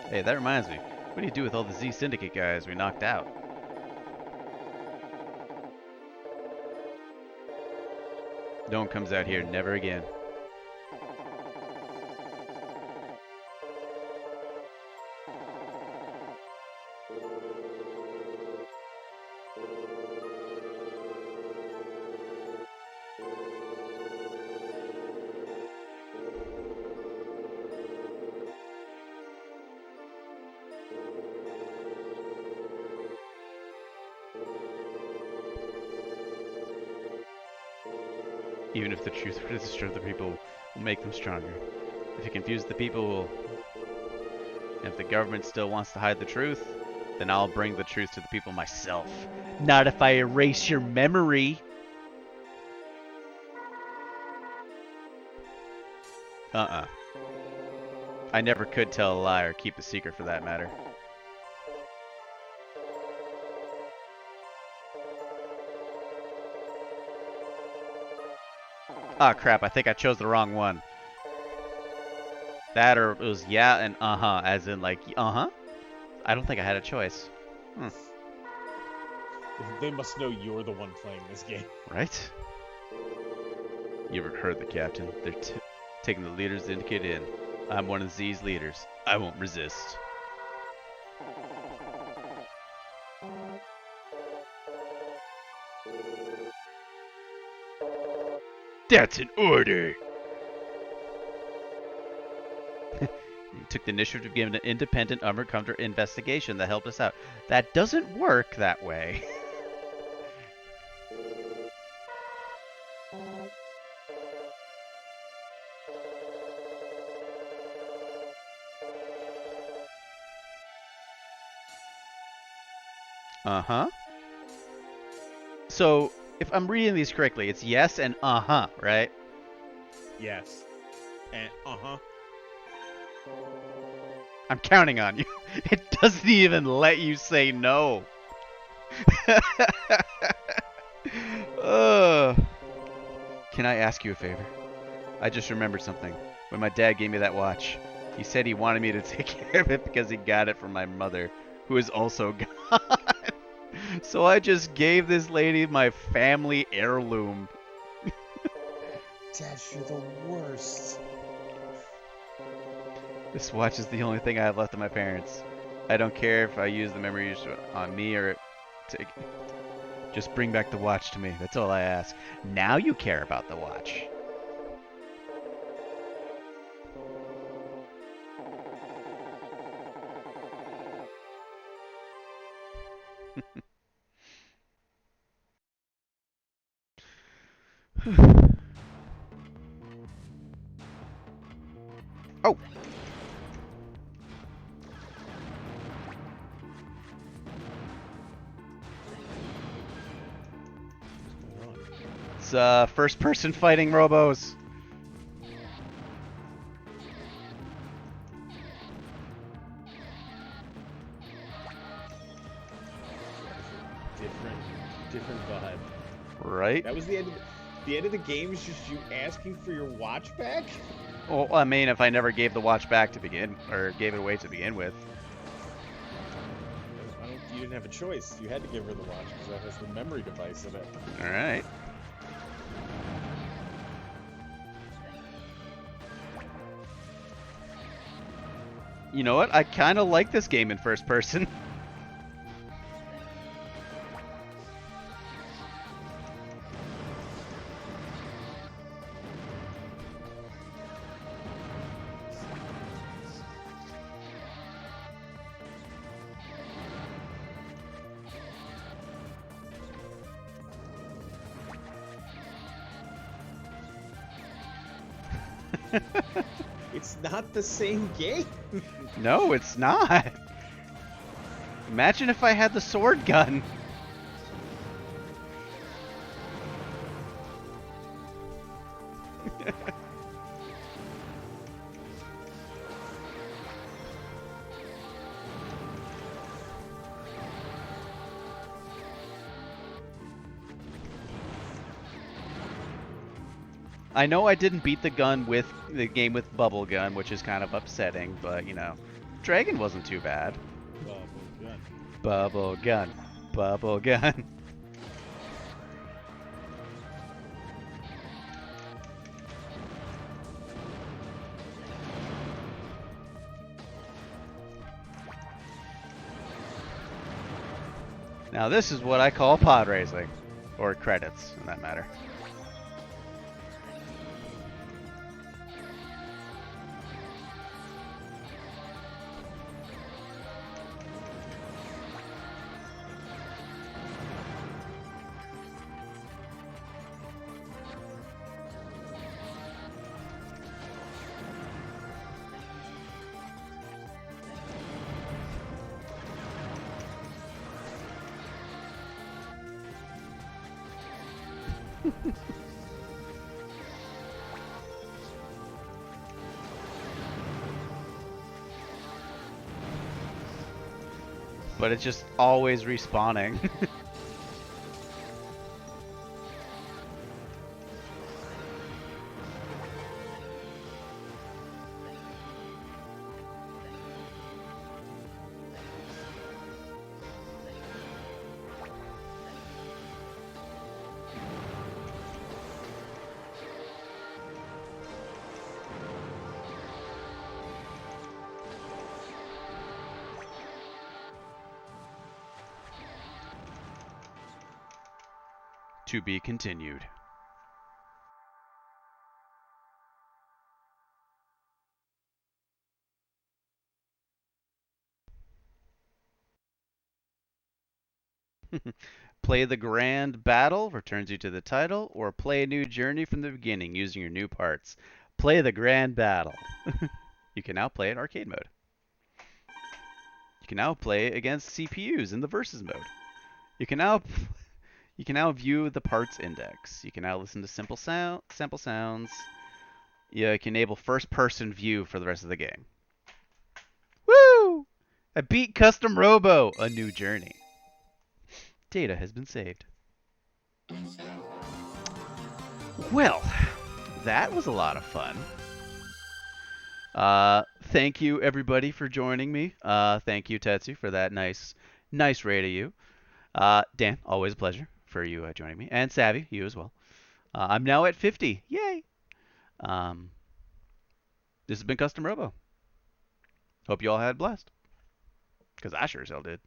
Hey, that reminds me. What do you do with all the Z Syndicate guys we knocked out? No one comes out here, never again. Even if the truth were to destroy the people, will make them stronger. If it confuses the people, and if the government still wants to hide the truth, then I'll bring the truth to the people myself. Not if I erase your memory. I never could tell a lie or keep a secret for that matter. Ah, crap, I think I chose the wrong one. That or it was yeah and uh-huh, as in like, uh-huh? I don't think I had a choice. They must know you're the one playing this game. Right? You ever heard the captain? They're taking the leaders to indicate in. I'm one of Z's leaders. I won't resist. That's an order! He took the initiative to give an independent undercover investigation that helped us out. That doesn't work that way. Uh-huh. So, if I'm reading these correctly, it's yes and uh-huh, right? Yes. And uh-huh. I'm counting on you. It doesn't even let you say no. Can I ask you a favor? I just remembered something. When my dad gave me that watch, he said he wanted me to take care of it because he got it from my mother, who is also gone. So I just gave this lady my family heirloom. Dad, you're the worst. This watch is the only thing I have left of my parents. I don't care if I use the memories on me or to... Just bring back the watch to me. That's all I ask. Now you care about the watch. Oh! It's first person fighting robos. Different vibe. Right? That was the end of the end of the game is just you asking for your watch back? Well, I mean, if I never gave the watch back to begin, or gave it away to begin with. You didn't have a choice. You had to give her the watch because that has the memory device in it. Alright. You know what? I kind of like this game in first person. It's not the same game. No, it's not. Imagine if I had the sword gun. I know I didn't beat the game with bubble gun, which is kind of upsetting, but you know, dragon wasn't too bad. Bubble gun, bubble gun. Now this is what I call pod racing, or credits, in that matter. But it's just always respawning. To be continued. Play the grand battle, returns you to the title, or play a new journey from the beginning using your new parts. Play the grand battle. You can now play in arcade mode. You can now play against CPUs in the versus mode. You can now view the parts index. You can now listen to sample sounds. You can enable first-person view for the rest of the game. Woo! I beat Custom Robo, a new journey. Data has been saved. Well, that was a lot of fun. Thank you everybody for joining me. Thank you Tetsu for that nice raid of you. Dan, always a pleasure for you joining me, and Savvy, you as well. I'm now at 50. Yay! This has been Custom Robo. Hope you all had a blast. Because I sure as hell did.